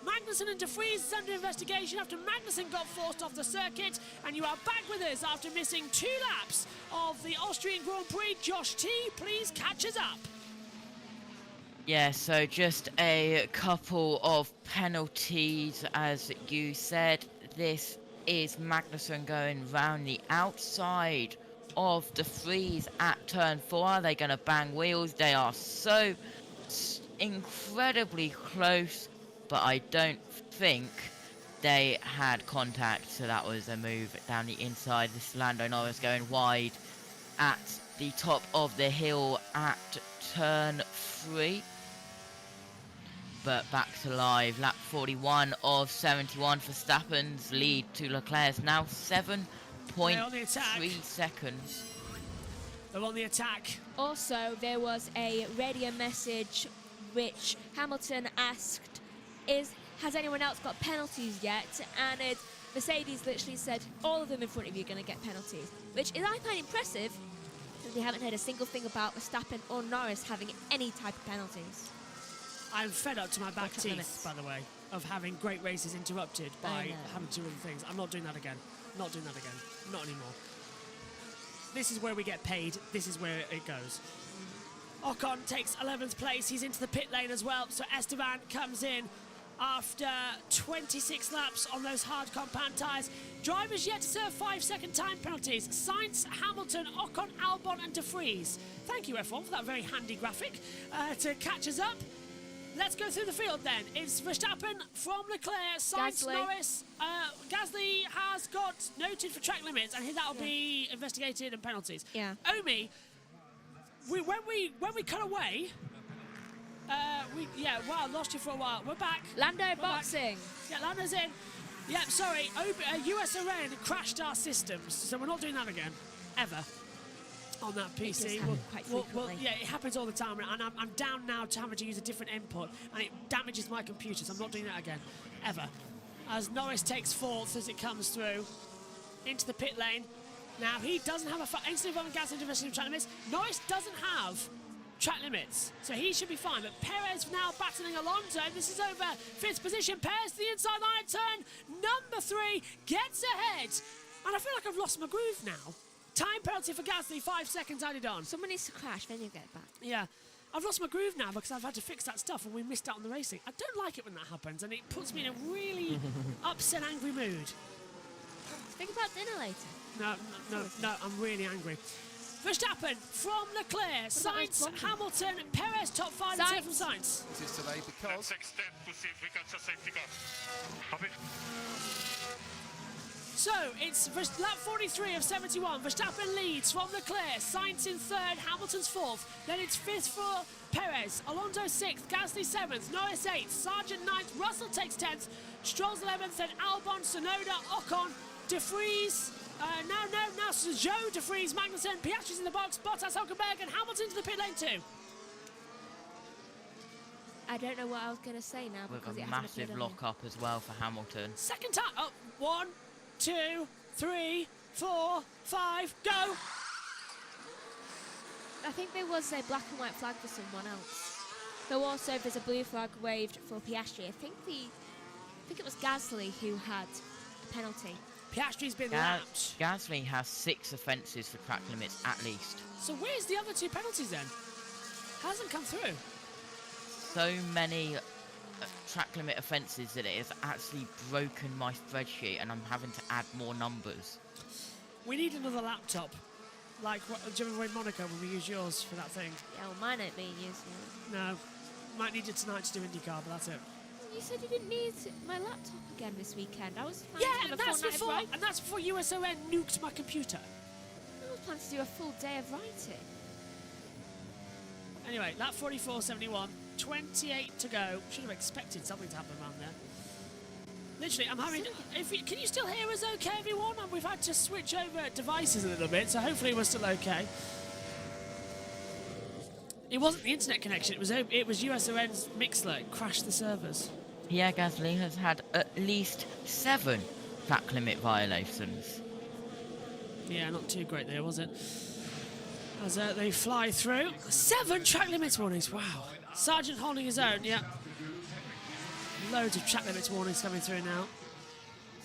Magnussen and De Vries is under investigation after Magnussen got forced off the circuit. And you are back with us after missing 2 laps of the Austrian Grand Prix. Josh T, please catch us up. Yeah, so just a couple of penalties, as you said. This is Magnussen going round the outside of De Vries at turn 4. Are they going to bang wheels? They are so incredibly close, but I don't think they had contact, so that was a move down the inside. This is Lando Norris going wide at the top of the hill at turn 3. But back to live. Lap 41 of 71. Verstappen's lead to Leclerc's now 7.3 seconds. They're on the attack. Also, there was a radio message which Hamilton asked, has anyone else got penalties yet? And Mercedes literally said, all of them in front of you are going to get penalties, which is, I find, impressive, because we haven't heard a single thing about Verstappen or Norris having any type of penalties. I'm fed up to my back teeth, by the way, of having great races interrupted by having to do other things. I'm not doing that again. Not doing that again. Not anymore. This is where we get paid. This is where it goes. Ocon takes 11th place. He's into the pit lane as well. So Esteban comes in after 26 laps on those hard compound tyres. Drivers yet to serve 5-second time penalties. Sainz, Hamilton, Ocon, Albon and De Vries. Thank you, F1, for that very handy graphic to catch us up. Let's go through the field then. It's Verstappen from Leclerc, Sainz, Norris. Gasly has got noted for track limits, and that'll be investigated and penalties. Yeah. Omi, when we cut away, wow, lost you for a while. We're back. We're boxing. Back. Yeah, Lando's in. Yeah, sorry. USRN crashed our systems, so we're not doing that again, ever. On that PC. It does happen quite frequently. Yeah, it happens all the time, and I'm down now to having to use a different input, and it damages my computer, so I'm not doing that again, ever. As Norris takes 4th as it comes through into the pit lane. Now, he doesn't have instantly involving gas and diversity of track limits. Norris doesn't have track limits, so he should be fine, but Perez now battling Alonso. This is over 5th position. Perez to the inside line, turn number 3, gets ahead, and I feel like I've lost my groove now. Time penalty for Gasly, 5 seconds added on. Someone needs to crash, then you get it back. Yeah. I've lost my groove now because I've had to fix that stuff and we missed out on the racing. I don't like it when that happens, and it puts me in a really upset, angry mood. Think about dinner later. No, I'm really angry. Verstappen from Leclerc, Sainz, Hamilton, Perez top 5 and 7 from Sainz. This is today because... Let's extend to see if we catch a safety car. Copy. So, it's lap 43 of 71. Verstappen leads from Leclerc. Sainz in 3rd, Hamilton's 4th. Then it's 5th for Perez. Alonso 6th, Gasly 7th, Norris 8th, Sargent 9th, Russell takes 10th, Stroll's 11th, then Albon, Tsunoda, Ocon, De Vries, now Joe, De Vries, Magnussen, Piastri's in the box, Bottas, Hulkenberg, and Hamilton to the pit lane too. I don't know what I was going to say now. With because a it hasn't massive appeared on lock-up as well for Hamilton. Second time. Oh, 1, 2, 3, 4, 5, go! I think there was a black and white flag for someone else. Though also there's a blue flag waved for Piastri. I think it was Gasly who had a penalty. Piastri's been lapped. Gasly has 6 offences for track limits at least. So where's the other 2 penalties then? Hasn't come through. So many track limit offences that it has actually broken my spreadsheet and I'm having to add more numbers. We need another laptop. Like, do you remember in Monaco when we used yours for that thing? Yeah, well, mine ain't being used yet. No. Might need it tonight to do IndyCar, but that's it. You said you didn't need my laptop again this weekend. I was Yeah, and that's before USON nuked my computer. I was planning to do a full day of writing. Anyway, lap 44.71, 28 to go. Should have expected something to happen around there. Literally, I'm having... Can you still hear us okay, everyone? And we've had to switch over devices a little bit, so hopefully we're still okay. It wasn't the internet connection, it was USON's Mixler. It crashed the servers. Yeah, Gasly has had at least 7 track limit violations. Yeah, not too great there, was it? As they fly through. 7 track limits warnings, wow. Sargent holding his own, yeah. Loads of track limits warnings coming through now.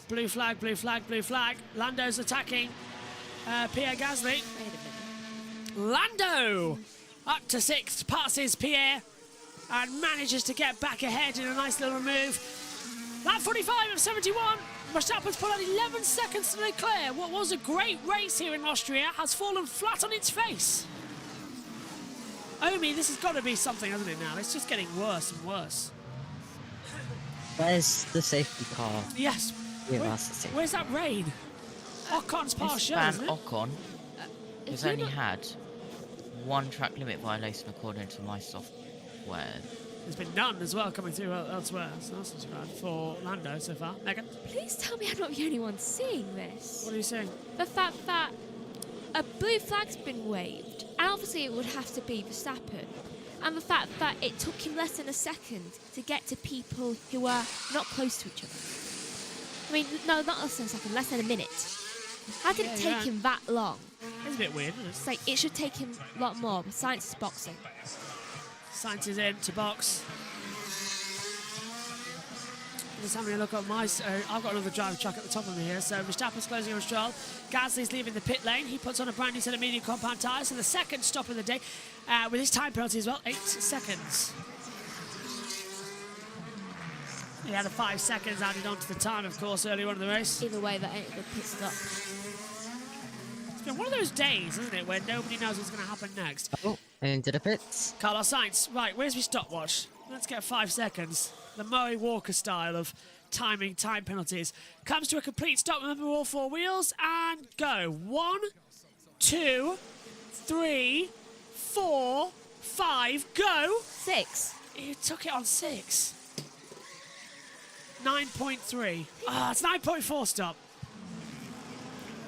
Blue flag, blue flag, blue flag. Lando's attacking Pierre Gasly. Wait a minute. Lando up to 6th, passes Pierre and manages to get back ahead in a nice little move. Lap 45 of 71. Verstappen's put on 11 seconds to Leclerc. What was a great race here in Austria has fallen flat on its face. Omi, this has got to be something, hasn't it now? It's just getting worse and worse. Where's the safety car? Yes. Where's that rain? Ocon's past show, isn't it? Ocon has only had one track limit violation according to my software. There's been none as well coming through elsewhere, so that's not too bad for Lando so far. Megan? Please tell me I'm not the only one seeing this. What are you saying? The fact that a blue flag's been waved, and obviously it would have to be Verstappen, and the fact that it took him less than a second to get to people who are not close to each other. I mean, no, not less than a second, less than a minute. How did it take him that long? It's a bit weird, isn't it? It's like, it should take him a lot more, but science is boxing. Sainz is in to box. Just having a look at my... I've got another driver truck at the top of me here. So Verstappen's closing on Stroll. Gasly's leaving the pit lane. He puts on a brand new set of medium compound tyres. So the second stop of the day with his time penalty as well. 8 seconds. He had a 5 seconds added onto the time, of course, earlier on in the race. Either way, that ain't the pit stop. It's been one of those days, isn't it, where nobody knows what's going to happen next. Oh, into the pits. Carlos Sainz. Right, where's my stopwatch? Let's get 5 seconds. The Murray Walker style of timing time penalties. Comes to a complete stop. Remember all 4 wheels and go. 1, 2, 3, 4, 5, go. 6. You took it on 6. 9.3. It's 9.4 stop.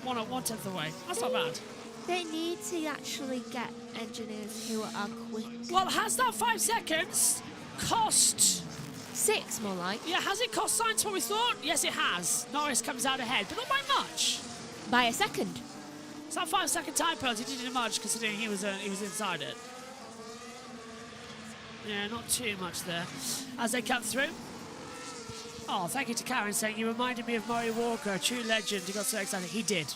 1/10 of the way. That's not bad. They need to actually get engineers who are quick. Well, has that 5 seconds cost 6 more like? Yeah, has it cost Sainz what we thought? Yes, it has. Norris comes out ahead, but not by much. By a second. So that 5 second time penalty didn't do much considering he was inside it. Yeah, not too much there. As they come through. Oh, thank you to Karen saying you reminded me of Murray Walker, a true legend. He got so excited. He did.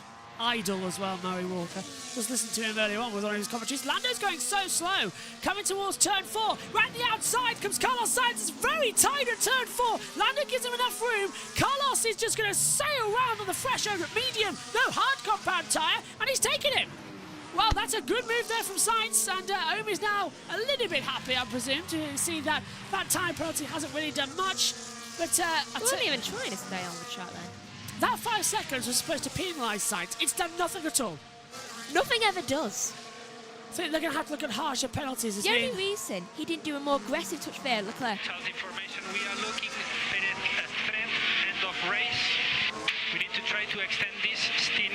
Idol as well, Murray Walker. Just listened to him earlier on with one of his commentaries. Lando's going so slow. Coming towards turn 4. Right at the outside comes Carlos Sainz. It's very tight at turn 4. Lando gives him enough room. Carlos is just going to sail around on the fresh over at medium. No hard compound tyre. And he's taken him. Well, that's a good move there from Sainz. And Omi's now a little bit happy, I presume, to see that that time penalty hasn't really done much. But I wasn't even trying to stay on the track then. That 5 seconds was supposed to penalise Sainz. It's done nothing at all. Nothing ever does. I think they're going to have to look at harsher penalties. The only reason he didn't do a more aggressive touch there, Leclerc. Just information, we are looking at a strength end of race. We need to try to extend this still.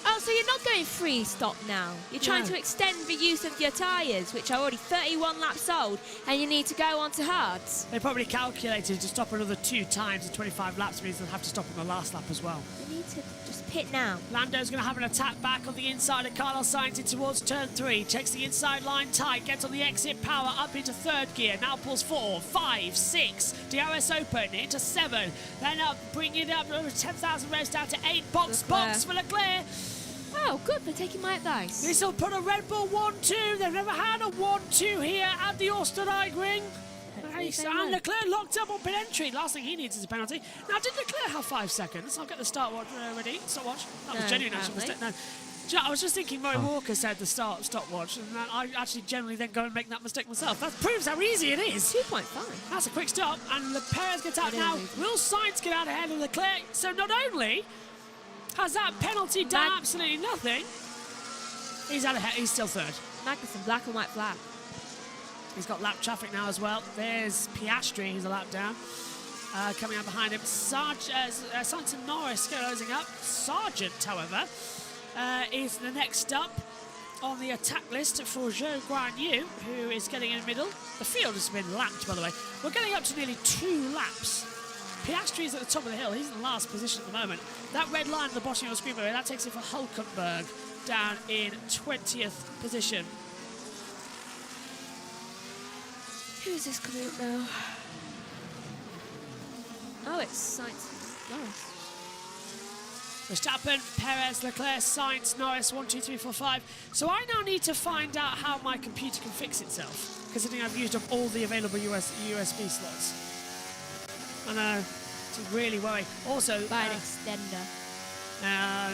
Oh, so you're not going free stop now. You're trying to extend the use of your tyres, which are already 31 laps old, and you need to go on to hards. They probably calculated to stop another 2 times at 25 laps means they'll have to stop on the last lap as well. You need to just pit now. Lando's going to have an attack back on the inside of Carlos Sainz in towards turn 3. Checks the inside line tight, gets on the exit power up into 3rd gear. Now pulls 4, 5, 6. DRS open into 7. Then up, bringing it up over 10,000 revs down to 8. Box for Leclerc. Oh, good, they're taking my advice. This will put a Red Bull 1-2. They've never had a 1-2 here at the Oostenrijkring. And Leclerc locked up on pit entry. Last thing he needs is a penalty. Now, did Leclerc have 5 seconds? I'll get the stopwatch ready. Stopwatch. That was genuine actual mistake. No. I was just thinking Murray Walker said the stopwatch, and I actually generally then go and make that mistake myself. That proves how easy it is. 2.5. That's a quick stop, and Perez gets out now. Will Sainz get out ahead of Leclerc? So not only has that penalty done absolutely nothing, he's out ahead. He's still 3rd. Magnussen, black and white flag. He's got lap traffic now as well. There's Piastri, he's a lap down. Coming out behind him, Sainz and Norris closing up. Sargent, however, is the next up on the attack list for Zhou Guanyu, who is getting in the middle. The field has been lapped, by the way. We're getting up to nearly 2 laps. Piastri is at the top of the hill. He's in the last position at the moment. That red line at the bottom of your screen, that takes it for Hulkenberg down in 20th position. Who's this coming up now? Oh, it's Sainz. Norris. Verstappen, Perez, Leclerc, Sainz, Norris, 1, 2, 3, 4, 5. So I now need to find out how my computer can fix itself, considering I've used up all the available USB slots. I know, it's really worrying. Also, By an extender.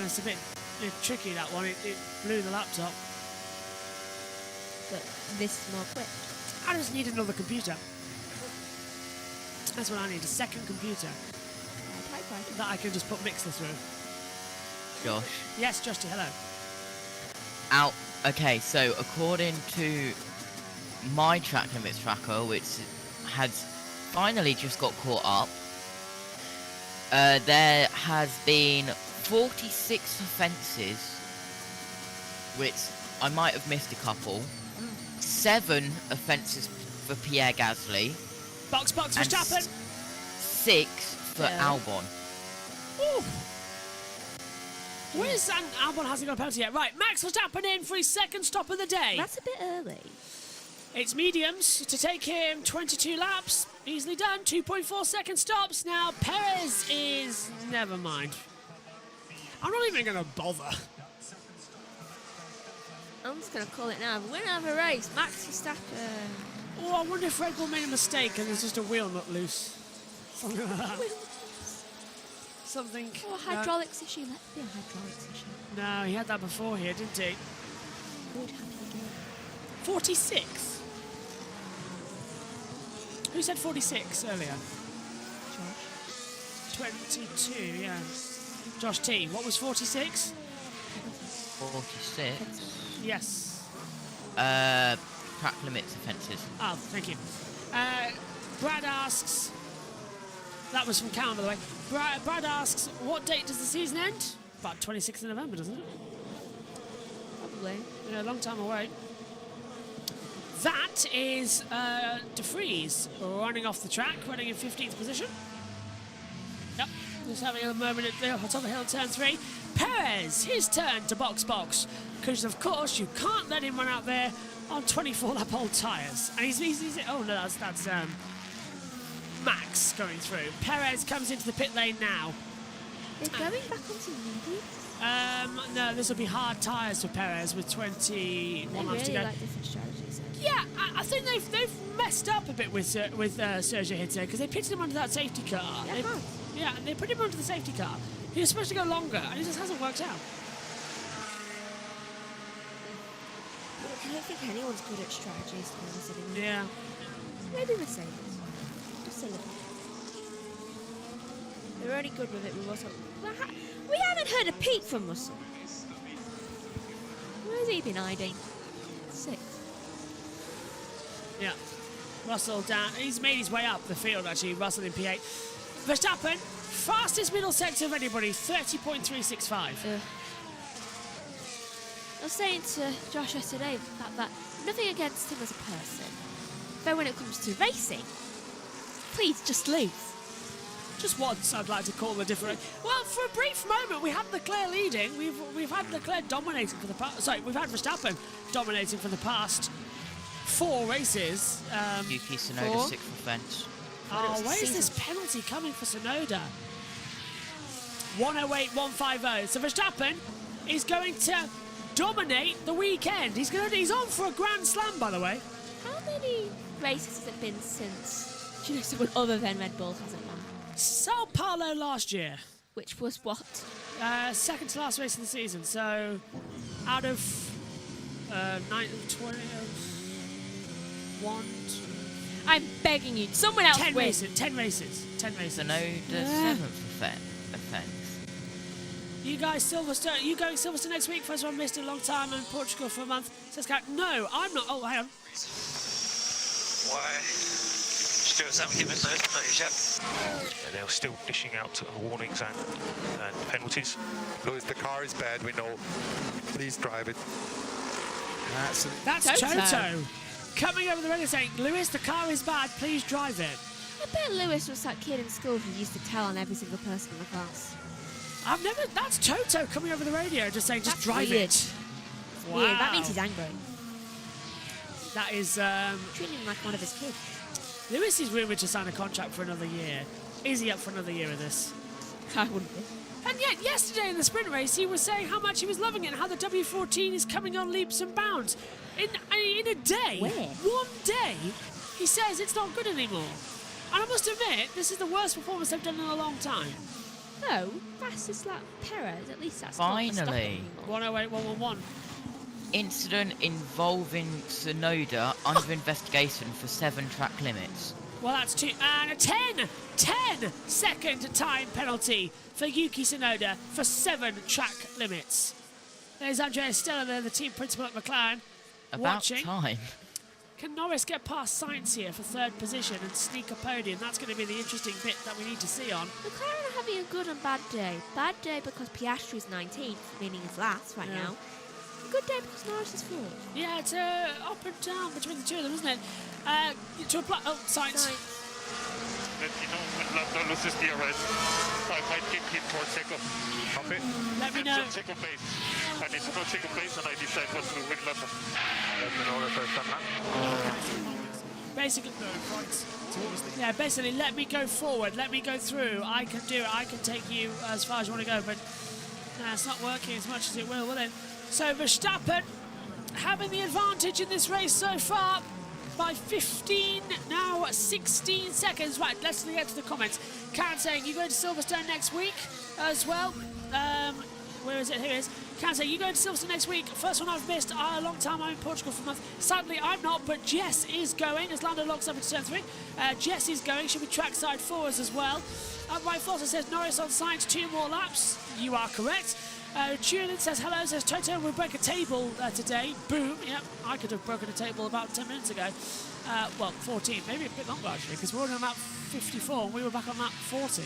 it's a bit tricky, that one. It blew the laptop. But this is more quick. I just need another computer. That's what I need, a second computer. That I can just put Mixer through. Josh. Yes, Justy, hello. Okay, so according to my track limits tracker, which has finally just got caught up, there has been 46 offences, which I might have missed a couple. 7 offences for Pierre Gasly. Box, Verstappen. 6 for Albon. Ooh. Where's Albon hasn't got a penalty yet. Right, Max Verstappen in for his second stop of the day. That's a bit early. It's mediums to take him 22 laps. Easily done. 2.4 second stops. Now, Perez is... Never mind. I'm not even going to bother. I'm just going to call it now. Winner of a race, Max Verstappen. Oh, I wonder if Red Bull made a mistake and there's just a wheel nut loose. Something like that. Something... Oh, hydraulics issue. Let's be a hydraulics issue. No, he had that before here, didn't he? Good happy again. 46. Who said 46 earlier? Josh. 22, yeah. Josh T. What was 46? 46? Yes. Track limits offences. Oh, thank you. Brad asks... That was from Callum, by the way. Brad asks, what date does the season end? About 26th of November, doesn't it? Probably. Yeah, a long time away. That is De Vries running off the track, running in 15th position. Yep, just having a moment at the top of the hill, turn 3. Perez, his turn to box, because of course you can't let him run out there on 24-lap old tyres. And he's oh no, that's Max going through. Perez comes into the pit lane now. They're going back onto mediums? No, this will be hard tyres for Perez with 21 laps to go. Like different strategies. Yeah, I think they've messed up a bit with Sergio Hito because they pitted him onto that safety car. Yeah, and they put him onto the safety car. He was supposed to go longer, and it just hasn't worked out. I don't think anyone's good at strategies, to be honest anymore. Yeah. Maybe Mercedes. Just a little. They're only good with it with Russell. We haven't heard a peep from Russell. Where's he been hiding? 6. Yeah. Russell down. He's made his way up the field, actually. Russell in P8. Verstappen, fastest middle sector of anybody, 30.365. I was saying to Josh yesterday that nothing against him as a person, but when it comes to racing, please just lose. Just once, I'd like to call a different. Well, for a brief moment, we had Leclerc leading. We've had Leclerc dominating for the past. Sorry, we've had Verstappen dominating for the past 4 races. Yuki Tsunoda 6th offence. Oh, where is this penalty coming for Tsunoda? 108.150. So Verstappen is going to dominate the weekend. He's on for a Grand Slam, by the way. How many races has it been since someone other than Red Bull hasn't won? Sao Paulo last year. Which was what? Second to last race of the season. So out of 20, 1, 2. I'm begging you, someone else 10 win. races. 10 races. Tsunoda 7th offence. You guys, Silverstone. You going Silverstone next week? First one missed in a long time. I'm in Portugal for a month. Says Cat. No, I'm not. Oh, hang on. Why? Stuart's haven't given those penalties yet. And they're still dishing out warnings and penalties. Lewis, the car is bad, we know. Please drive it. That's Toto. Coming over the radio saying, Lewis, the car is bad, please drive it. I bet Lewis was that kid in school who used to tell on every single person in the class. That's Toto coming over the radio just saying, just drive weird. it. It's Wow. weird. That means he's angry. That is... Treating him like one of his kids. Lewis is rumoured to sign a contract for another year. Is he up for another year of this? I wouldn't be. And yet, yesterday in the sprint race, he was saying how much he was loving it and how the W14 is coming on leaps and bounds. In a day, Where? one day, he says it's not good anymore. And I must admit, this is the worst performance they've done in a long time. No, fastest lap Perez. At least that's Finally. not 108, 111. Incident involving Tsunoda under investigation for 7 track limits. Well, that's 2 and a 10-second time penalty for Yuki Tsunoda for 7 track limits. There's Andrea Stella there, the team principal at McLaren. About watching. time. Can Norris get past Sainz here for 3rd position and sneak a podium? That's going to be the interesting bit that we need to see on. McLaren are having a good and bad day. Bad day because Piastri's 19th, meaning he's last right now. Good day because Norris is 4th. Yeah, it's up and down between the two of them, isn't it? To apply. Oh, Sainz. Let me know when Lando loses DRS. I might keep him for second. Okay? Let me know. Second place. I need to know second place and I decide what to do with Lando. Let me know the first time now. Basically, no, right. Yeah, basically, let me go forward. Let me go through. I can do it. I can take you as far as you want to go, but it's not working as much as it will it? So Verstappen having the advantage in this race so far by 15, now 16 seconds. Right, let's get to the comments. Karen saying, you going to Silverstone next week as well? Where is it? Here it is. Karen saying, you going to Silverstone next week? First one I've missed. A long time. I'm in Portugal for a month. Sadly, I'm not, but Jess is going as Lando locks up into turn 3. Jess is going. She'll be trackside for us as well. Right, Foster says, Norris on Sainz, 2 more laps. You are correct. Julian says hello, says Toto will break a table today. Boom. Yep, I could have broken a table about 10 minutes ago. Well, 14, maybe a bit longer actually, because we're on map 54 and we were back on map 40.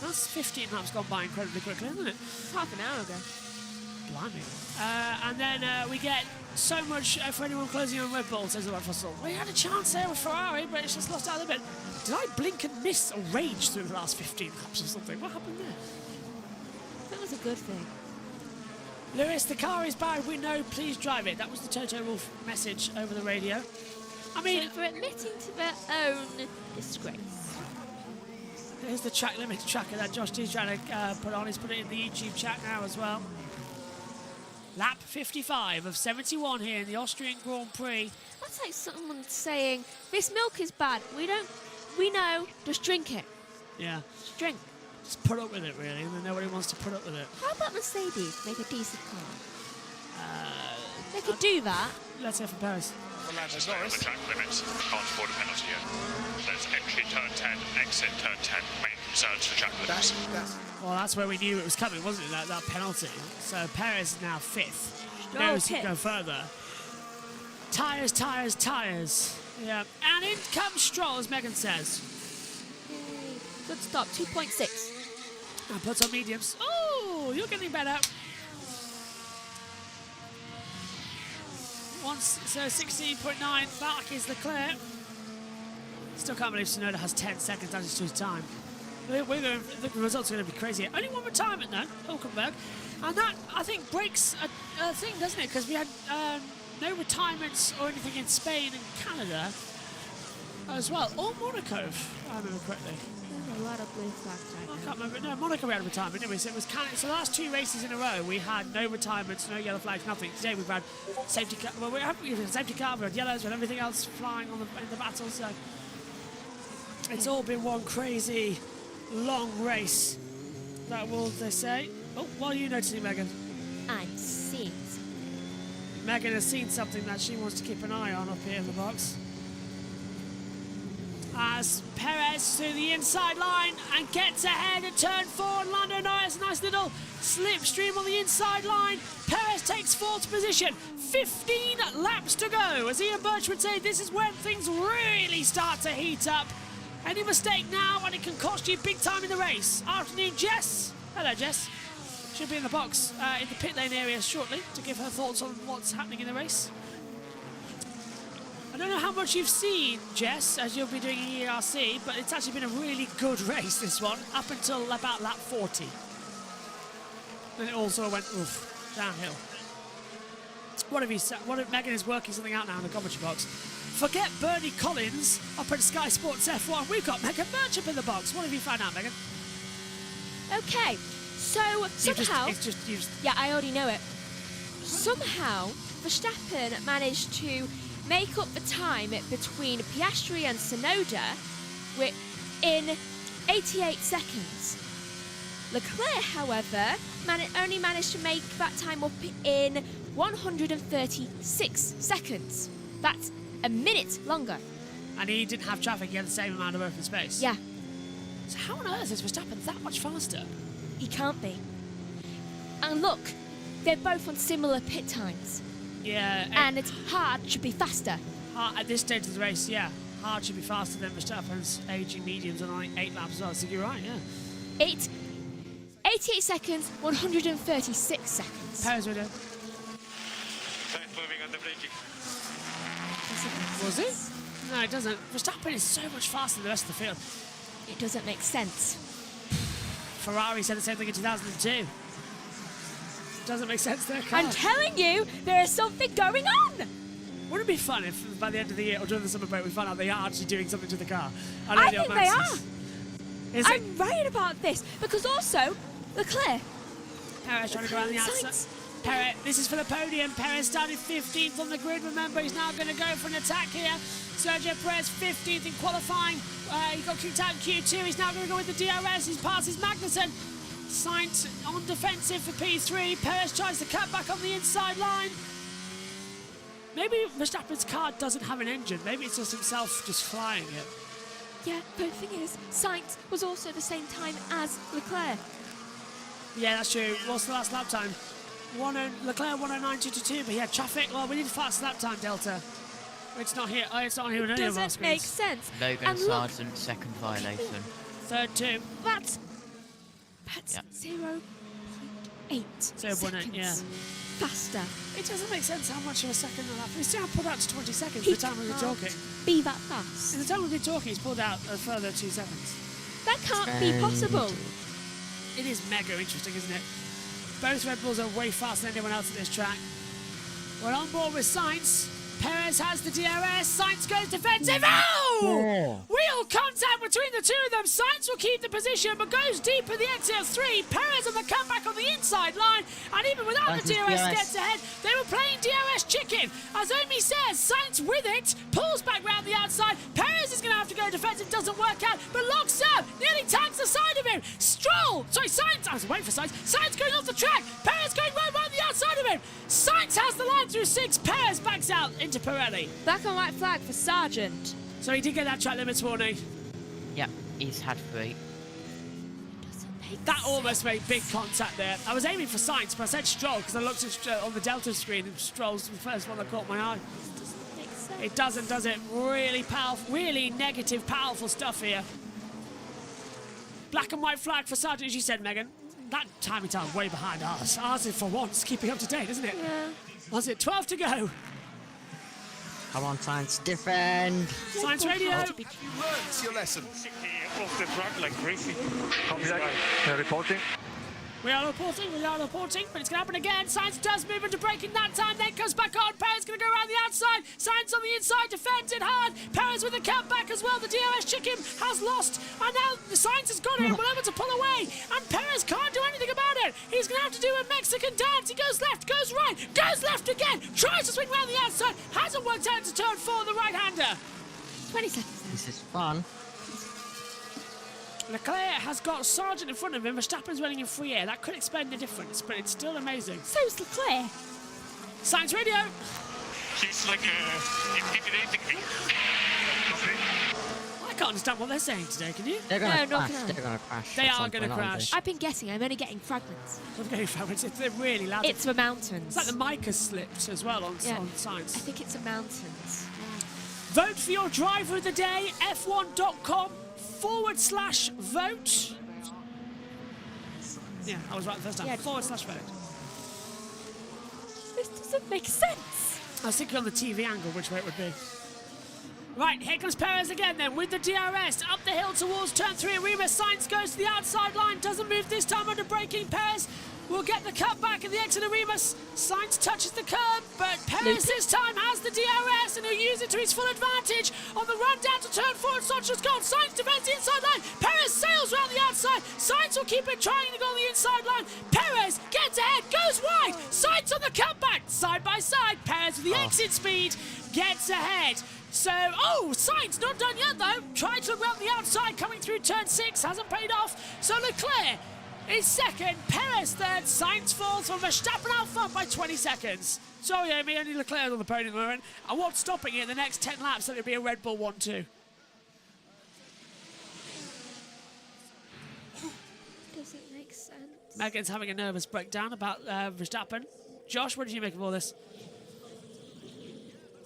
That's 15 laps gone by incredibly quickly, isn't it? Half an hour ago. Blimey. And then we get so much for anyone closing on Red Bull, says the Red Fossil. We had a chance there with Ferrari, but it's just lost out a bit. Did I blink and miss or rage through the last 15 laps or something? What happened there? That was a good thing. Lewis, the car is bad, we know, please drive it. That was the Toto Wolff message over the radio. I mean, so for admitting to their own disgrace. Here's the track limit tracker that Josh D's trying to put on. He's put it in the YouTube chat now as well. Lap 55 of 71 here in the Austrian Grand Prix. That's like someone saying, this milk is bad. We know, just drink it. Yeah. Just drink. Just put up with it, really, and then nobody wants to put up with it. How about Mercedes make a decent car? They could do that. Let's hear from Paris. There's no the track limits. Can't afford a penalty here. There's entry turn 10, exit turn 10, main concerns for track limits. Well, that's where we knew it was coming, wasn't it? That penalty. So Perez is now 5th. No Knows he pit. can go further. Tyres, tyres, tyres. Yeah. And in comes Stroll, as Megan says. Yay. Good stop, 2.6. And puts on mediums. Oh, you're getting better. So 16.9 back is Leclerc. Still can't believe Tsunoda has 10 seconds added to his time. The results are going to be crazy. Only one retirement though, Hulkenberg. And that, I think, breaks a thing, doesn't it? Because we had no retirements or anything in Spain and Canada as well. Or Monaco, if I remember correctly. There's a lot of blue flags right I now. can't remember. No, Monaco we had a retirement, didn't we? So it was Canada. So the last 2 races in a row, we had no retirements, no yellow flags, nothing. Today we've had safety car. Well, we had safety car, we had yellows, we had everything else flying on in the battle. So it's all been one crazy long race. That will they say? Oh, what are you noticing, Megan? I'm seeing something. Megan has seen something that she wants to keep an eye on up here in the box. As Perez to the inside line and gets ahead at turn 4, and Lando Norris, nice little slipstream on the inside line. Perez takes 4th position, 15 laps to go. As Ian Birch would say, this is when things really start to heat up. Any mistake now and it can cost you big time in the race. Afternoon, Jess. Hello, Jess. She'll be in the box in the pit lane area shortly to give her thoughts on what's happening in the race. I don't know how much you've seen, Jess, as you'll be doing ERC, but it's actually been a really good race, this one, up until about lap 40. Then it also went, downhill. What have you said? Megan is working something out now in the commentary box. forget Bernie Collins up at Sky Sports F1. We've got Megan Birch in the box. What have you found out, Megan? Okay, so somehow... Yeah, I already know it. Somehow, Verstappen managed to make up the time between Piastri and Tsunoda in 88 seconds. Leclerc, however, only managed to make that time up in 136 seconds. That's a minute longer. And he didn't have traffic, he had the same amount of open space. Yeah. So how on earth is Verstappen that much faster? He can't be. And look, they're both on similar pit times. Yeah. And it's hard should be faster. At this stage of the race, yeah. Hard should be faster than Verstappen's aging mediums on only 8 laps as well. So you're right, yeah. 88 seconds, 136 seconds. Perez winner. Moving on the braking. Was it? No, it doesn't. Verstappen is so much faster than the rest of the field. It doesn't make sense. Ferrari said the same thing in 2002. It doesn't make sense there. I'm telling you, there is something going on. Wouldn't it be fun if by the end of the year or during the summer break we find out they are actually doing something to the car? I think they are. I'm right about this because also Leclerc. Perez trying to go around the outside. Perez, this is for the podium. Perez started 15th on the grid. Remember, he's now going to go for an attack here. Sergio Perez 15th in qualifying. He got kicked out in Q2. He's now going to go with the DRS. He passes Magnussen. Sainz on defensive for P3. Perez tries to cut back on the inside line. Maybe Verstappen's car doesn't have an engine. Maybe it's just himself just flying it. Yeah, but the thing is, Sainz was also the same time as Leclerc. Yeah, that's true. What's the last lap time? Leclerc 109.222, but he had traffic. Well, we need fast lap time, Delta. It's not here. Oh, it's not here in any of our Doesn't make sense. Logan Sargent, second violation. Third 2. That's 0.8 seconds yeah. faster. It doesn't make sense how much of a second a lap. He's still pulled out to 20 seconds by the time we've been talking. Be that fast. In the time we've been talking, he's pulled out a further 2 seconds. That can't be possible. It is mega interesting, isn't it? Both Red Bulls are way faster than anyone else at this track. We're on board with Sainz. Perez has the DRS. Sainz goes defensive. Oh! Wheel contact between the two of them. Sainz will keep the position, but goes deep in the exit of 3. Perez on the comeback on the inside line. And even without the DRS gets ahead, they were playing DRS chicken. As Omi says, Sainz with it, pulls back round the outside. Perez is going to have to go defensive, doesn't work out, but locks up, nearly tags the side of him. Sainz, I was waiting for Sainz. Sainz going off the track. Perez going right round the outside of him. Sainz has the line through 6. Perez backs out into Pirelli. Black and white flag for Sargent. So he did get that track limits warning. Yeah, he's had 3. That almost made big contact there. I was aiming for Sainz, but I said Stroll because I looked at, on the Delta screen and Stroll's the first one that caught my eye. It doesn't, does it? Really powerful, really negative, powerful stuff here. Black and white flag for Sargent, as you said, Megan. That timing time way behind ours. Ours is for once keeping up to date, isn't it? Yeah. Was it 12 to go? Come on, Sainz, defend. Science Radio. Have you learned your lesson? Off the track like crazy. Reporting. We are reporting, but it's going to happen again. Sainz does move into braking that time, then comes back on. Perez going to go around the outside. Sainz on the inside, defends it hard. Perez with a cut back as well. The DRS chicken has lost, and now Sainz has got it and will able to pull away. And Perez can't do anything about it. He's going to have to do a Mexican dance. He goes left, goes right, goes left again. Tries to swing around the outside. Hasn't worked out to turn 4, the right-hander. 20 seconds. This is fun. Leclerc has got Sargent in front of him. Verstappen's running in free air. That could explain the difference, but it's still amazing. So's Leclerc. Science Radio. She's like intimidating me. I can't understand what they're saying today, can you? They're gonna No, not crash. gonna. They're gonna crash. They at are some going to point, aren't crash. I've been guessing. I'm only getting fragments. I'm getting fragments. They're really loud. It's the mountains. It's like the mic has slipped as well on Science. I think it's the mountains. Vote for your driver of the day. F1.com/vote. Yeah, I was right the first time. Yeah. /vote. This doesn't make sense. I was thinking on the TV angle which way it would be. Right, here comes Perez again then with the DRS up the hill towards turn 3. Arriba Sainz goes to the outside line, doesn't move this time under braking. Perez will get the cut back at the exit of Remus. Sainz touches the curb, but Perez this time has the DRS and he'll use it to his full advantage. On the run down to turn 4, and Socha's gone. Sainz defends the inside line. Perez sails round the outside. Sainz will keep it trying to go on the inside line. Perez gets ahead, goes wide. Sainz on the cutback, side by side. Perez with the exit speed gets ahead. So, Sainz not done yet though. Tried to look around the outside, coming through turn 6, hasn't paid off. So Leclerc is second, Perez third, Sainz fourth, from Verstappen out front by 20 seconds. Sorry, Amy, only Leclerc on the podium at the moment. And what's stopping it the next 10 laps? That it'll be a Red Bull 1-2. Doesn't make sense. Megan's having a nervous breakdown about Verstappen. Josh, what did you make of all this?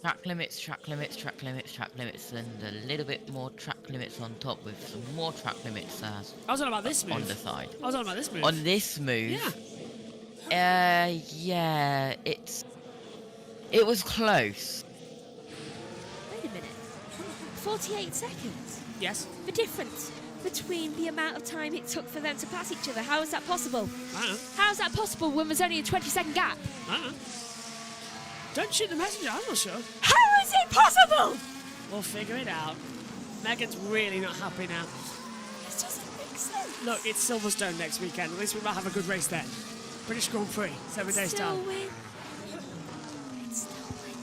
Track limits, track limits, track limits, track limits, and a little bit more track limits on top with some more track limits I was on about this move. on the side. I was on about this move. On this move? Yeah. Yeah, it was close. Wait a minute. 48 seconds? Yes. The difference between the amount of time it took for them to pass each other. How is that possible? I don't know. How is that possible when there's only a 20-second gap? I don't know. Don't shoot the messenger, I'm not sure. How is it possible? We'll figure it out. Megan's really not happy now. It doesn't make sense. Look, it's Silverstone next weekend. At least we might have a good race there. British Grand Prix, 7-day start.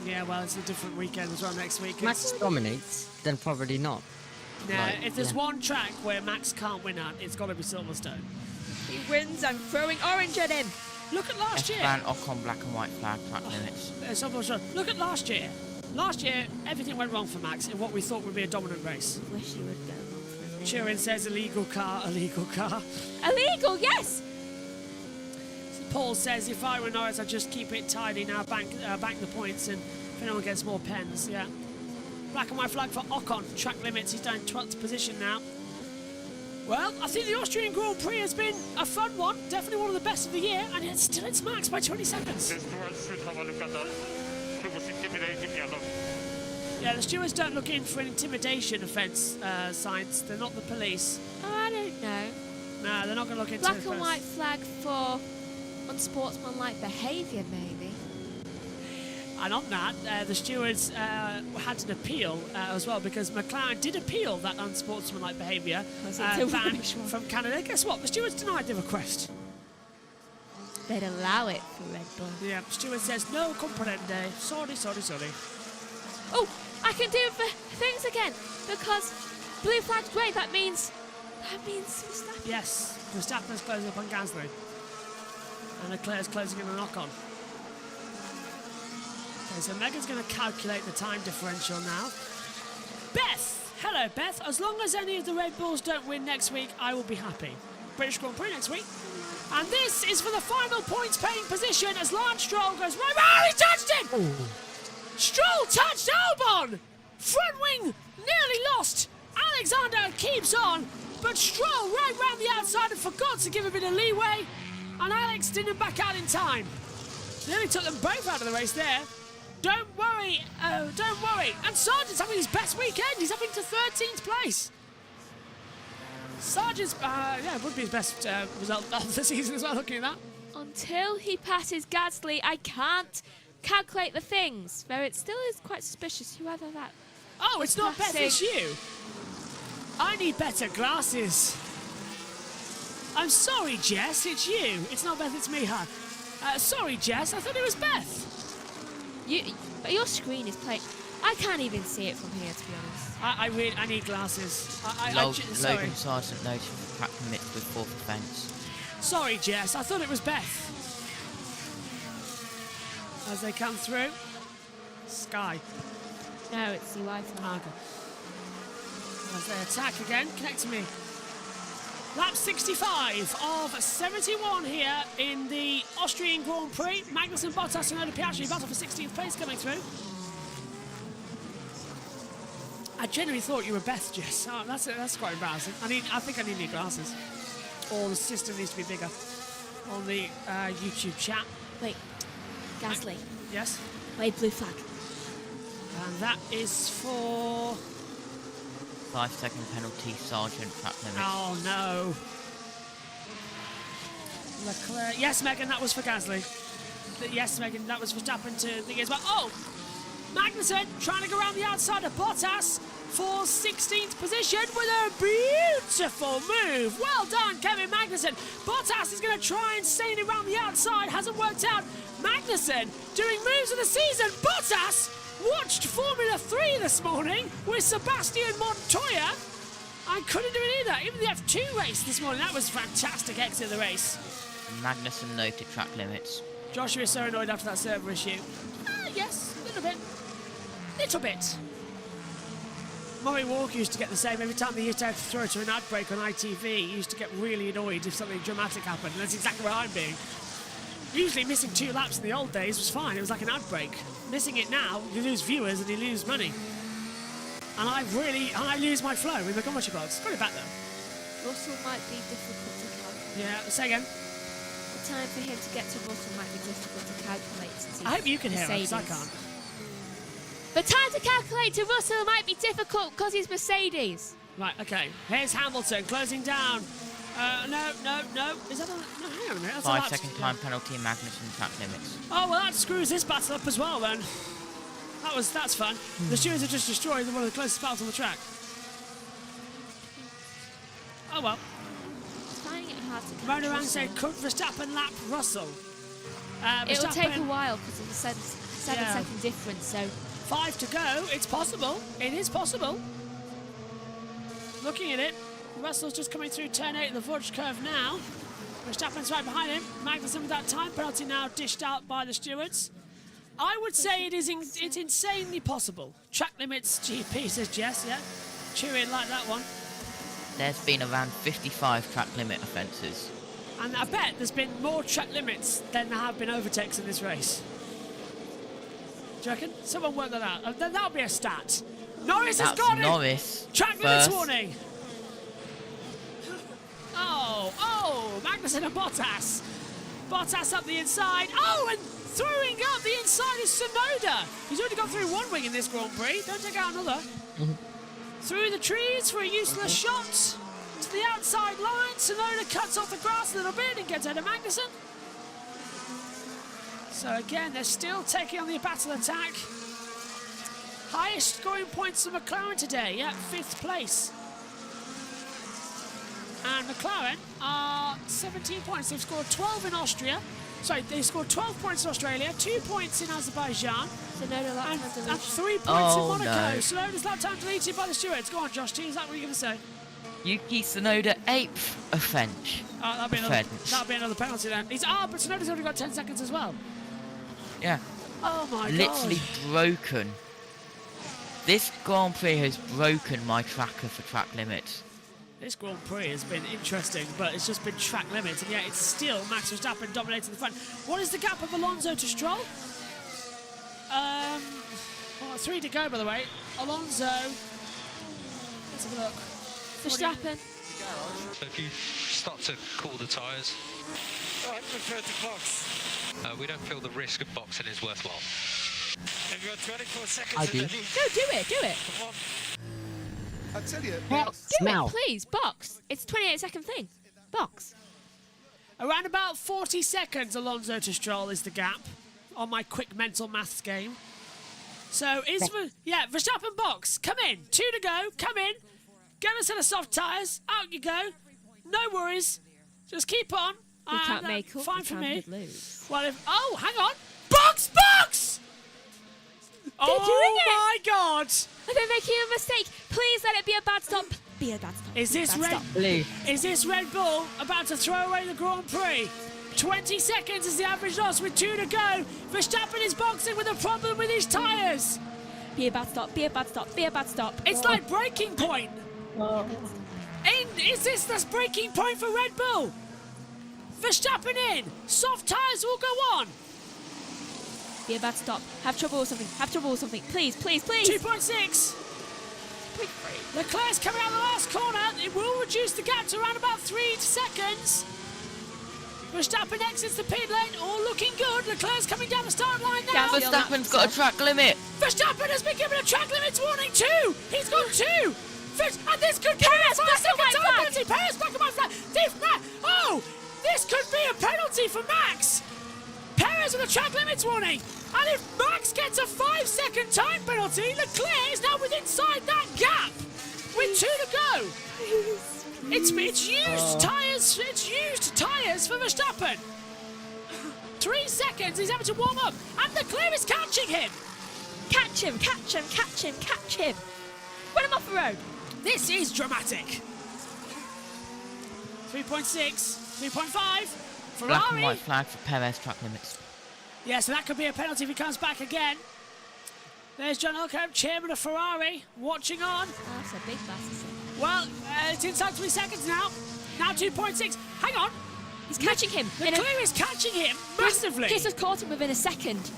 Yeah, well, it's a different weekend as well next week. Max dominates, then probably not. No, Like, if there's yeah. one track where Max can't win at, it's got to be Silverstone. He wins, I'm throwing orange at him. Look at last year. Esteban Ocon black and white flag track limits. Look at last year. Last year, everything went wrong for Max in what we thought would be a dominant race. Wish he would go wrong for me. Turin says illegal car, illegal car. Illegal, yes! Paul says if I were Norris, I'd just keep it tidy now, bank the points, and if anyone gets more pens, yeah. Black and white flag for Ocon. Track limits, he's down 12th position now. Well, I think the Austrian Grand Prix has been a fun one, definitely one of the best of the year, and it's still its max by 20 seconds. The stewards should have a look at that. It was intimidating yellow. Yeah, the stewards don't look in for an intimidation offence, Sainz. They're not the police. Oh, I don't know. No, they're not going to look into Black it and first. white flag for unsportsmanlike behaviour, maybe. And on that, the stewards had an appeal as well, because McLaren did appeal that unsportsmanlike behaviour ban from Canada. Guess what? The stewards denied the request. They'd allow it for Red Bull. Yeah, steward says no comprende. Sorry. Oh, I can do things again because blue flag's great. That means Verstappen. Yes, Verstappen's closing up on Gasly, and Leclerc's closing in on Ocon. Okay, so Megan's going to calculate the time differential now. Beth! Hello, Beth. As long as any of the Red Bulls don't win next week, I will be happy. British Grand Prix next week. And this is for the final points-paying position as Lance Stroll goes right. Oh, he touched him! Ooh. Stroll touched Albon! Front wing nearly lost. Alexander keeps on, but Stroll right round the outside and forgot to give a bit of leeway. And Alex didn't back out in time. Nearly took them both out of the race there. Don't worry. And Sargent's having his best weekend. He's up into 13th place. Sargent's, would be his best result of the season as well, looking at that. Until he passes Gasly, I can't calculate the things. Though it still is quite suspicious, whoever that... Oh, it's not Beth, it's you. I need better glasses. I'm sorry, Jess, it's you. It's not Beth, it's me, huh? Sorry, Jess, I thought it was Beth. But your screen is playing... I can't even see it from here, to be honest. I need glasses. Sorry. Logan Sargent noted for track limits with fourth offence. Sorry, Jess, I thought it was Beth. As they come through. Sky. No, it's the Wi-Fi. Okay. As they attack again, connect to me. Lap 65 of 71 here in the Austrian Grand Prix. Magnussen, Bottas and Oda Piastri battle for 16th place coming through. I genuinely thought you were Beth, Jess. Oh, that's quite embarrassing. I think I need new glasses. Or the system needs to be bigger. On the YouTube chat. Wait, Gasly. Yes? Wait, blue flag. And that is for... 5-second penalty, Sargent track limits. Oh no. Leclerc. Yes, Megan, that was for Gasly. Yes, Megan, that was Verstappen to think as well. Oh! Magnussen trying to go around the outside of Bottas for 16th position with a beautiful move. Well done, Kevin Magnussen. Bottas is going to try and stay around the outside. Hasn't worked out. Magnussen doing moves of the season. Bottas watched Formula 3 this morning with Sebastian Montoya and couldn't do it either. Even the F2 race this morning, that was fantastic exit of the race. Magnussen noted track limits. Joshua is so annoyed after that server issue. Yes, a little bit. Little bit. Murray Walker used to get the same every time they used to have to throw to an ad break on ITV. He used to get really annoyed if something dramatic happened, and that's exactly where I'm being. Usually missing 2 laps in the old days was fine, it was like an ad break. Missing it now, you lose viewers and you lose money. And I lose my flow in the commentary box. Put it back though. Russell might be difficult to calculate. Yeah, say again. The time for him to get to Russell might be difficult to calculate. I hope you can hear it, because I can't. The time to calculate to Russell might be difficult because he's Mercedes. Right, okay. Here's Hamilton closing down. No. Is that a... No, hang on a minute. That's 5-second time penalty, Magnussen track limits. Oh, well, that screws this battle up as well, then. That's fun. The stewards have just destroyed one of the closest battles on the track. Oh, well. Finding it hard to Mona Rang said, could Verstappen lap Russell? It will take a while because of the 7-second difference, so... 5 to go. It's possible. It is possible. Looking at it, Russell's just coming through turn 8 of the Vosges curve now. Verstappen's right behind him. Magnussen with that time penalty now dished out by the stewards. I would say it's insanely possible. Track limits, GP, says Jess, yeah. Chew in like that one. There's been around 55 track limit offences. And I bet there's been more track limits than there have been overtakes in this race. Do you reckon? Someone work that out. That'll be a stat. Norris has got it! Norris. Track limits warning! Oh, Magnussen and Bottas. Bottas up the inside. Oh, and throwing up the inside is Tsunoda. He's already got through one wing in this Grand Prix. Don't take out another. Through the trees for a useless shot. To the outside line. Tsunoda cuts off the grass a little bit and gets out of Magnussen. So again, they're still taking on the battle attack. Highest scoring points for McLaren today, yeah, 5th place. And McLaren are 17 points. They've scored 12 in Austria. Sorry, they scored 12 points in Australia, 2 points in Azerbaijan, and 3 points in Monaco. No. Tsunoda's lap time deleted by the stewards. Go on, Josh T, is that what you're going to say? Yuki Tsunoda, 8th offence. That'll be another penalty then. But Tsunoda's already got 10 seconds as well. Yeah. Oh my god. Literally broken. This Grand Prix has broken my tracker for track limits. This Grand Prix has been interesting, but it's just been track limits, and yet it's still Max Verstappen dominating the front. What is the gap of Alonso to Stroll? 3 to go, by the way. Alonso. Let's have a look. Verstappen. If you start to cool the tyres. I prefer to box. We don't feel the risk of boxing is worthwhile. Have you got 24 seconds I in do. the lead? No, do it. Come on. I tell you, Do it, please. Box. It's a 28-second thing. Box. Around about 40 seconds, Alonso to Stroll is the gap on my quick mental maths game. So, Verstappen box. Come in. 2 to go. Come in. Get a set of soft tyres. Out you go. No worries. Just keep on. We can't make up. Fine for me. Lose. Well, hang on. Box! They're doing it! My God! They're making a mistake. Please let it be a bad stop. Be a bad stop. Is this Red Bull about to throw away the Grand Prix? 20 seconds is the average loss with 2 to go. Verstappen is boxing with a problem with his tyres. Be a bad stop. Be a bad stop. Be a bad stop. It's like breaking point. Is this the breaking point for Red Bull? Verstappen in. Soft tyres will go on. Be a bad stop. Have trouble with something. Have trouble with something. Please, please, please. 2.6. Leclerc's coming out of the last corner. It will reduce the gap to around about 3 seconds. Verstappen exits the pit lane. All looking good. Leclerc's coming down the start line now. Verstappen's got a track limit. Verstappen has been given a track limits warning too. He's got 2. And this could give him a 5-second time penalty. Perez back on my flag. Oh! This could be a penalty for Max. Perez with a track limits warning. And if Max gets a 5-second time penalty, Leclerc is now within inside that gap with 2 to go. It's used tyres. It's used tyres for Verstappen. 3 seconds. He's having to warm up, and Leclerc is catching him. Catch him, catch him, catch him, catch him. Run him off the road. This is dramatic. 3.6, 3.5. Ferrari. Black and white flag for Perez track limits. Yeah, so that could be a penalty if he comes back again. There's John Elko, chairman of Ferrari, watching on. Oh, that's a big bastard. Well, it's inside 3 seconds now. Now 2.6. Hang on. He's catching him. Leclerc is catching him massively. He's just caught him within a second.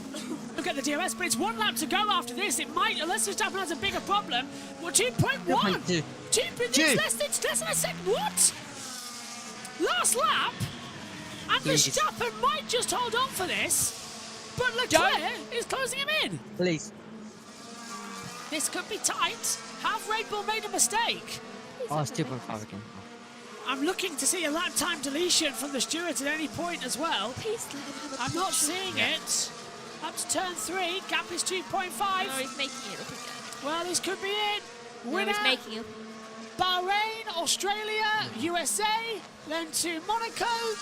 Look at the DRS, but it's 1 lap to go after this. It might, unless Verstappen has a bigger problem. Well, 2.1. It's less than a second. What? Last lap? And Verstappen might just hold on for this. But Leclerc is closing him in. Please. This could be tight. Have Red Bull made a mistake? Oh, it's 2.5 again. I'm looking to see a lap time deletion from the steward at any point as well. Please let him have a I'm not seeing it. Up to turn 3, gap is 2.5. No, he's making it up again. Well, this could be it. Winner. No, he's making it. Bahrain, Australia, USA, then to Monaco,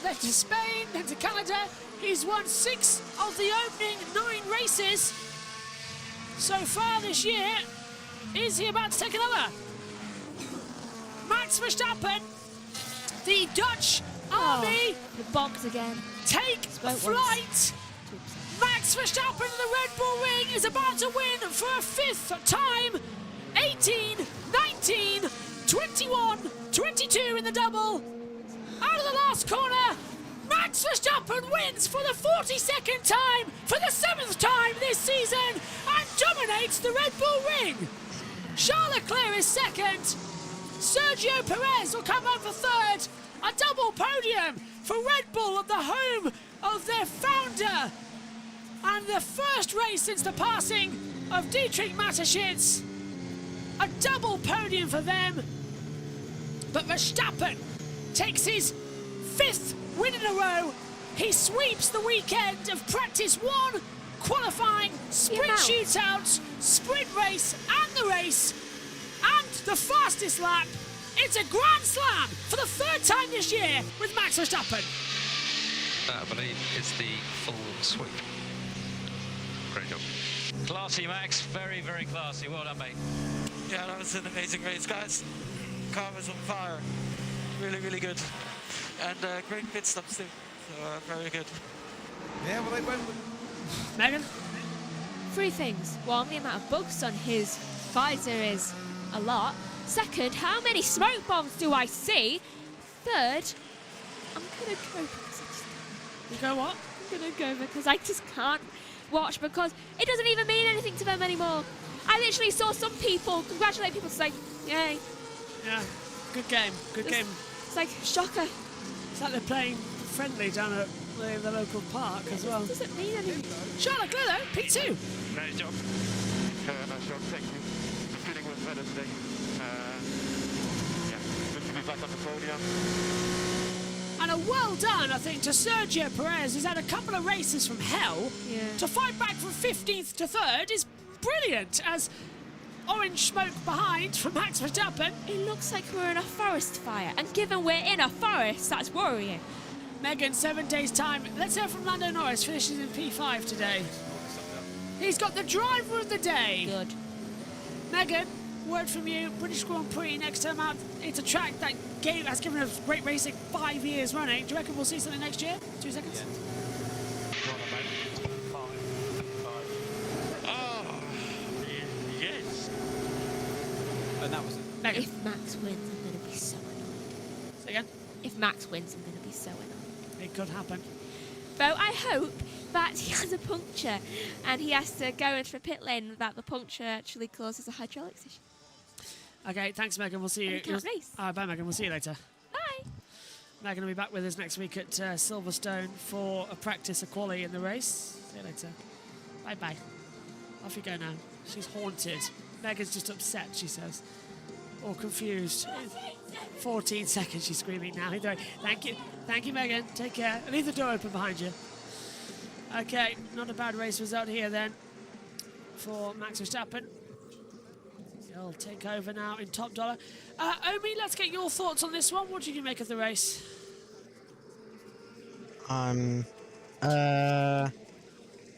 then to Spain, then to Canada. He's won 6 of the opening 9 races so far this year. Is he about to take another? Max Verstappen, the Dutch army, the bombs again. Take flight. Max Verstappen in the Red Bull ring is about to win for a 5th time. 18, 19, 21, 22 in the double. Out of the last corner, Max Verstappen wins for the 42nd time, for the 7th time this season, and dominates the Red Bull ring. Charles Leclerc is second. Sergio Perez will come up for third. A double podium for Red Bull at the home of their founder. And the first race since the passing of Dietrich Mateschitz. A double podium for them. But Verstappen takes his 5th win in a row. He sweeps the weekend of practice 1, qualifying, sprint shootout, sprint race, and the race, and the fastest lap. It's a Grand Slam for the 3rd time this year with Max Verstappen. I believe it's the full sweep. Great job. Classy, Max. Very, very classy. Well done, mate. Yeah, that was an amazing race, guys. Car was on fire. Really, really good. And great pit stops too. So very good. Yeah, well, they went with... Megan? 3 things. 1, the amount of bugs on his visor is a lot. 2nd, how many smoke bombs do I see? 3rd, I'm gonna go because I just... You go what? I'm gonna go because I just can't watch because it doesn't even mean anything to them anymore. I literally saw some people congratulate people to say, yay. Yeah, good game, good game. It's like, shocker. It's like they're playing friendly down at the local park as well. Doesn't mean anything. Charles Leclerc though, P2. Nice job. Nice job, thank you. The feeling was better today. Yeah, good to be back on the podium. And a well done, I think, to Sergio Perez, who's had a couple of races from hell. Yeah. To fight back from 15th to 3rd is brilliant, as orange smoke behind from Max Verstappen. It looks like we're in a forest fire, and given we're in a forest, that's worrying. Megan, 7 days' time. Let's hear from Lando Norris, finishes in P5 today. He's got the driver of the day. Good. Megan, word from you. British Grand Prix next term out. It's a track that has given us great racing 5 years running. Do you reckon we'll see something next year? 2 seconds? Oh, yes. And that was it. Megan. If Max wins, I'm going to be so annoyed. Say again? If Max wins, I'm going to be so annoyed. It could happen. Though I hope that he has a puncture and he has to go into the pit lane, that the puncture actually causes a hydraulics issue. Okay, thanks, Megan. We'll see you. Can't race. All right, bye, Megan. We'll see you later. Bye. Megan will be back with us next week at Silverstone for a practice, a quali in the race. See you later. Bye-bye. Off you go now. She's haunted. Megan's just upset, she says. or confused. 14 seconds, she's screaming now. Thank you, Megan. Take care. Leave the door open behind you. Okay, not a bad race result here then for Max Verstappen. He'll take over now in top dollar. Omi, let's get your thoughts on this one. What did you make of the race?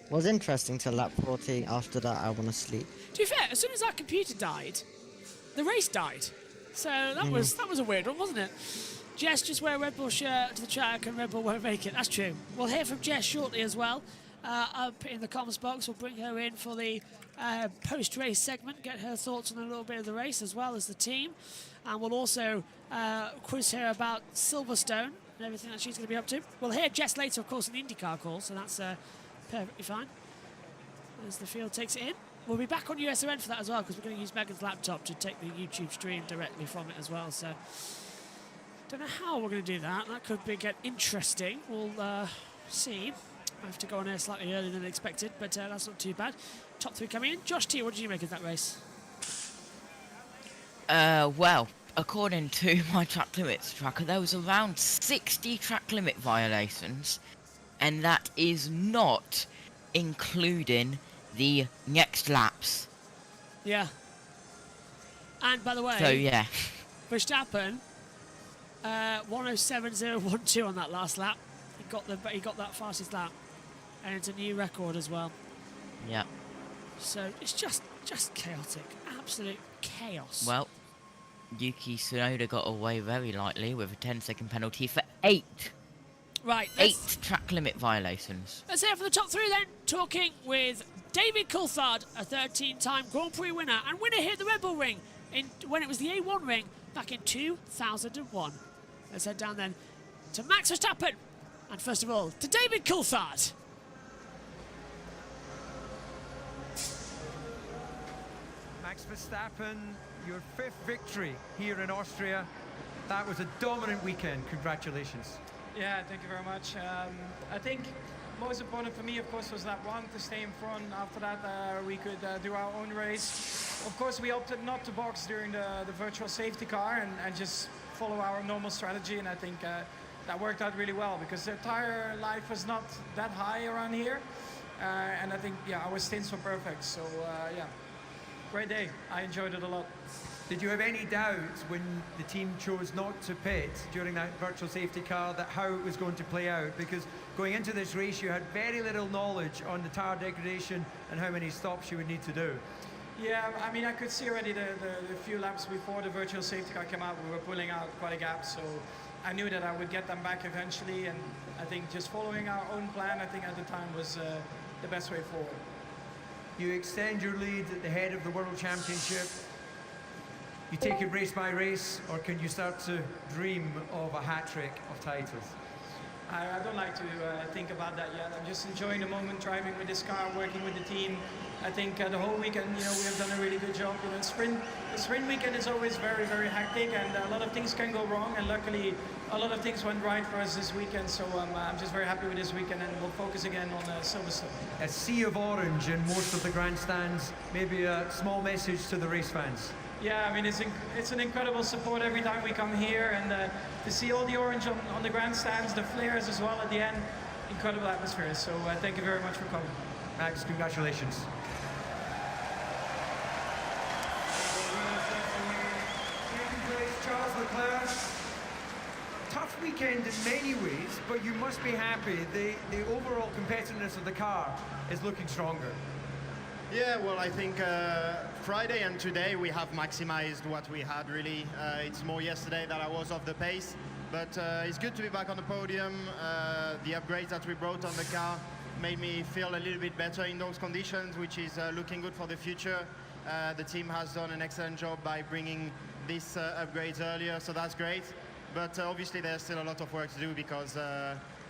Was interesting till lap 40. After that, I want to sleep. To be fair, as soon as our computer died, the race died. So that was a weird one, wasn't it? Jess just wear a Red Bull shirt to the track and Red Bull won't make it. That's true. We'll hear from Jess shortly as well. Up in the comments box, we'll bring her in for the post-race segment, get her thoughts on a little bit of the race as well as the team. And we'll also quiz her about Silverstone and everything that she's going to be up to. We'll hear Jess later, of course, in the IndyCar call, so that's perfectly fine. As the field takes it in. We'll be back on USRN for that as well, because we're going to use Megan's laptop to take the YouTube stream directly from it as well. So, don't know how we're going to do that. That could get interesting. We'll see. I have to go on air slightly earlier than expected, but that's not too bad. Top 3 coming in. Josh T, what did you make of that race? Well, according to my track limits tracker, there was around 60 track limit violations, and that is not including the next laps. Yeah. And by the way, so yeah, Verstappen 107.012 on that last lap. He got that fastest lap, and it's a new record as well. Yeah. So it's just chaotic, absolute chaos. Well, Yuki Tsunoda got away very lightly with a 10-second penalty for 8 track limit violations. Let's hear from the top 3 then. Talking with David Coulthard, a 13-time Grand Prix winner and winner here at the Red Bull Ring when it was the A1 ring back in 2001. Let's head down then to Max Verstappen. And first of all, to David Coulthard. Max Verstappen, your 5th victory here in Austria. That was a dominant weekend. Congratulations. Yeah, thank you very much. I think most important for me, of course, was that one, to stay in front. After that, we could do our own race. Of course, we opted not to box during the virtual safety car and just follow our normal strategy, and I think that worked out really well because the tire life was not that high around here, and I think, yeah, our stints were perfect. So, yeah, great day. I enjoyed it a lot. Did you have any doubts when the team chose not to pit during that virtual safety car that how it was going to play out? Because going into this race, you had very little knowledge on the tire degradation and how many stops you would need to do. Yeah, I mean, I could see already the few laps before the virtual safety car came out, we were pulling out quite a gap, so I knew that I would get them back eventually, and I think just following our own plan, I think at the time was the best way forward. You extend your lead at the head of the World Championship. You take it race by race, or can you start to dream of a hat-trick of titles? I don't like to think about that yet. I'm just enjoying the moment, driving with this car, working with the team. I think the whole weekend, we have done a really good job. The sprint weekend is always very, very hectic, and a lot of things can go wrong. And luckily, a lot of things went right for us this weekend. So I'm just very happy with this weekend, and we'll focus again on Silverstone. A sea of orange in most of the grandstands. Maybe a small message to the race fans. Yeah, I mean, it's an incredible support every time we come here, and to see all the orange on the grandstands, the flares as well at the end, incredible atmosphere. So thank you very much for coming. Max, congratulations. Charles Leclerc, tough weekend in many ways, but you must be happy. The overall competitiveness of the car is looking stronger. Yeah, well, I think Friday and today we have maximized what we had, really. It's more yesterday that I was off the pace, but it's good to be back on the podium. The upgrades that we brought on the car made me feel a little bit better in those conditions, which is looking good for the future. The team has done an excellent job by bringing these upgrades earlier, so that's great. But obviously there's still a lot of work to do because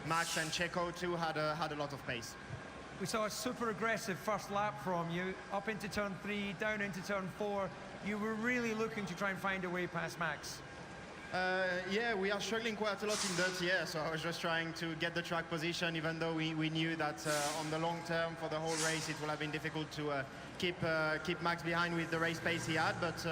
Max and Checo too had a lot of pace. We saw a super aggressive first lap from you, up into turn 3, down into turn 4. You were really looking to try and find a way past Max. Yeah, we are struggling quite a lot in dirty air, so I was just trying to get the track position, even though we knew that on the long term, for the whole race, it would have been difficult to keep Max behind with the race pace he had. But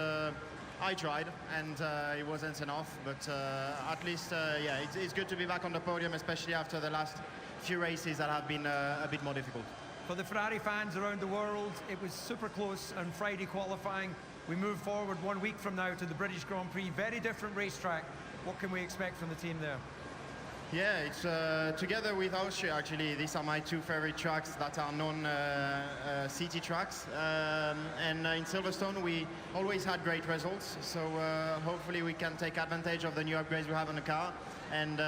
I tried, and it wasn't enough. But at least, yeah, it's good to be back on the podium, especially after the last few races that have been a bit more difficult. For the Ferrari fans around the world, it was super close on Friday qualifying. We move forward 1 week from now to the British Grand Prix. Very different racetrack. What can we expect from the team there? Yeah, it's together with Austria, actually. These are my two favorite tracks that are non-city tracks. And in Silverstone, we always had great results. So hopefully we can take advantage of the new upgrades we have on the car and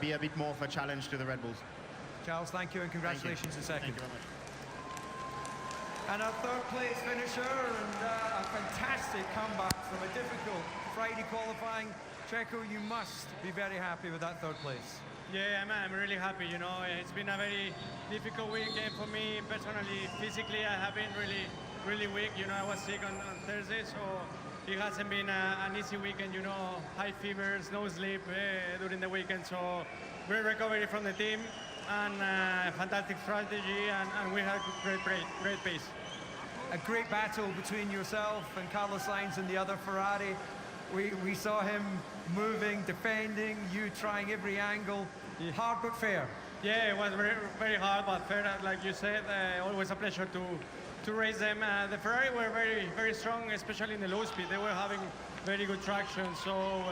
be a bit more of a challenge to the Red Bulls. Charles, thank you, and congratulations in second. Thank you very much. And a third place finisher and a fantastic comeback from a difficult Friday qualifying. Checo, you must be very happy with that third place. Yeah, I'm really happy. You know, it's been a very difficult weekend for me personally. Physically, I have been really weak. You know, I was sick on Thursday, so it hasn't been an easy weekend. You know, high fevers, no sleep during the weekend. So great recovery from the team and fantastic strategy, and we had great pace. A great battle between yourself and Carlos Sainz and the other Ferrari. We saw him moving, defending, you trying every angle. Yeah. Hard but fair. Yeah, it was very hard but fair. Like you said, always a pleasure to race them. The Ferrari were very strong, especially in the low speed. They were having very good traction. So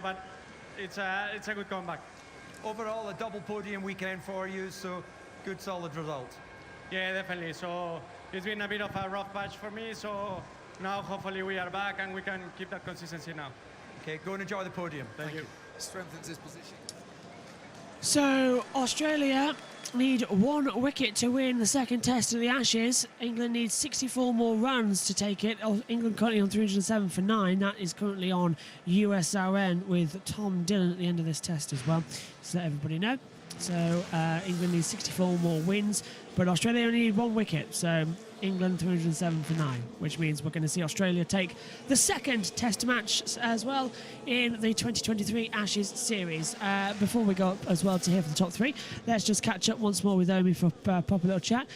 but it's a good comeback. Overall, a double podium weekend for you. So good, solid result. Yeah, definitely. So it's been a bit of a rough patch for me. So now hopefully we are back and we can keep that consistency now. Okay, go and enjoy the podium. Thank you. Strengthens his position. So Australia need 1 wicket to win the second test of the Ashes. England needs 64 more runs to take it. England currently on 307 for 9. That is currently on USRN with Tom Dillon at the end of this test as well, so let everybody know. So England needs 64 more wins, but Australia only need 1 wicket. So England 307 for 9, which means we're going to see Australia take the second test match as well in the 2023 Ashes series. Before we go up as well to hear from the top 3, let's just catch up once more with Omi for a proper little chat.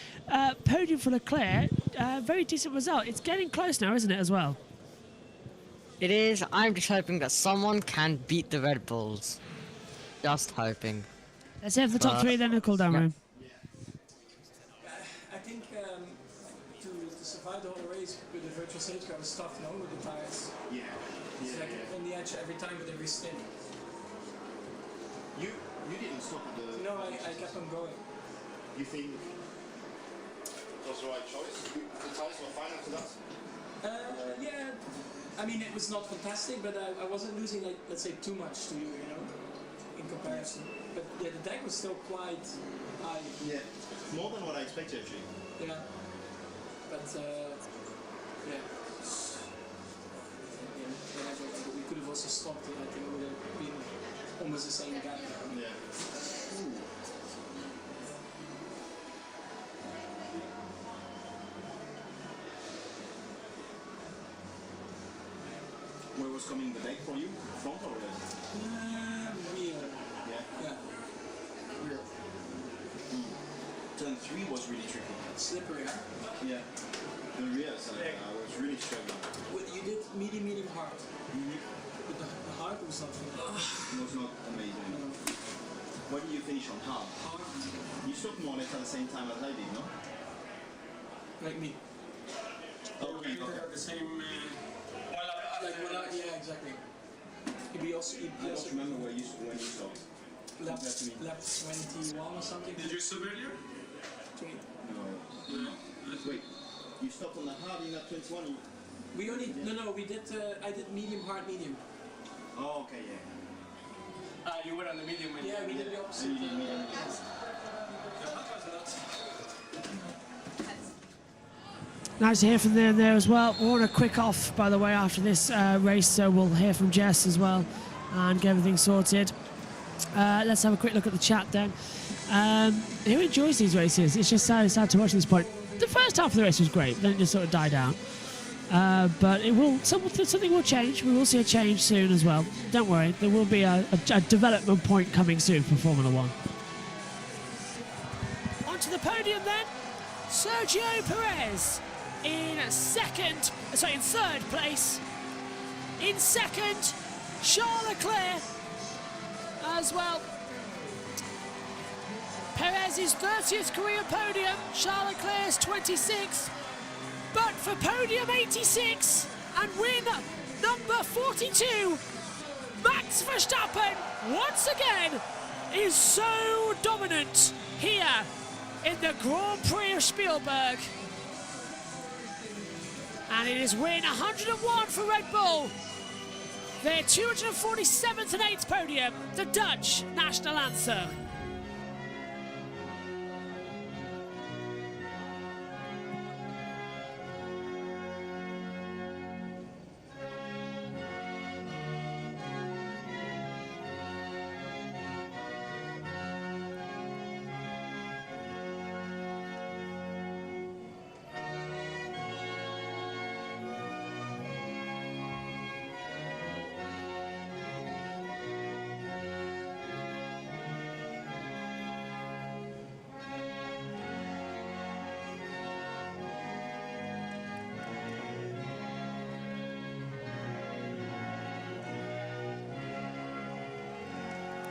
Podium for Leclerc, very decent result. It's getting close now, isn't it, as well? It is. I'm just hoping that someone can beat the Red Bulls. Just hoping. Let's hear the top 3 then in the cool-down room. I think to survive the whole race with the virtual safety car was tough, no, with the tires. Yeah. It's like on the edge every time with every stint. You didn't stop at the... No, I kept on going. You think it was the right choice? The tires were fine after that? Yeah. I mean, it was not fantastic, but I wasn't losing, like, let's say, too much to you, you know, in comparison. But yeah, the deck was still quite high. Yeah, more than what I expected actually. Yeah, but yeah. We could have also stopped it. I think it would have been almost the same gap. Yeah. Where was coming the deck for you? Front or Rear. Yeah. Rear. Turn 3 was really tricky. Slippery, huh? Yeah. The rear side, I was really struggling. You did medium, hard. Mm-hmm. But the hard was not good. It was not amazing. No. Why did you finish on hard? Hard. You stopped more or less at the same time as I did, no? Like me. Okay. The same. Yeah, exactly. I don't remember when you stopped. Lap 21 or something. Did you stop earlier? 20. No. Wait, you stopped on the hard in lap 21? We only, no, we did, I did medium, hard, medium. Oh, okay, yeah. You were on the medium. Yeah, we did the opposite. Nice to hear from them there as well. We're on a quick off, by the way, after this race, so we'll hear from Jess as well and get everything sorted. Let's have a quick look at the chat then. Who enjoys these races? It's just sad to watch at this point. The first half of the race was great, then it just sort of died out. But it will something will change. We will see a change soon as well. Don't worry, there will be a development point coming soon for Formula One. Onto the podium then, Sergio Perez in second in third place. In second, Charles Leclerc as well. Perez's 30th career podium, Charles Leclerc's 26th. But for podium 86 and win number 42, Max Verstappen once again is so dominant here in the Grand Prix of Spielberg. And it is win 101 for Red Bull. Their 247th and 8th podium, the Dutch national anthem.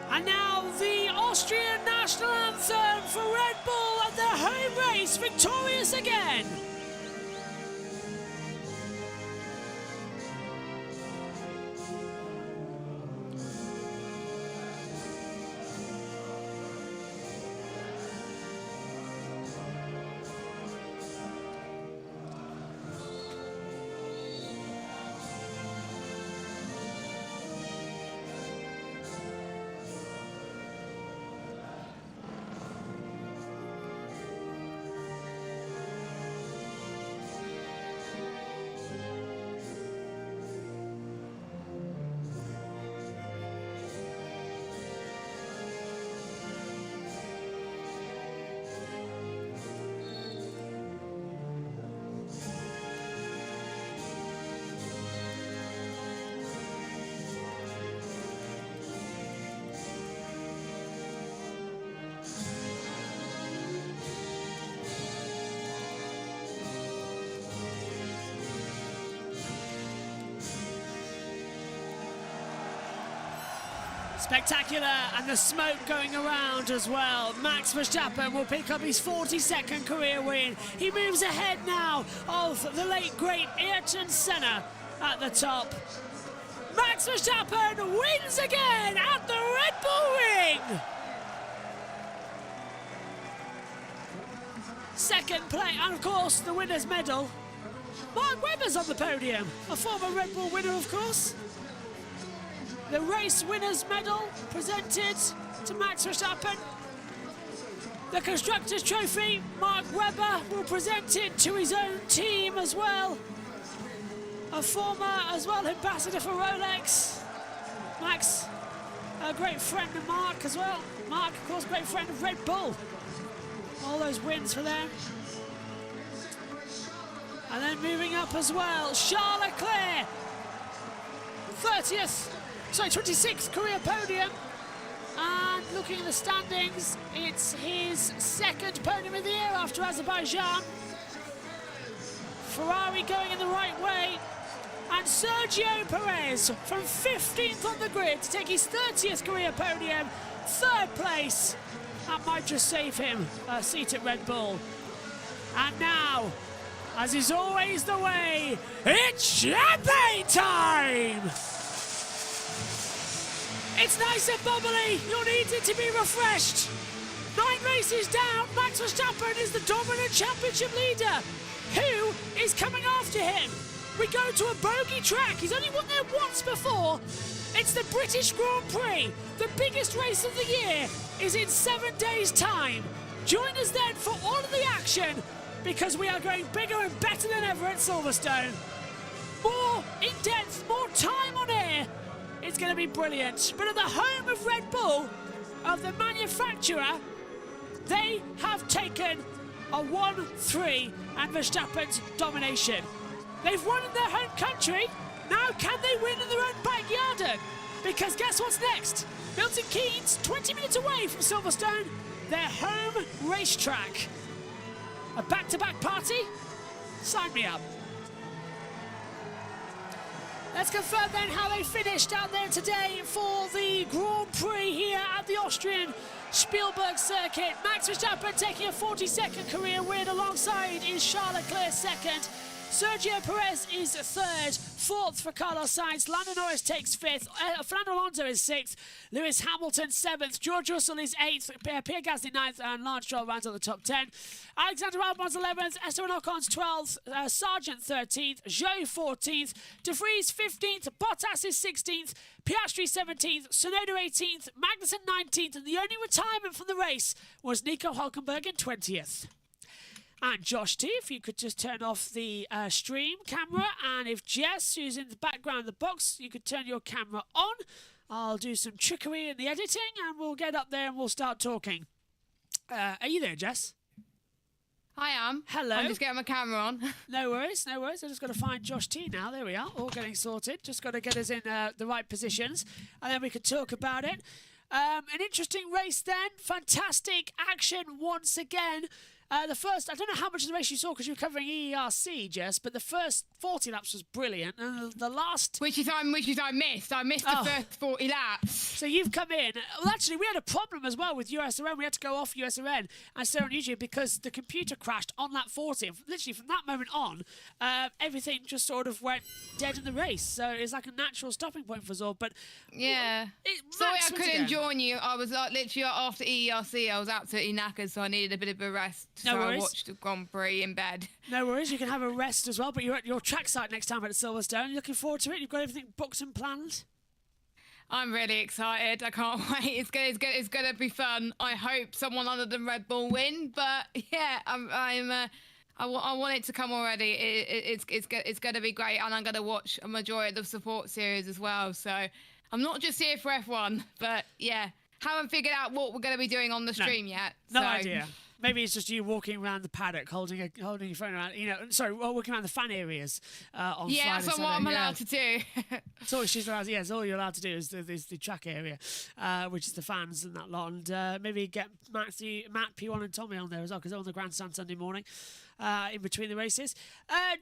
And now the Austrian national anthem for Red Bull at their home race, victorious again. Spectacular, and the smoke going around as well. Max Verstappen will pick up his 42nd career win. He moves ahead now of the late great Ayrton Senna at the top. Max Verstappen wins again at the Red Bull Ring. Second place, and of course the winner's medal. Mark Webber's on the podium, a former Red Bull winner, of course. The race winner's medal presented to Max Verstappen. The Constructors' Trophy, Mark Webber will present it to his own team as well. A former, as well, ambassador for Rolex. Max, a great friend of Mark as well. Mark, of course, great friend of Red Bull. All those wins for them. And then moving up as well, Charles Leclerc. 26th career podium. And looking at the standings, it's his second podium of the year after Azerbaijan. Ferrari going in the right way. And Sergio Perez from 15th on the grid to take his 30th career podium. Third place. That might just save him a seat at Red Bull. And now, as is always the way, it's champagne time! It's nice and bubbly, you'll need it to be refreshed. 9 races down, Max Verstappen is the dominant championship leader. Who is coming after him? We go to a bogey track, he's only won there once before. It's the British Grand Prix. The biggest race of the year is in 7 days' time. Join us then for all of the action, because we are going bigger and better than ever at Silverstone. More in-depth, more time on air. It's going to be brilliant. But at the home of Red Bull, of the manufacturer, they have taken a 1-3 and Verstappen's domination. They've won in their home country. Now can they win in their own backyard? Because guess what's next? Milton Keynes, 20 minutes away from Silverstone, their home racetrack. A back-to-back party? Sign me up. Let's confirm then how they finished out there today for the Grand Prix here at the Austrian Spielberg circuit. Max Verstappen taking a 40-second career win alongside is Charles Leclerc second. Sergio Perez is third, fourth for Carlos Sainz. Lando Norris takes fifth. Fernando Alonso is sixth. Lewis Hamilton seventh. George Russell is eighth. Pierre Gasly ninth, and Lance Stroll rounds out the top 10. Alexander Albon's 11th. Esteban Ocon's 12th. Sargent 13th. Zhou 14th. De Vries 15th. Bottas is 16th. Piastri 17th. Tsunoda 18th. Magnussen 19th. And the only retirement from the race was Nico Hülkenberg in 20th. And Josh T, if you could just turn off the stream camera, and if Jess, who's in the background of the box, you could turn your camera on. I'll do some trickery in the editing, and we'll get up there and we'll start talking. Are you there, Jess? I am. Hello. I'm just getting my camera on. No worries, no worries. I've just got to find Josh T now. There we are, all getting sorted. Just got to get us in the right positions, and then we could talk about it. An interesting race then. Fantastic action once again. The first, I don't know how much of the race you saw because you were covering EERC, Jess, but the first 40 laps was brilliant, and the last... Which I missed. I missed the first 40 laps. So you've come in. Well, actually, we had a problem as well with USRN. We had to go off USRN and stay on YouTube because the computer crashed on lap 40. Literally, from that moment on, everything just sort of went dead in the race. So it's like a natural stopping point for us all. But yeah. Sorry I couldn't join you. I was like literally after EERC, I was absolutely knackered, so I needed a bit of a rest. No so worries. I watched the Grand Prix in bed. No worries, you can have a rest as well, but you're at your track site next time at Silverstone. Looking forward to it? You've got everything booked and planned? I'm really excited. I can't wait. It's gonna be fun. I hope someone other than Red Bull win, but yeah, I want it to come already. It's gonna be great, and I'm gonna watch a majority of the support series as well. So I'm not just here for F1, but yeah, haven't figured out what we're gonna be doing on the stream yet. No idea. Maybe it's just you walking around the paddock, holding your phone around. Walking around the fan areas on Friday. Yeah, that's what I'm allowed to do. That's all she's allowed. Yeah, all you're allowed to do is the track area, which is the fans and that lot. And maybe get Matt, P1, and Tommy on there as well, because they're on the grandstand Sunday morning, in between the races.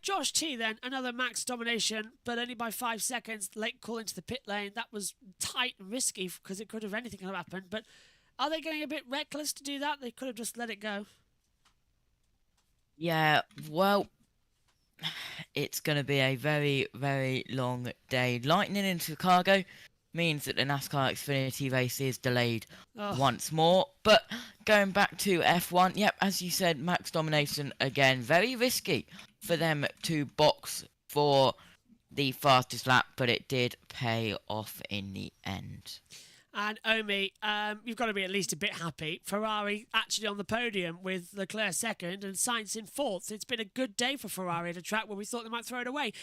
Josh T, then another Max domination, but only by 5 seconds. Late call into the pit lane. That was tight and risky because it could have anything could have happened, but. Are they getting a bit reckless to do that? They could have just let it go. Yeah, well, it's going to be a very, very long day. Lightning into Chicago means that the NASCAR Xfinity race is delayed once more. But going back to F1, yep, as you said, Max domination again. Very risky for them to box for the fastest lap, but it did pay off in the end. And Omi, you've got to be at least a bit happy. Ferrari actually on the podium with Leclerc second and Sainz in fourth. It's been a good day for Ferrari at a track where we thought they might throw it away.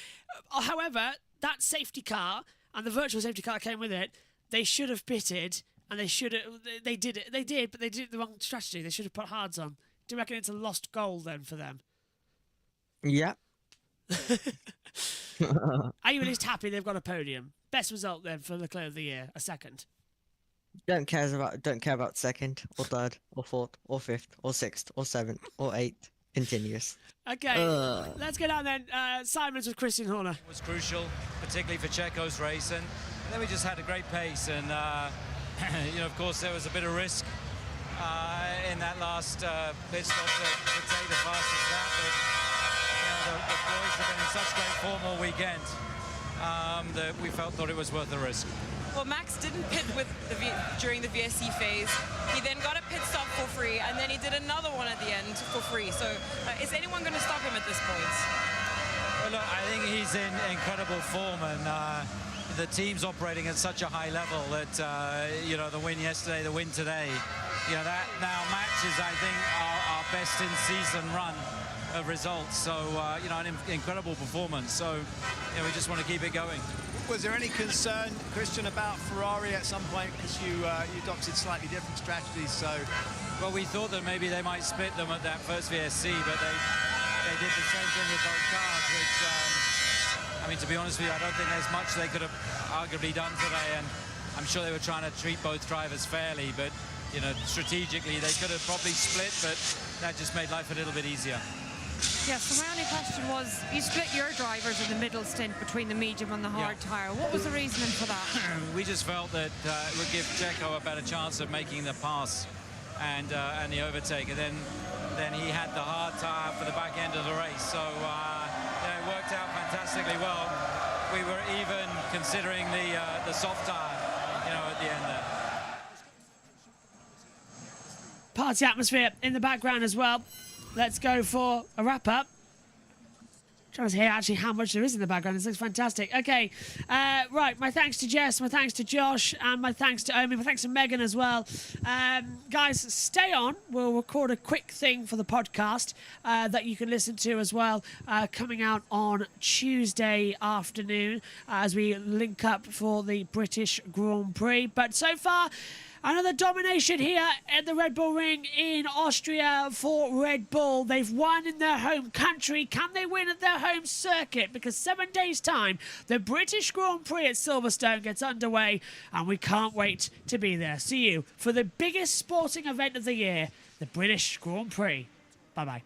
However, that safety car and the virtual safety car came with it. They should have pitted, and they should have. They did it. They did, but they did the wrong strategy. They should have put hards on. Do you reckon it's a lost goal then for them? Yeah. Are you at least happy they've got a podium? Best result then for Leclerc of the year, a second. Don't care about second or third or fourth or fifth or sixth or seventh or eighth. Continuous. Okay, let's get on then. Simons with Christian Horner. It was crucial, particularly for Checo's race, and then we just had a great pace. And of course, there was a bit of risk in that last pit stop to take the fastest lap. But the boys have been in such great form all weekend that we thought it was worth the risk. Well, Max didn't pit during the VSC phase. He then got a pit stop for free, and then he did another one at the end for free. So is anyone going to stop him at this point? Well, look, I think he's in incredible form, and the team's operating at such a high level that, the win yesterday, the win today, that now matches, I think, our best in-season run of results. So, an incredible performance. So, we just want to keep it going. Was there any concern, Christian, about Ferrari at some point because you adopted slightly different strategies? So, well, we thought that maybe they might split them at that first VSC, but they did the same thing with both cars, which, to be honest with you, I don't think there's much they could have arguably done today, and I'm sure they were trying to treat both drivers fairly, but strategically they could have probably split, but that just made life a little bit easier. Yeah, so my only question was, you split your drivers in the middle stint between the medium and the hard tyre. What was the reasoning for that? We just felt that it would give Checo a better chance of making the pass and the overtake, and then he had the hard tyre for the back end of the race. So it worked out fantastically well. We were even considering the soft tyre, at the end there. Party atmosphere in the background as well. Let's go for a wrap-up. Trying to hear actually how much there is in the background. This looks fantastic. Okay, right. My thanks to Jess, my thanks to Josh, and my thanks to Omi, my thanks to Megan as well. Guys, stay on. We'll record a quick thing for the podcast that you can listen to as well, coming out on Tuesday afternoon as we link up for the British Grand Prix. But so far, another domination here at the Red Bull Ring in Austria for Red Bull. They've won in their home country. Can they win at their home circuit? Because 7 days' time, the British Grand Prix at Silverstone gets underway, and we can't wait to be there. See you for the biggest sporting event of the year, the British Grand Prix. Bye-bye.